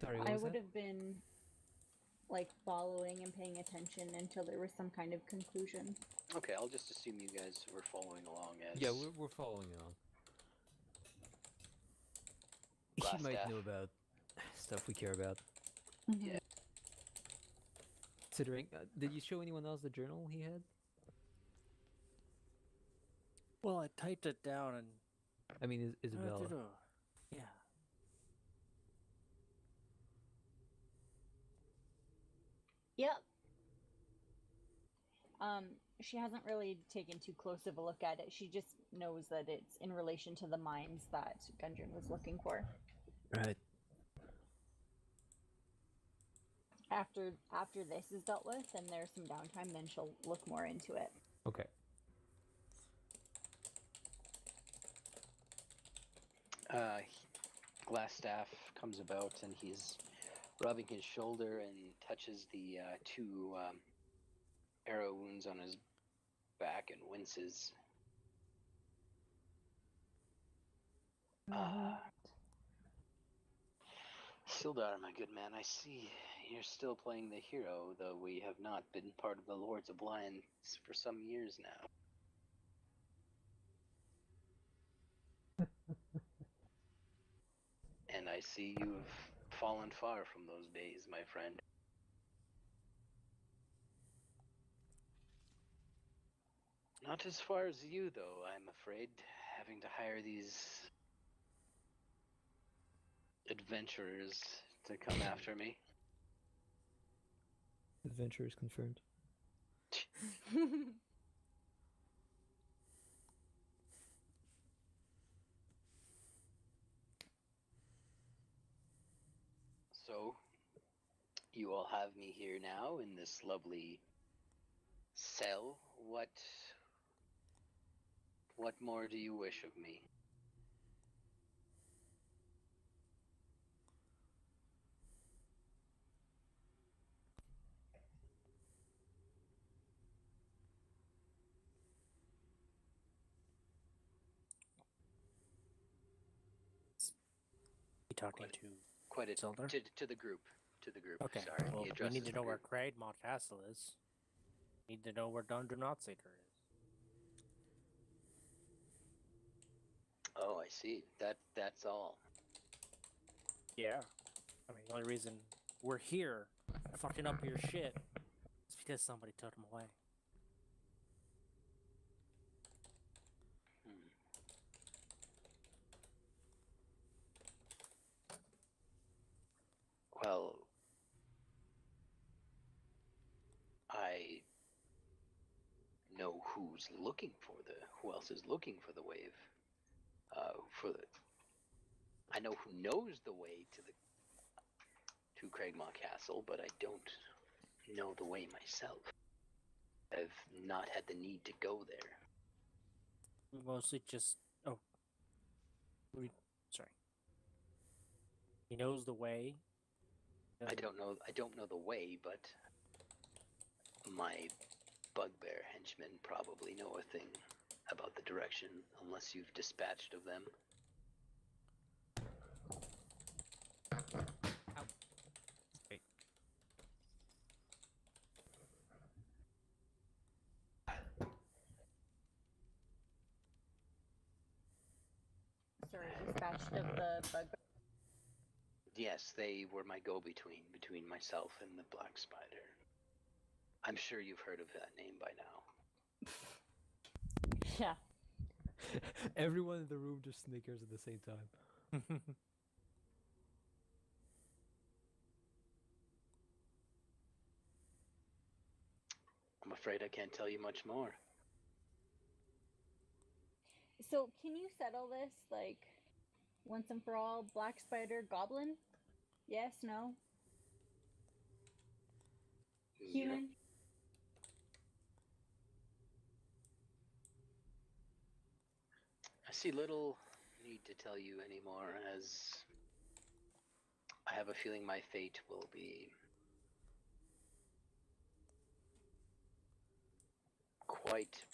Sorry, what I was would that? have been like following and paying attention until there was some kind of conclusion. Okay, I'll just assume you guys were following along as. Yeah, we're following along. Glass He might staff. know about stuff we care about. Mm-hmm. Yeah. Considering, did you show anyone else the journal he had? Well, I typed it down and I mean, Isabella. yeah. Yep. She hasn't really taken too close of a look at it. She just knows that it's in relation to the mines that Gundren was looking for. Right. After this is dealt with and there's some downtime, then she'll look more into it. Okay. Glassstaff comes about, and he's rubbing his shoulder and touches the 2 arrow wounds on his back and winces. Sildar, my good man, I see you're still playing the hero, though we have not been part of the Lords of Lions for some years now. And I see you've fallen far from those days, my friend. Not as far as you, though, I'm afraid, having to hire these adventurers to come after me. Adventure is confirmed. So, you all have me here now in this lovely cell. What more do you wish of me? You talking Quite- to Quite a Sildar? to the group. To the group. Okay, Sorry. well, He we addresses need to the know where group. Craigmont Castle is. Need to know where Dungeon Seeker is. Oh, I see. That's all. Yeah. I mean, the only reason we're here fucking up your shit, it's because somebody took them away. Hmm. Well, I know who else is looking for the wave. For the, I know who knows the way to Craigmaw Castle, but I don't know the way myself. I've not had the need to go there. We mostly just we sorry. He knows the way. I don't know the way, but my bugbear henchmen probably know a thing about the direction, unless you've dispatched of them. Wait. Sorry, dispatched of the bug. Yes, they were my between myself and the Black Spider. I'm sure you've heard of that name by now. Yeah. Everyone in the room just snickers at the same time. I'm afraid I can't tell you much more. So, can you settle this, like, once and for all? Black Spider, Goblin? Yes, no? Human? I see little need to tell you anymore, as I have a feeling my fate will be quite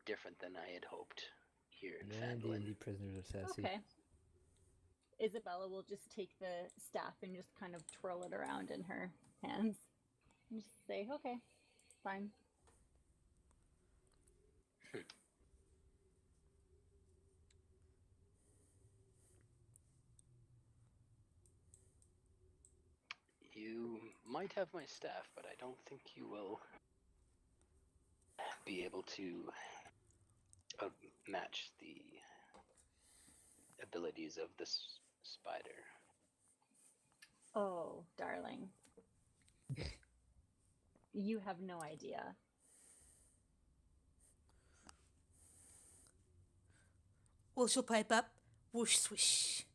different than I had hoped here in And Phandelver. the prisoners are sassy. Okay. Isabella will just take the staff and just kind of twirl it around in her hands. And just say, okay, fine. You might have my staff, but I don't think you will be able to match the abilities of this spider. Oh, darling. You have no idea. Well, she'll pipe up. Whoosh, swish.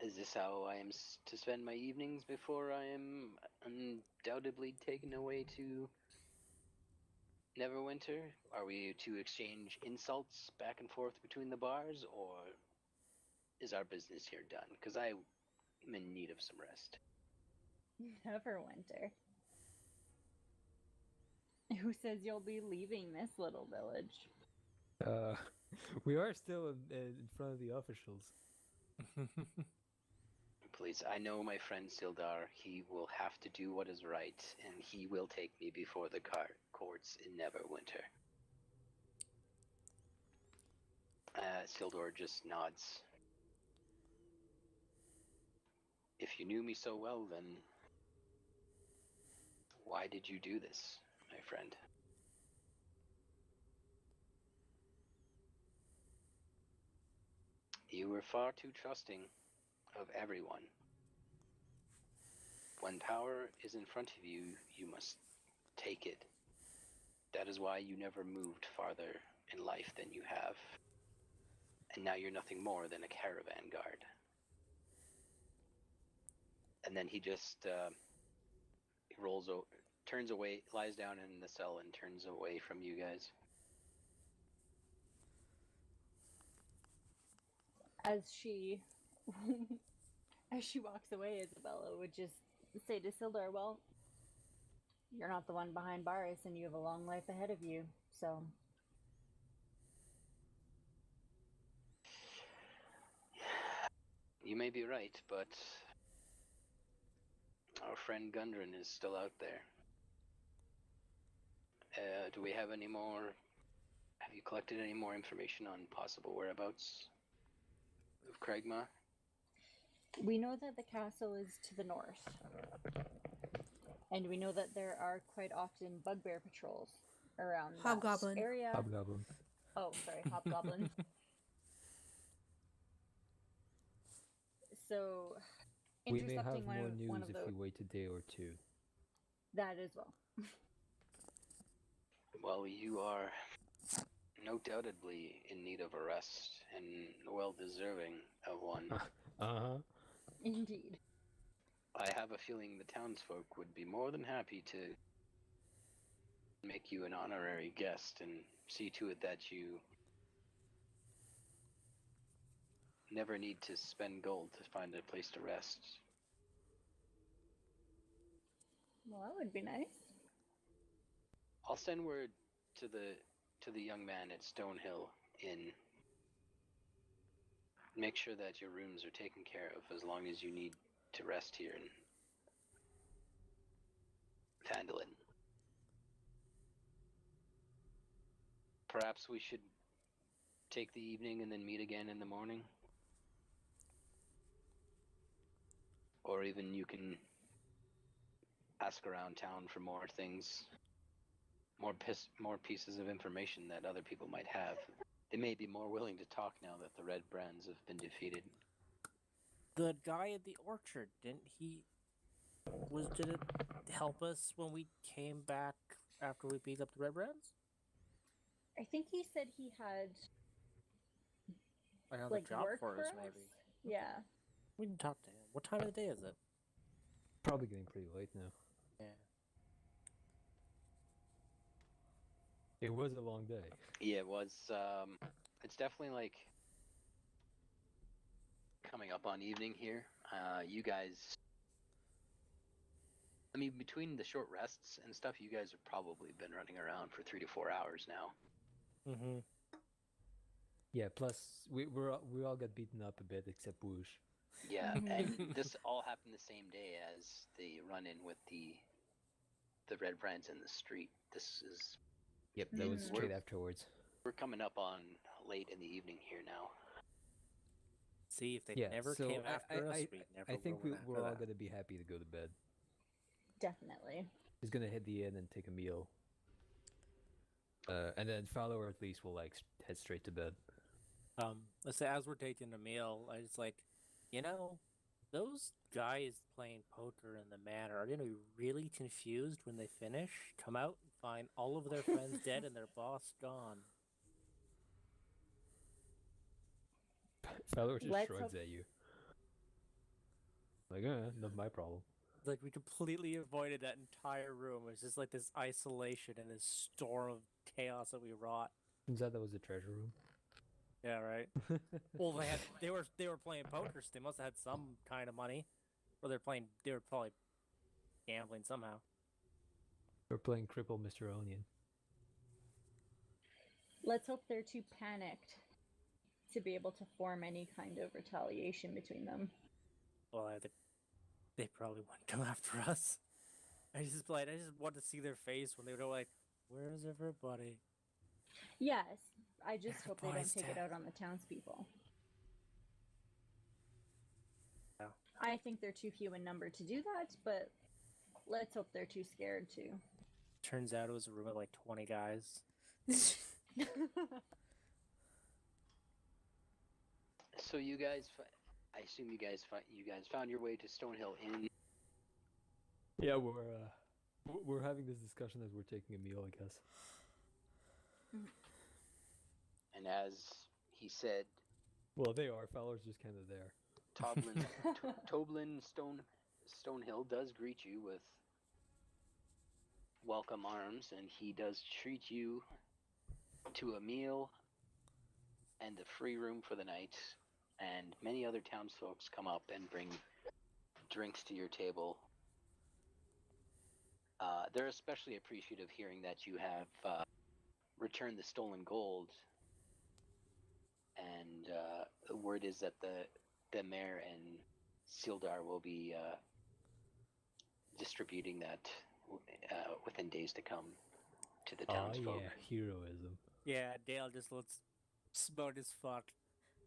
Is this how I am to spend my evenings before I am undoubtedly taken away to Neverwinter? Are we to exchange insults back and forth between the bars, or is our business here done? Because I am in need of some rest. Neverwinter. Who says you'll be leaving this little village? We are still in front of the officials. Please, I know my friend Sildar. He will have to do what is right, and he will take me before the courts in Neverwinter. Sildar just nods. If you knew me so well, then why did you do this, my friend? You were far too trusting of everyone. When power is in front of you, you must take it. That is why you never moved farther in life than you have. And now you're nothing more than a caravan guard. And then he just turns away, lies down in the cell and turns away from you guys. As she as she walks away, Isabella would just say to Sildar, well, you're not the one behind bars and you have a long life ahead of you, so You may be right, but our friend Gundren is still out there. Do we have any more? Have you collected any more information on possible whereabouts of Craigma? We know that the castle is to the north. And we know that there are quite often bugbear patrols around Hobgoblin. that area. Hobgoblin. Oh, sorry, hobgoblins. So, We may have intercepting more one news of if those. you wait a day or two. That as well. Well, you are no doubtedly in need of a rest and well deserving of one. Uh-huh. Indeed. I have a feeling the townsfolk would be more than happy to make you an honorary guest and see to it that you never need to spend gold to find a place to rest. Well, that would be nice. I'll send word to the young man at Stonehill Inn. Make sure that your rooms are taken care of as long as you need to rest here in Phandelver. Perhaps we should take the evening and then meet again in the morning? Or even you can ask around town for more things, more pieces of information that other people might have. They may be more willing to talk now that the Red Brands have been defeated. The guy at the orchard, did it help us when we came back after we beat up the Red Brands? I think he said he had Another like job work for us, us? maybe. Yeah. We can talk to him. What time of the day is it? Probably getting pretty late now. Yeah. It was a long day. Yeah, it was. It's definitely like coming up on evening here. You guys, I mean, between the short rests and stuff, you guys have probably been running around for 3 to 4 hours now. Mm-hmm. Yeah, plus we all got beaten up a bit except Whoosh. Yeah, and this all happened the same day as the run-in with the Red Brands in the street. This is Yep, that was Mm. straight afterwards. we're coming up on late in the evening here now. See, if they Yeah, never so came after us, we never I think would have we're all gonna be happy to go to bed. Definitely. He's gonna hit the inn and take a meal. And then Fowler at least will like head straight to bed. Let's say as we're taking a meal, I just like, those guys playing poker in the manor are gonna be really confused when they finish, come out and find all of their friends dead and their boss gone. Fowler just Let's shrugs hope- at you. Like, not my problem. Like we completely avoided that entire room. It was just like this isolation and this storm of chaos that we wrought. Turns out that was a treasure room. Yeah, right. Well, they were playing poker, so they must have had some kind of money, or they were probably gambling somehow. We're playing Cripple Mr. Onion. Let's hope they're too panicked to be able to form any kind of retaliation between them. Well, they probably wouldn't come after us. I just want to see their face when they were like, "Where's everybody?" Yes, I just hope they don't Everybody's take it dead. out on the townspeople. Yeah. I think they're too few in number to do that, but let's hope they're too scared to. Turns out it was a room of like 20 guys. So you guys, I assume you guys found your way to Stonehill Inn. Yeah, we're having this discussion as we're taking a meal, I guess. And as he said, Well, they are. Fowler's just kind of there. Toblin Stonehill does greet you with welcome arms, and he does treat you to a meal and a free room for the night. And many other townsfolk come up and bring drinks to your table. They're especially appreciative hearing that you have returned the stolen gold. And the word is that the mayor and Sildar will be distributing that within days to come to the Oh townsfolk. yeah, heroism. Yeah, Dale just looks smart as fuck.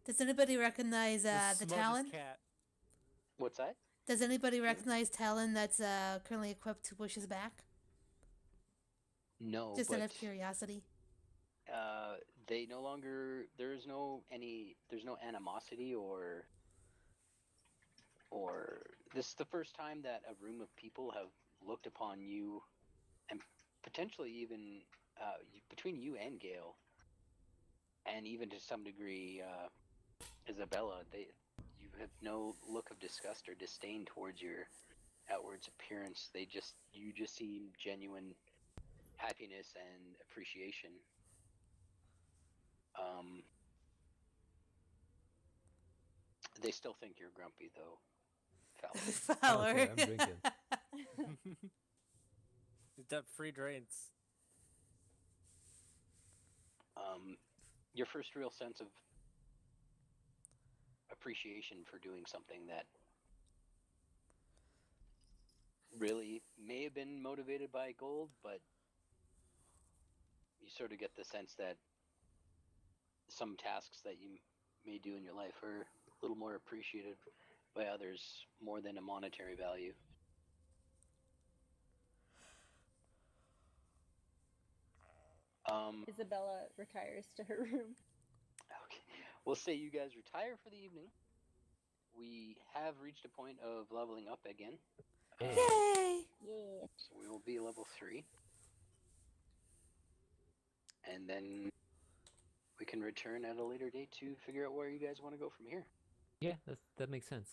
Does anybody recognize The the smartest Talon? cat. What's that? Does anybody recognize Talon that's currently equipped to push his back? No, Just but out of curiosity. they no longer. There's no animosity or this is the first time that a room of people have looked upon you, and potentially even between you and Gale, and even to some degree Isabella. You have no look of disgust or disdain towards your outwards appearance. You just see genuine happiness and appreciation. They still think you're grumpy though, Fowler. Fowler. Okay, I'm drinking. You've got free drinks. Your first real sense of appreciation for doing something that really may have been motivated by gold, but you sort of get the sense that some tasks that you may do in your life are a little more appreciated by others more than a monetary value. Isabella retires to her room. Okay. We'll say you guys retire for the evening. We have reached a point of leveling up again. Yay! Yeah. So we will be level 3. And then we can return at a later date to figure out where you guys want to go from here. Yeah, that makes sense.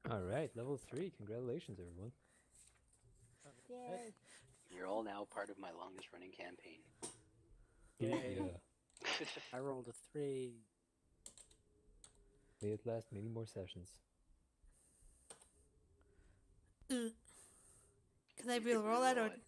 All right, level 3. Congratulations, everyone. Yay. You're all now part of my longest running campaign. Yay. Yeah. I rolled a 3. May it last many more sessions. Can I You could reroll that or reroll it.